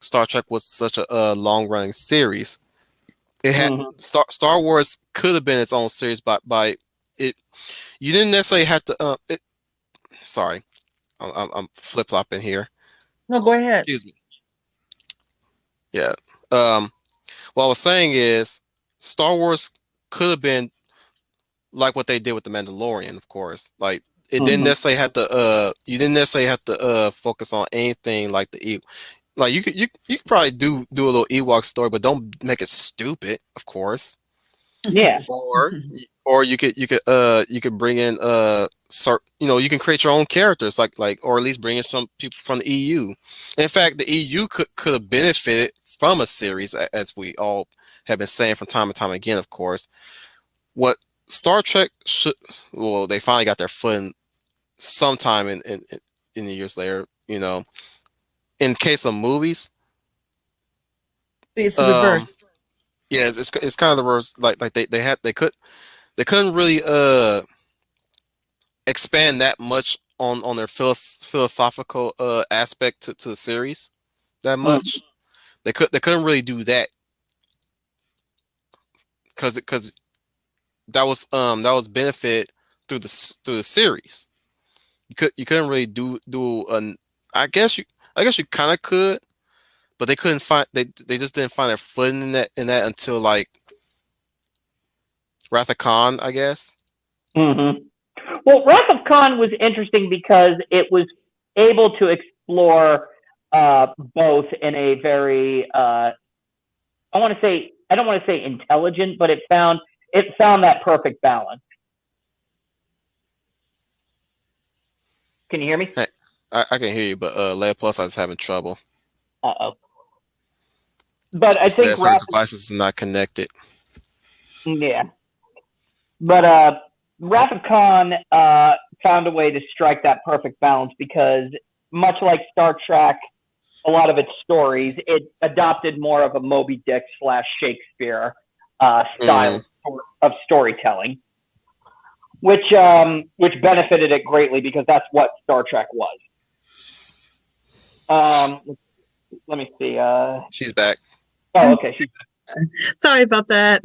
Star Trek was such a long running series. It had Mm-hmm. Star Wars could have been its own series by it. You didn't necessarily have to. Sorry, I'm flip flopping here. No, go ahead. Excuse me. Yeah. Um. What I was saying is, Star Wars could have been like what they did with the Mandalorian, of course. Like it didn't Mm-hmm. necessarily have to. You didn't necessarily have to focus on anything like like you could probably do a little Ewok story, but don't make it stupid, of course. Yeah. Or you could bring in you can create your own characters or at least bring in some people from the EU. In fact, the EU could have benefited from a series, as we all have been saying from time and time again, of course. What Star Trek should, well, they finally got their foot in sometime in the years later, in case of movies. See, it's the reverse. um yeah, it's kind of the reverse. Like they couldn't really expand that much on their philosophical aspect to the series that Mm-hmm. much. They couldn't really do that because that was benefit through the series. You couldn't really do an I guess you kind of could, but they couldn't find they just didn't find their footing in that until like Wrath of Khan, I guess. Mm-hmm. Well, Wrath of Khan was interesting because it was able to explore both in a very I don't want to say intelligent, but it found that perfect balance. Can you hear me? Hey, I can hear you, but Leia Plus I was having trouble. Uh oh. But I It think says her Wrath, devices are not connected. yeah. But Wrath of Khan found a way to strike that perfect balance because much like Star Trek, a lot of its stories, it adopted more of a Moby Dick slash Shakespeare Mm, style of storytelling, which benefited it greatly because that's what Star Trek was. Um, let me see. she's back. Oh, okay. Sorry about that.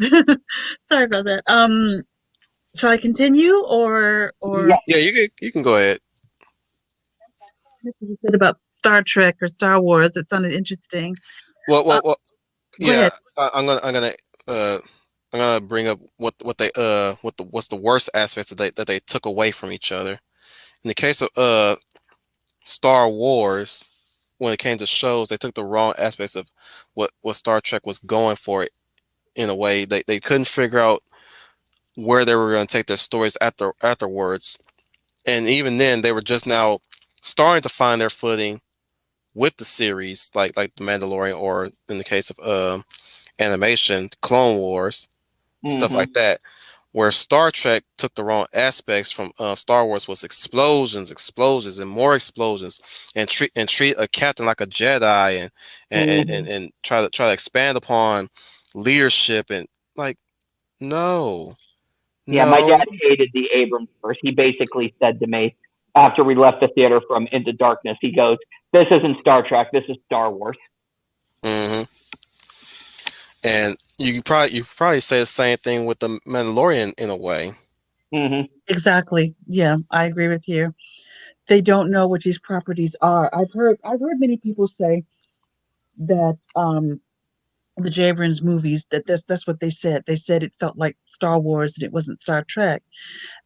Sorry about that. Shall I continue or Yeah. Yeah, you can go ahead. what you said about Star Trek or Star Wars? It sounded interesting. Uh, Well, go yeah. ahead. Uh, I'm gonna bring up what they what's the worst aspects that they took away from each other. In the case of Star Wars, when it came to shows, they took the wrong aspects of what Star Trek was going for. In a way, they couldn't figure out where they were going to take their stories afterwards, and even then, they were just now starting to find their footing with the series, like the Mandalorian, or in the case of animation, Clone Wars, stuff Mm-hmm. like that. Where Star Trek took the wrong aspects from Star Wars was explosions, and more explosions, and treat a captain like a Jedi, Mm-hmm. and try to expand upon leadership and like no, Yeah, my dad no, hated the Abrams verse. He basically said to me after we left the theater from Into Darkness, he goes, This isn't Star Trek. This is Star Wars. Hmm. And you probably say the same thing with the Mandalorian in a way. Hmm. Exactly. Yeah, I agree with you. They don't know what these properties are. I've heard many people say that the J. Abrams movies, that's what they said. They said it felt like Star Wars and it wasn't Star Trek.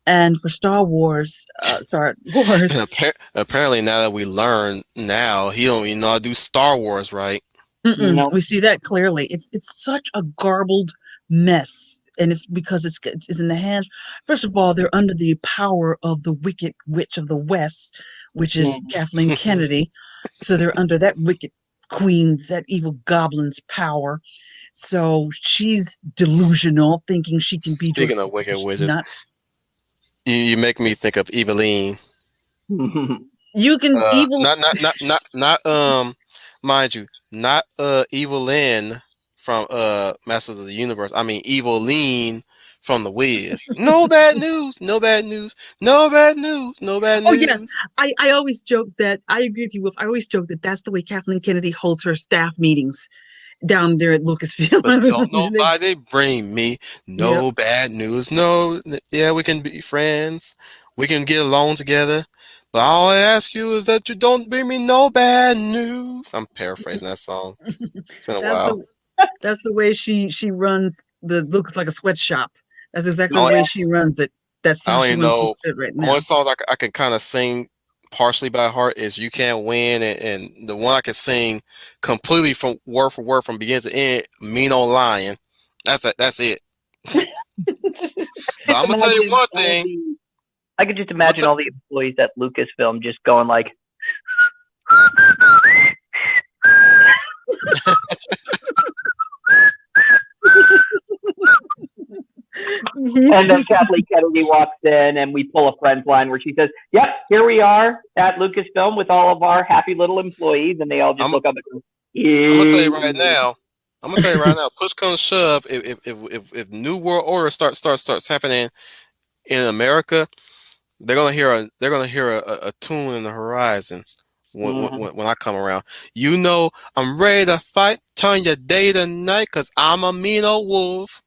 And for Star Wars, And apparently, now that we learn now, he don't even know how to do Star Wars right. No. we see that clearly. It's such a garbled mess, and it's because it's in the hands. First of all, they're under the power of the Wicked Witch of the West, which is Mhm. Kathleen Kennedy. So they're under that wicked queen, that evil goblin's power. So she's delusional, thinking she can be Speaking of so wicked she's witches, not. you make me think of Eveline. You can evil. Not mind you, not Evelyn from Masters of the Universe. I mean Eveline from the Wiz. No bad news, no bad news, no bad news, no bad Oh yeah, news. I always joke that I agree with you. With I always joke that that's the way Kathleen Kennedy holds her staff meetings down there at But don't Lucasfilm. nobody bring me Yep. no bad news. No, yeah, we can be friends. We can get along together. But all I ask you is that you don't bring me no bad news. I'm paraphrasing that song. It's been a That's while. the that's the way she runs the looks like a sweatshop. That's exactly the I way Yeah. she runs it. That's I how she only runs know it right only now. songs I can kind of sing partially by heart is "You Can't Win," and the one I can sing completely from word for word from beginning to end, "Mean Old Lion." That's it. That's it. But I'm gonna tell you Imagine one all thing. the. I could just I'm gonna imagine all the employees at Lucasfilm just going like, and then Kathleen Kennedy walks in, and we pull a Friends line where she says, "Yep, here we are at Lucasfilm with all of our happy little employees," and they all just I'm look up and go, I'm gonna tell you right "Ew." now. I'm gonna tell you right now. Push comes to shove. If New World Order starts happening in America, they're gonna hear a tune in the horizon when, when Mhm. when I come around. You know I'm ready to fight, turn your day to night, cause I'm a mean old wolf.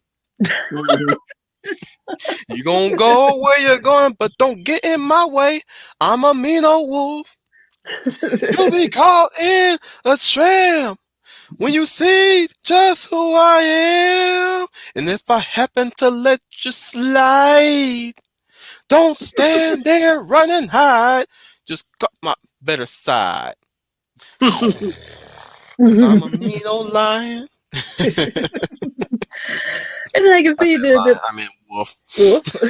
Mhm. You gonna go where you're going, but don't get in my way. I'm a mean old wolf. You'll be caught in a trap when you see just who I am. And if I happen to let you slide, don't stand there, run and hide. Just cut my better side. Cause I'm a mean old lion. And then I can I see said the lion, I mean wolf. oof.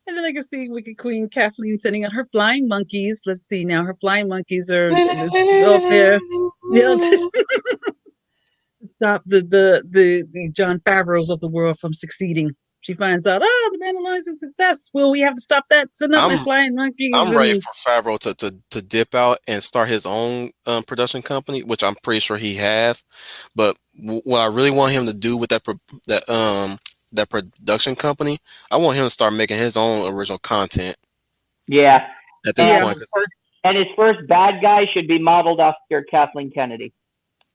And then I can see Wicked Queen Kathleen sending out her flying monkeys. Let's see now. Her flying monkeys are out there. Yeah, stop the John Favreau's of the world from succeeding. She finds out, oh, the Mandalorian's a success. Well, we have to stop that. Send out my I'm flying monkeys I'm ready and for Favreau to dip out and start his own production company, which I'm pretty sure he has. But what I really want him to do with that production company, I want him to start making his own original content Yeah, at this and yeah, point. 'Cause his first bad guy should be modeled after Kathleen Kennedy.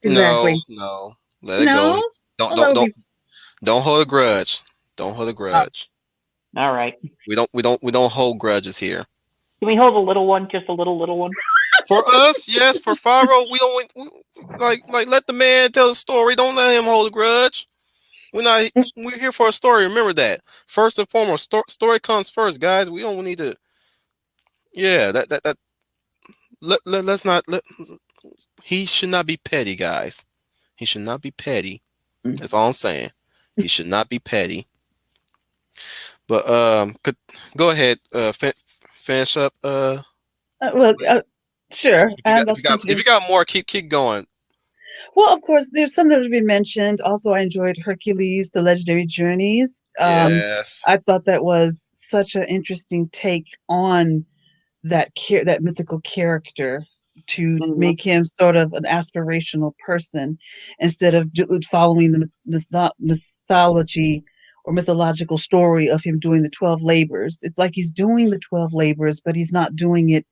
no, exactly. no, let it go. No, Don't oh, that don't would don't be. don't hold a grudge. Don't hold a Oh, grudge. all right. We don't hold grudges here. Can we hold a little one, just a little one? For us, yes. For Favreau, we don't like let the man tell the story. Don't let him hold a grudge. We're not. We're here for a story. Remember that. First and foremost, story comes first, guys. We don't need to. Yeah, that. Let's not. He should not be petty, guys. He should not be petty. That's all I'm saying. He should not be petty. But could go ahead. Finish up. Well, sure, If you got and if I'll you got if continue. you got more, keep going. Well, of course, there's some that have been mentioned. Also, I enjoyed Hercules: The Legendary Journeys. Yes. I thought that was such an interesting take on that mythical character to Mhm. make him sort of an aspirational person instead of following the mythology or mythological story of him doing the 12 labors. It's like he's doing the 12 labors, but he's not doing it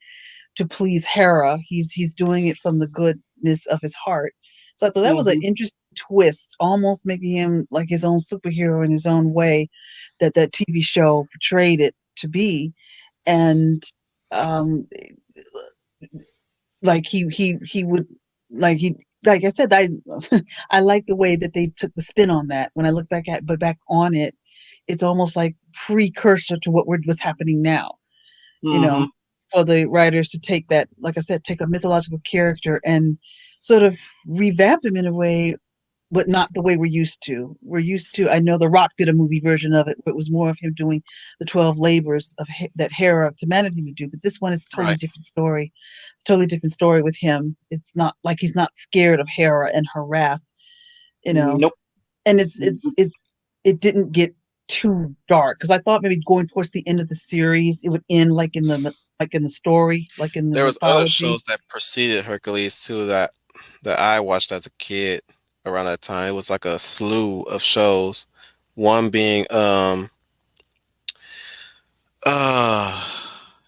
to please Hera. He's doing it from the goodness of his heart. So I thought that was an Mm-hmm. interesting twist, almost making him like his own superhero in his own way, that TV show portrayed it to be. And um like he would like he like I said, I like the way that they took the spin on that. When I look back on it, it's almost like precursor to what's happening now, you Mm-hmm. know, for the writers to take that, like I said, take a mythological character and sort of revamp him in a way, but not the way we're used to. We're used to, I know The Rock did a movie version of it, but it was more of him doing the 12 labors that Hera commanded him to do. But this one is a totally Right. different story. It's a totally different story with him. It's not like he's not scared of Hera and her wrath, you know. Nope. And Mm-hmm. it didn't get too dark because I thought maybe going towards the end of the series it would end like in the story, like in the There was other mythology. shows that preceded Hercules too that I watched as a kid around that time. It was like a slew of shows. One being uh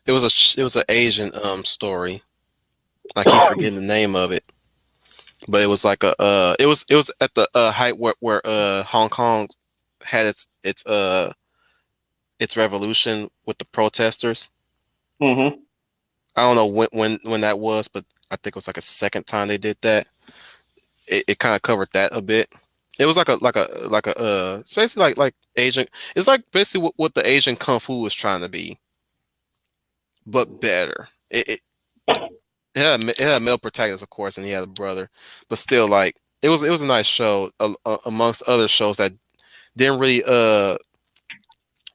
it was an Asian story. I keep forgetting the name of it. But it was like a it was at the height where Hong Kong had its revolution with the protesters. Mm-hmm. I don't know when that was, but I think it was like a second time they did that. It kind of covered that a bit. It was it's basically like Asian. It's like basically what the Asian kung fu was trying to be, but better. It had a male protagonist, of course, and he had a brother, but still, like it was a nice show amongst other shows that didn't really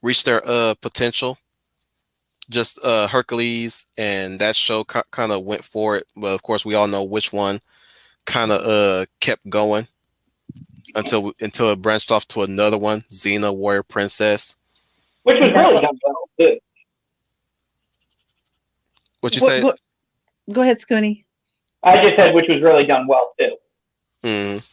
reach their potential. Just Hercules and that show kind of went for it, but of course we all know which one kind of kept going until it branched off to another one, Xena Warrior Princess. Which was And that's really done well too. What you say? what go ahead, Scooney. I just said which was really done well too. Mm.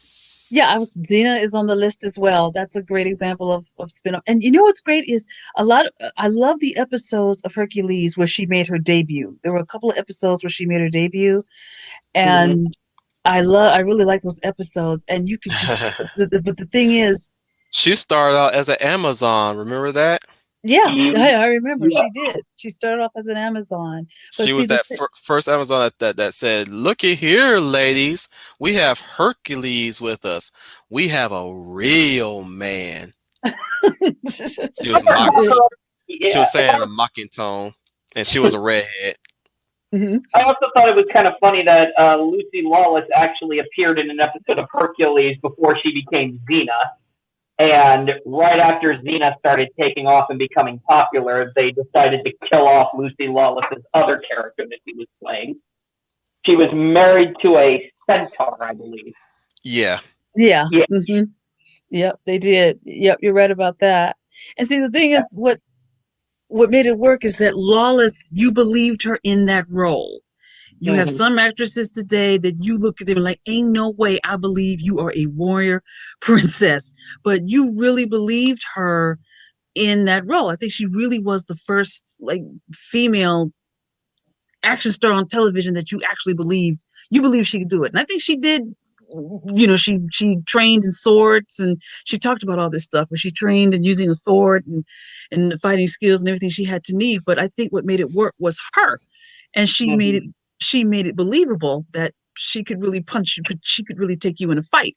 Yeah, I was Xena is on the list as well. That's a great example of spin-off. And you know what's great is I love the episodes of Hercules where she made her debut. There were a couple of episodes where she made her debut, Mm-hmm. and I really like those episodes. And you could just but the thing is, She started out as an Amazon. Remember that? yeah, Mm-hmm. I remember Yeah. she did. She started off as an Amazon. But She see was that first Amazon that said, "Looky here, ladies, we have Hercules with us. We have a real man." She was If I mock. remember, She yeah. was saying in a mocking tone, and she was a redhead. Mhm. I also thought it was kind of funny that Lucy Lawless actually appeared in an episode of Hercules before she became Xena. And right after Xena started taking off and becoming popular, they decided to kill off Lucy Lawless's other character that she was playing. She was married to a centaur, I believe. Yeah, Yeah. Yeah. Yep, they did. Yep, you're right about that. And see, the thing is, what made it work is that Lawless, you believed her in that role. You have Mm-hmm. some actresses today that you look at them like, ain't no way I believe you are a warrior princess. But you really believed her in that role. I think she really was the first like female action star on television that you believe she could do it. And I think she did. She trained in swords and she talked about all this stuff, but she trained in using a sword and the fighting skills and everything she had to need. But I think what made it work was her, and Mm-hmm. she made it believable that she could really punch you, but she could really take you in a fight.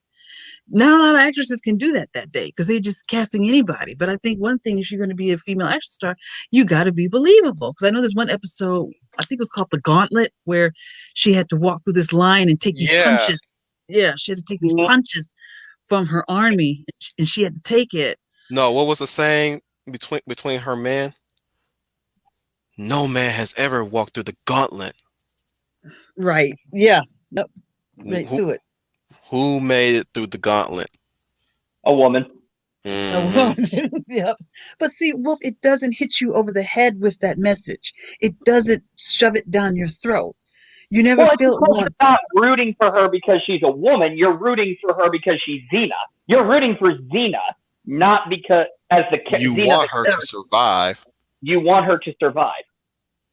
Not a lot of actresses can do that day because they're just casting anybody. But I think one thing, if you're going to be a female action star, you got to be believable. Because I know there's one episode, I think it was called The Gauntlet, where she had to walk through this line and take these yeah. punches. Yeah, she had to take these punches from her army, and she had to take it. No, what was the saying between her men? No man has ever walked through the gauntlet. Right. Yeah. Yep. Right Who to it. who made it through the gauntlet? A woman. Hmm. Yep. But see, Wolf, it doesn't hit you over the head with that message. It doesn't shove it down your throat. You never Well, it's feel it because once. you're not rooting for her because she's a woman. You're rooting for her because she's Xena. You're rooting for Xena, not because as the You Xena the want her to character. survive. You want her to survive.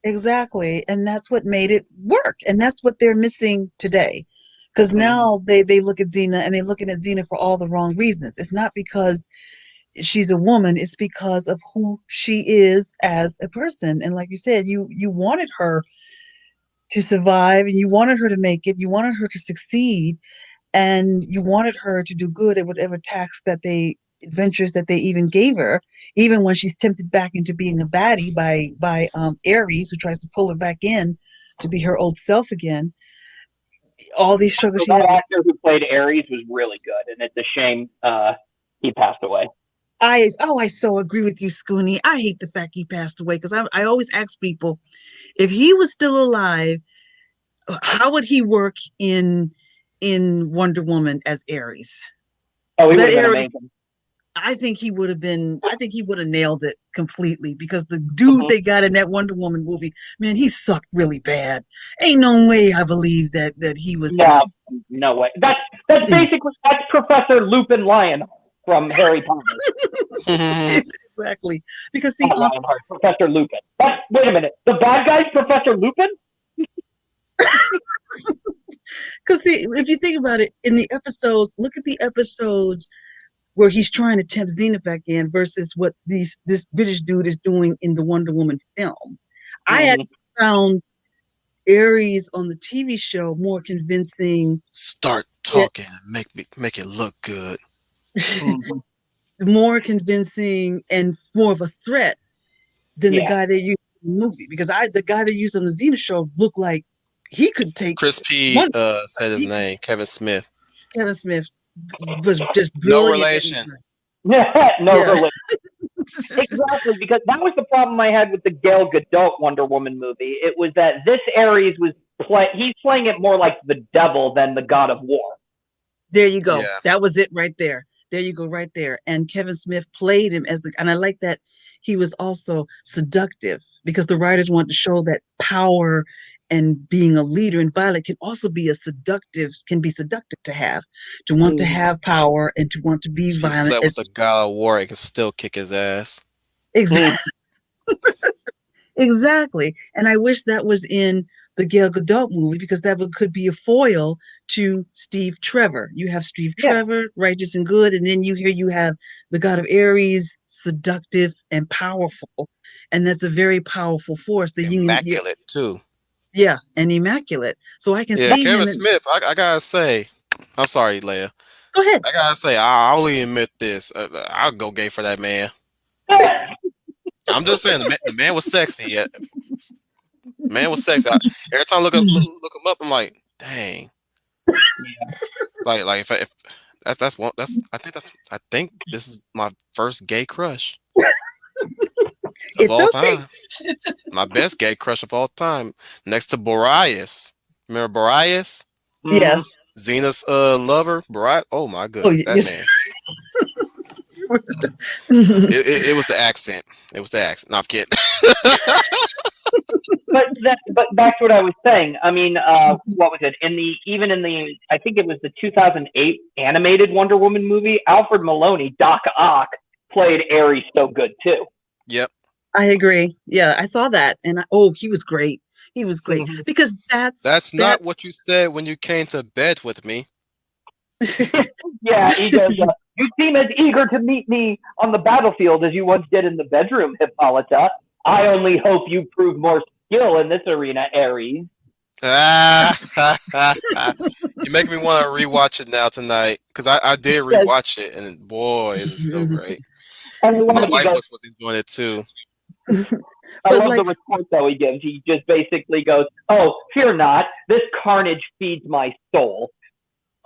Exactly. And that's what made it work. And that's what they're missing today. Because Mm-hmm. now they look at Xena and they're looking at Xena for all the wrong reasons. It's not because she's a woman, it's because of who she is as a person. And like you said, you wanted her to survive and you wanted her to make it, you wanted her to succeed, and you wanted her to do good at whatever task that they adventures that they even gave her, even when she's tempted back into being a baddie by Ares, who tries to pull her back in to be her old self again. All these struggles So she that had to. actor who played Ares was really good, and it's a shame he passed away. I so agree with you, Scooney. I hate the fact he passed away because I always ask people if he was still alive, how would he work in Wonder Woman as Ares? Oh, he Because would that have been Ares, amazing. I think he would have been. I think he would have nailed it completely because the dude Mm-hmm. they got in that Wonder Woman movie, man, he sucked really bad. Ain't no way I believe that he was. No, no way. That's basically that's Professor Lupin Lionheart from Harry Potter. Exactly because see, Not Lionheart, Professor Lupin. Wait a minute. The bad guy's Professor Lupin? because see, if you think about it, in the episodes, look at the episodes where he's trying to tempt Xena back in versus what this British dude is doing in the Wonder Woman film. I had Mm-hmm. found Ares on the TV show more convincing, Start yet talking and make it look good. Mm-hmm. more convincing and more of a threat than the Yeah. guy they used in the movie. Because the guy they used on the Xena show looked like he could take Chris P. one. Said his He, name, Kevin Smith. Kevin Smith was just No brilliant in relation. No yeah. relation. Exactly, because that was the problem I had with the Gal Gadot Wonder Woman movie. It was that this Ares was he's playing it more like the devil than the god of war. There you go. Yeah. That was it right there. There you go, right there. And Kevin Smith played him as and I like that he was also seductive because the writers wanted to show that power and being a leader. And Violet can also be can be seductive to want to Mm-hmm. have power and to want to be She violent. slept with the god of war and can still kick his ass. Exactly. Exactly. And I wish that was in the Gal Gadot movie because could be a foil to Steve Trevor. You have Steve Yeah. Trevor, righteous and good, and then you have the god of Ares, seductive and powerful. And that's a very powerful force. The yin and Immaculate too. yeah, and immaculate. So I can Yeah, see Kevin him and Smith. I gotta say, I'm sorry, Leia. go ahead. I gotta say, I'll only admit this. I'll go gay for that man. I'm just saying, the man was sexy. Yeah, man was sexy. Every time I look him up, I'm like, dang. If that's one I think this is my first gay crush of It's all okay. time. My best gay crush of all time, next to Boreas. Remember Boreas? Mm-hmm. Yes. Xena's lover, Boreas. Oh my Oh goodness, that yes. man. It was the accent. It was the accent. No, I'm kidding. But back to what I was saying. I mean, what was it in the even in the I think it was the 2008 animated Wonder Woman movie. Alfred Maloney, Doc Ock, played Ares so good too. Yep. I agree. Yeah, I saw that and he was great. He was great Mm-hmm. because that's That's that not what you said when you came to bed with me. Yeah, he goes. You seem as eager to meet me on the battlefield as you once did in the bedroom, Hippolyta. I only hope you prove more skill in this arena, Ares. Ah, you make me want to rewatch it now tonight because I did Says, rewatch it and boy, is it still great. and I My love he wife goes. was enjoying it too. I but love the like report though he gives. He just basically goes, "Oh, fear not. This carnage feeds my soul,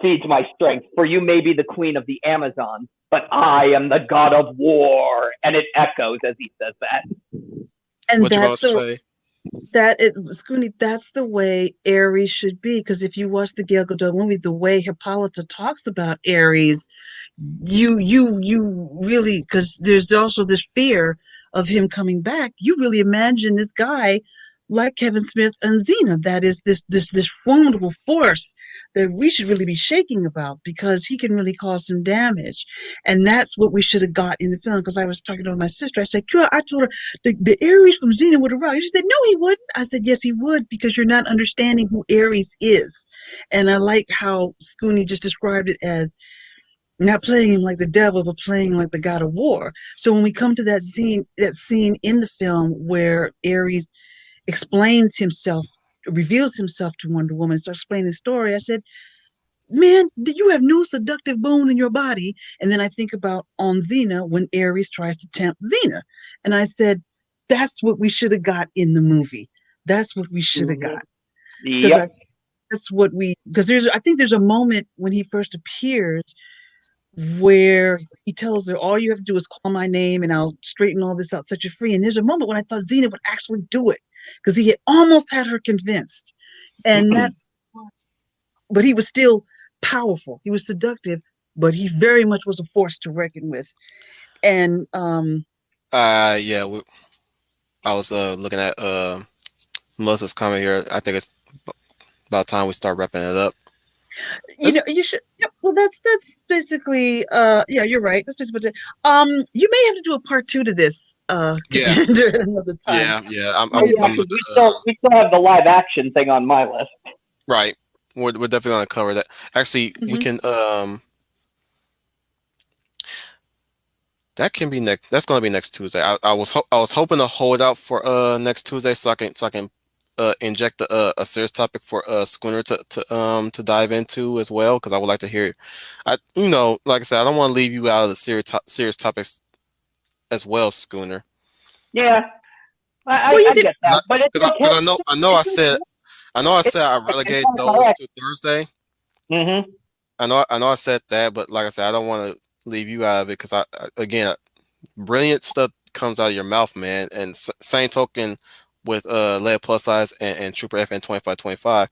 feeds my strength. For you may be the queen of the Amazon, but I am the god of war." And it echoes as he says that. and What you gonna that's the say? that it Scooney, that's the way Ares should be. Because if you watch the Gal Gadot movie, the way Hippolyta talks about Ares, you really because there's also this fear of him coming back. You really imagine this guy like Kevin Smith and Xena. That is this formidable force that we should really be shaking about because he can really cause some damage. And that's what we should have got in the film. Because I was talking to my sister. I said, "Girl, I told her the Ares from Xena would have rocked." She said, "No, he wouldn't." I said, "Yes, he would because you're not understanding who Ares is." And I like how Scooney just described it as not playing him like the devil, but playing like the god of war. So when we come to that scene in the film where Ares explains himself, reveals himself to Wonder Woman, starts explaining the story, I said, "Man, you have no seductive bone in your body." And then I think about on Xena when Ares tries to tempt Xena. And I said, that's what we should have got in the movie. That's what we should have Mm-hmm. got. Because Yep. because I think there's a moment when he first appears where he tells her, all you have to do is call my name and I'll straighten all this out, set you free. And there's a moment when I thought Xena would actually do it because he had almost had her convinced. And Mm-hmm. that's, but he was still powerful. He was seductive, but he very much was a force to reckon with. And, Yeah, I was looking at Melissa's comment here. I think it's about time we start wrapping it up. It's you should, yeah, well, that's basically, yeah, you're right. That's basically, you may have to do a part two to this, yeah, Commander at another time. yeah. Oh yeah, I'm because we still have the live action thing on my list. right. We're definitely gonna cover that. Actually, we Mhm. can that can be next. That's gonna be next Tuesday. I was hoping to hold out for next Tuesday so I can inject a serious topic for Schooner to dive into as well because I would like to hear. Like I said, I don't want to leave you out of the serious topics as well, Schooner. Yeah, Well, you I could, get that, but it's Because okay. I It's said I okay. relegate It's those correct. to Thursday. Mm-hmm. I know I said that, but like I said, I don't want to leave you out of it because again, brilliant stuff comes out of your mouth, man. And same token with Leia Plus Size and Trooper FN 2525.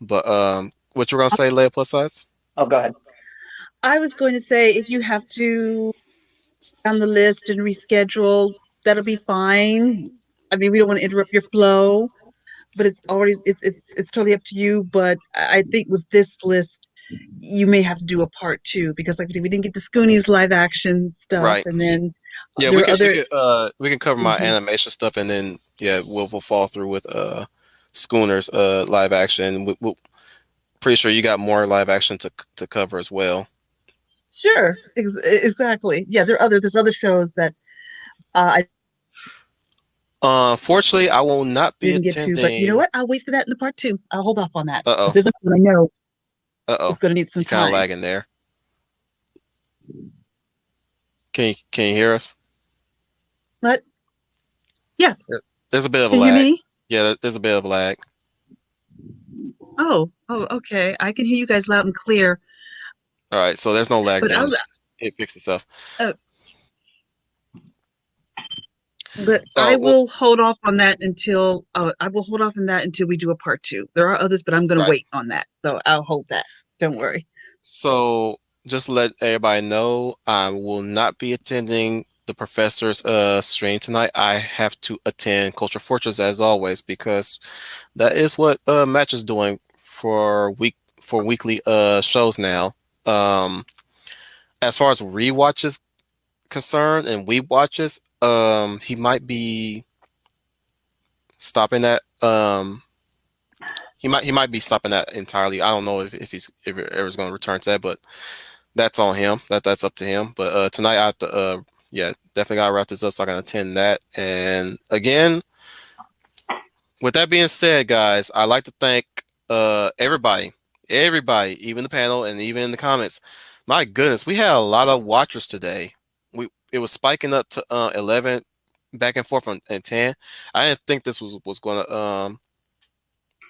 But what you gonna say, Leia Plus Size? Oh, go ahead. I was going to say if you have to on the list and reschedule, that'll be fine. I mean, we don't want to interrupt your flow, but it's already it's totally up to you. But I think with this list, you may have to do a part two because, like we didn't get the Scoonies live action stuff, Right. and then Yeah, there are other. we can cover my Mhm. animation stuff and then yeah, we'll fall through with Schooner's live action. We'll pretty sure you got more live action to cover as well. Sure, exactly. Yeah, there's other shows that I Fortunately, I will not be didn't get to, but you know attending. what? I'll wait for that in the part two. I'll hold off on that Uh because oh. there's something I know Uh it's oh. going to need some You kind of time. lagging there. Can you hear us? But yes, There's a bit of a can you hear lag. me? Yeah, there's a bit of a lag. Oh, okay. I can hear you guys loud and clear. All right, so there's no lag But I then. was, It fixed itself. uh, but I Oh, well, will hold off on that until I will hold off on that until we do a part two. There are others, but I'm going to right. wait on that, so I'll hold that. Don't worry. So just let everybody know I will not be attending the professor's stream tonight. I have to attend Culture Fortress as always because that is what Match is doing for weekly shows now. Um as far as rewatches concerned and we watches, he might be stopping that. He might be stopping that entirely. I don't know if it ever is going to return to that, but that's on him. That's up to him. But tonight I have to yeah, definitely gotta wrap this up so I can attend that. And again, with that being said, guys, I'd like to thank everybody, even the panel and even in the comments. My goodness, we had a lot of watchers today. It was spiking up to 11, back and forth and 10. I didn't think this was going to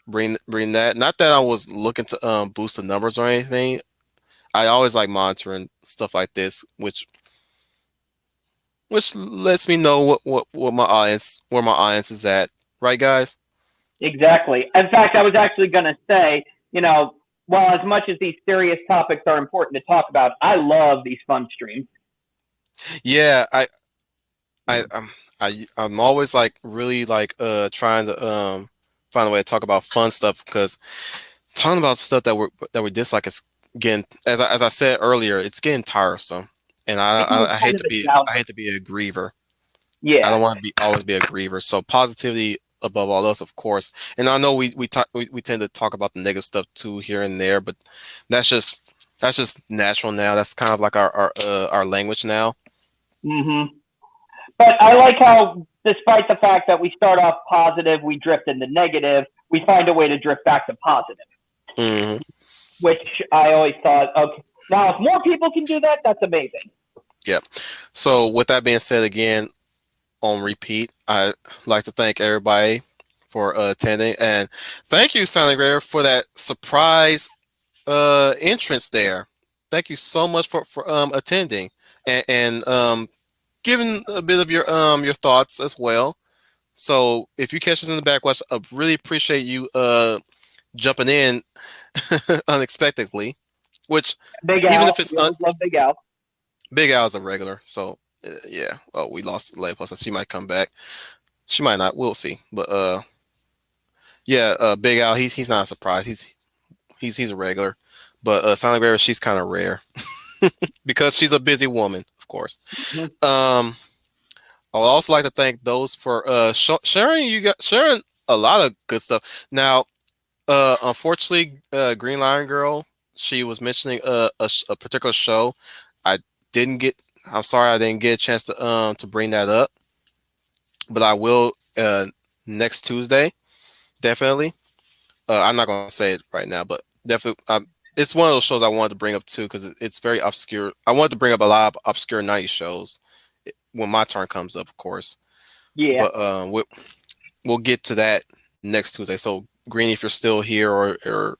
bring that. Not that I was looking to boost the numbers or anything. I always like monitoring stuff like this, which lets me know what my audience where my audience is at. Right, guys? Exactly. In fact, I was actually going to say, while as much as these serious topics are important to talk about, I love these fun streams. Yeah, I I'm always like really like trying to find a way to talk about fun stuff because talking about stuff that we dislike is getting, as I said earlier, it's getting tiresome, and Becomes I kind hate of to a be down. a griever. I Yeah. don't want to be always be a griever. So positivity above all else, of course. And I know we tend to talk about the negative stuff too here and there, but that's just that's just natural now. That's kind of like our language now. hmm But I like how, despite the fact that we start off positive, we drift into negative. We find a way to drift back to positive, Hmm. which I always thought, okay, now if more people can do that, that's amazing. Yep. So with that being said, again on repeat, I like to thank everybody for attending, and thank you, Sonic Rare, for that surprise entrance there. Thank you so much for attending and giving a bit of your thoughts as well. So if you catch us in the backwatch, I really appreciate you jumping in unexpectedly. Which Big even Al, if it's we always love Big Al. Big Al's a regular, so yeah. Oh, we lost Leia Plus, so she might come back. She might not. We'll see. But yeah, Big Al, he's not a surprise. He's a regular. But Silent Grave, she's kind of rare because she's a busy woman, of course. Mhm. I would also like to thank those for sharing. You got sharing a lot of good stuff. Now, unfortunately, Green Lion Girl, she was mentioning a particular show. I didn't get. I'm sorry, I didn't get a chance to bring that up, but I will next Tuesday, definitely. I'm not gonna say it right now, but definitely, it's one of those shows I wanted to bring up too because it's very obscure. I wanted to bring up a lot of obscure '90s shows when my turn comes up, of course. Yeah. But we'll get to that next Tuesday. So, Green, if you're still here, or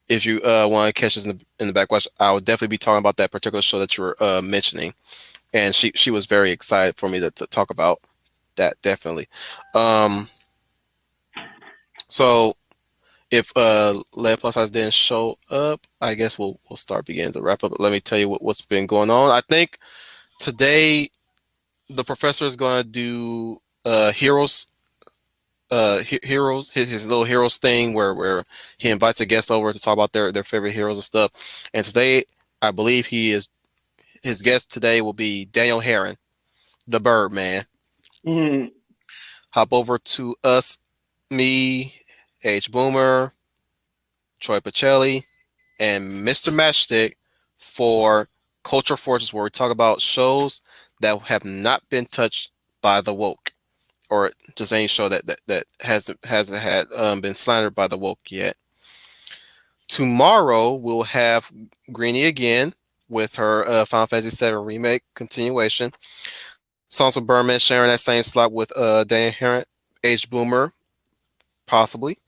if you want to catch us in the backwatch, I will definitely be talking about that particular show that you were mentioning, and she was very excited for me to talk about that definitely. Um, so if Lead Plus Size didn't show up, I guess we'll start beginning to wrap up. But let me tell you what's been going on. I think today the professor is going to do heroes heroes his little heroes thing where he invites a guest over to talk about their favorite heroes and stuff. And today I believe his guest today will be Daniel Heron, the Birdman. Mhm. Hop over to us, me, H Boomer, Troy Pacelli, and Mr. Matchstick for Culture Forces, where we talk about shows that have not been touched by the woke, or just any show that hasn't had been slandered by the woke yet. Tomorrow we'll have Greenie again with her Final Fantasy VII remake continuation. Songs of Berman sharing that same slot with Dan Herent, Age Boomer, possibly.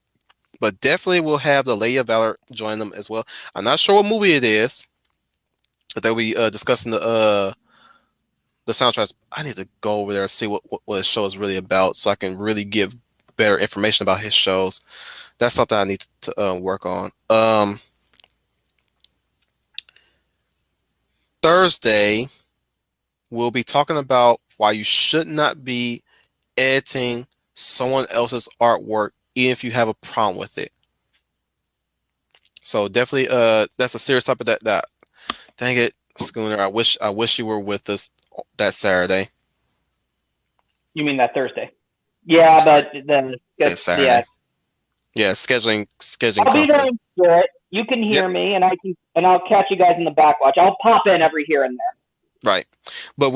But definitely we'll have the Lady of Valor join them as well. I'm not sure what movie it is, but they'll be discussing the soundtracks. I need to go over there and see what his show is really about so I can really give better information about his shows. That's something I need to work on. Thursday, we'll be talking about why you should not be editing someone else's artwork, even if you have a problem with it. So definitely, that's a serious topic. That dang it, Schooner. I wish you were with us that Saturday. You mean that Thursday? Yeah, Sorry, but then say yeah, Saturday. Yeah, scheduling I'll be there conflicts. in spirit. You can Yep, hear me, and I'll catch you guys in the backwatch. I'll pop in every here and there. right. But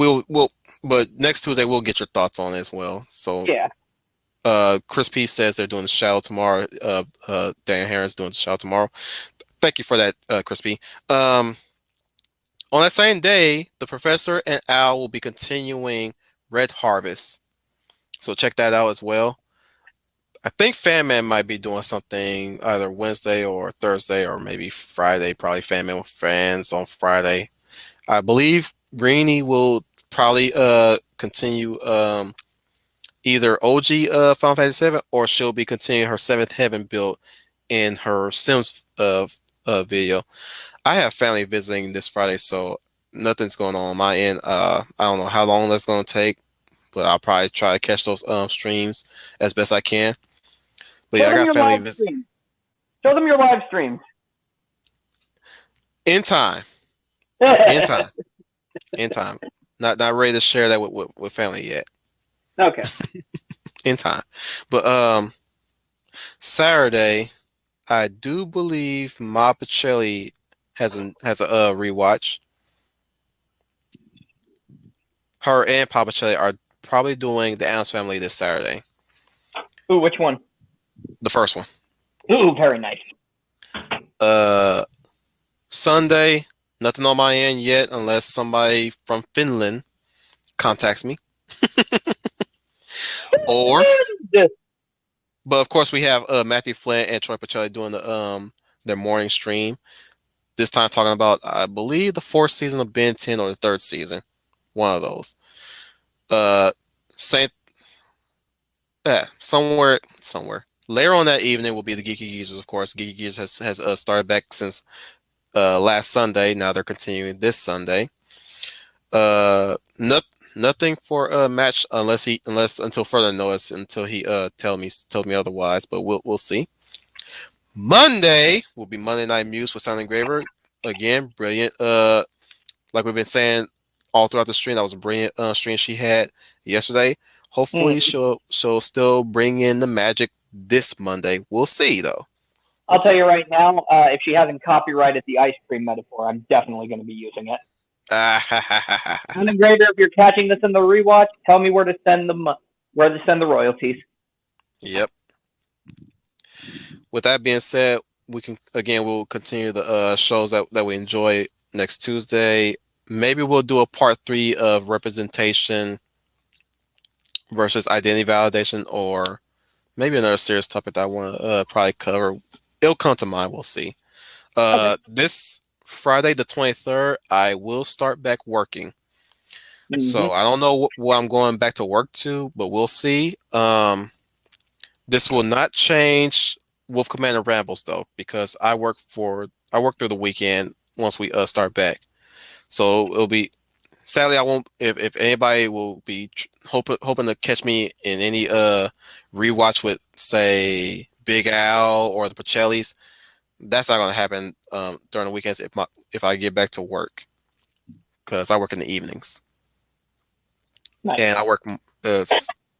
but next Tuesday we'll get your thoughts on it as well. So Yeah. Chris P says they're doing the shadow tomorrow. Dan Harron's doing the shadow tomorrow. Thank you for that, Chris P. On that same day, the professor and Al will be continuing Red Harvest. So check that out as well. I think Fan Man might be doing something either Wednesday or Thursday or maybe Friday. Probably Fan Man with fans on Friday. I believe Greenie will probably continue either OG Final Fantasy 7 or she'll be continuing her Seventh Heaven build in her Sims video. I have family visiting this Friday, so nothing's going on my end. I don't know how long that's going to take, but I'll probably try to catch those streams as best I can. But Show yeah, I them got your family live visit streams. Show them your live streams. in time, in time, in time. Not ready to share that with family yet. Okay. In time, but Saturday I do believe Ma Pacelli has a rewatch. Her and Papa Pacelli are probably doing the Adams Family this Saturday. Ooh, which one? The first one. Ooh, very nice. Uh, Sunday, nothing on my end yet, unless somebody from Finland contacts me. Or, but of course, we have Matthew Flint and Troy Pacelli doing their morning stream. This time, talking about I believe the fourth season of Ben 10 or the third season, one of those. Uh, same, somewhere. Later on that evening will be the Geeky Geezers, of course. Geeky Geezers has started back since last Sunday. Now they're continuing this Sunday. Nothing for a match unless until further notice until he told me otherwise. But we'll see. Monday will be Monday Night Muse with Sound Engraver. Again, brilliant. Like we've been saying all throughout the stream, that was a brilliant stream she had yesterday. Hopefully, Mm. she'll still bring in the magic this Monday. We'll see though. We'll I'll tell see. you right now, if she hasn't copyrighted the ice cream metaphor, I'm definitely going to be using it. And the greater, if you're catching this in the rewatch, tell me where to send the royalties. Yep. With that being said, we'll continue the shows that we enjoy next Tuesday. Maybe we'll do a part 3 of representation versus identity validation, or maybe another serious topic that I want to probably cover. It'll come to mind. We'll see. Okay. This Friday the 23rd, I will start back working. So Mm-hmm. I don't know what I'm going back to work to, but we'll see. This will not change Wolf Commander Rambles though, because I work through the weekend once we start back. So it'll be sadly I won't if anybody will be hoping to catch me in any rewatch with say Big Al or the Pacellis. That's not gonna happen during the weekends if I get back to work, because I work in the evenings Nice. and I work. Uh,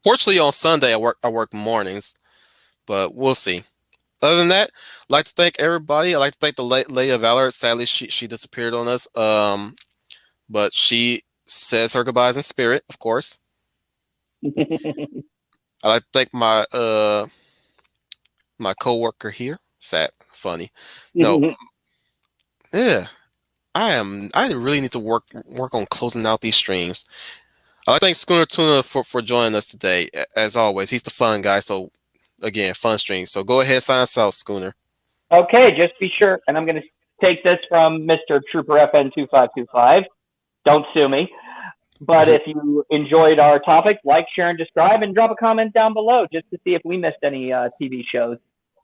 Fortunately, on Sunday I work mornings, but we'll see. Other than that, I'd like to thank everybody. I'd like to thank the Lady of Valor. Sadly, she disappeared on us. But she says her goodbyes in spirit, of course. I'd like to thank my coworker here. Sad, funny. No, yeah. I really need to work on closing out these streams. I like to thank Schooner Tuna for joining us today. As always, he's the fun guy. So again, fun stream. So go ahead, sign us out, Schooner. Okay, just be sure, and I'm going to take this from Mr. Trooper FN2525. Don't sue me. But if you enjoyed our topic, like, share, and describe, and drop a comment down below just to see if we missed any TV shows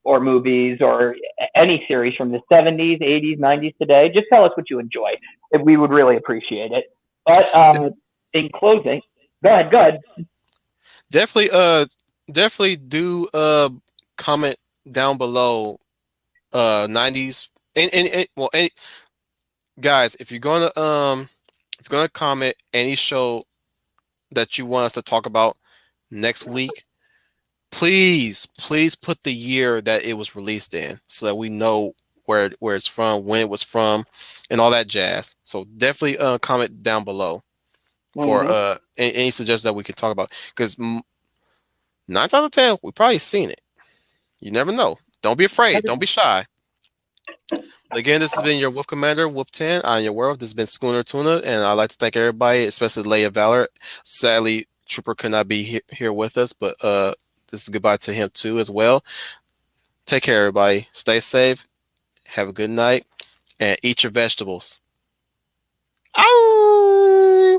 or movies or any series from the 70s, 80s, 90s today. Just tell us what you enjoy. We would really appreciate it. But in closing, go ahead. Definitely do comment down below 90s and well guys, if you're gonna comment any show that you want us to talk about next week, please put the year that it was released in so that we know where it's from, when it was from, and all that jazz. So definitely comment down below for Mm-hmm. any suggestions that we can talk about, because 9 out of 10 we probably seen it. You never know. Don't be afraid. Don't be shy. Again, this has been your Wolf Commander, Wolf 10. I'm your world. This has been Schooner Tuna, and I'd like to thank everybody, especially Leia Valor. Sadly, Trooper could not be here with us, but this is goodbye to him too as well. Take care, everybody. Stay safe. Have a good night, and eat your vegetables. Ow!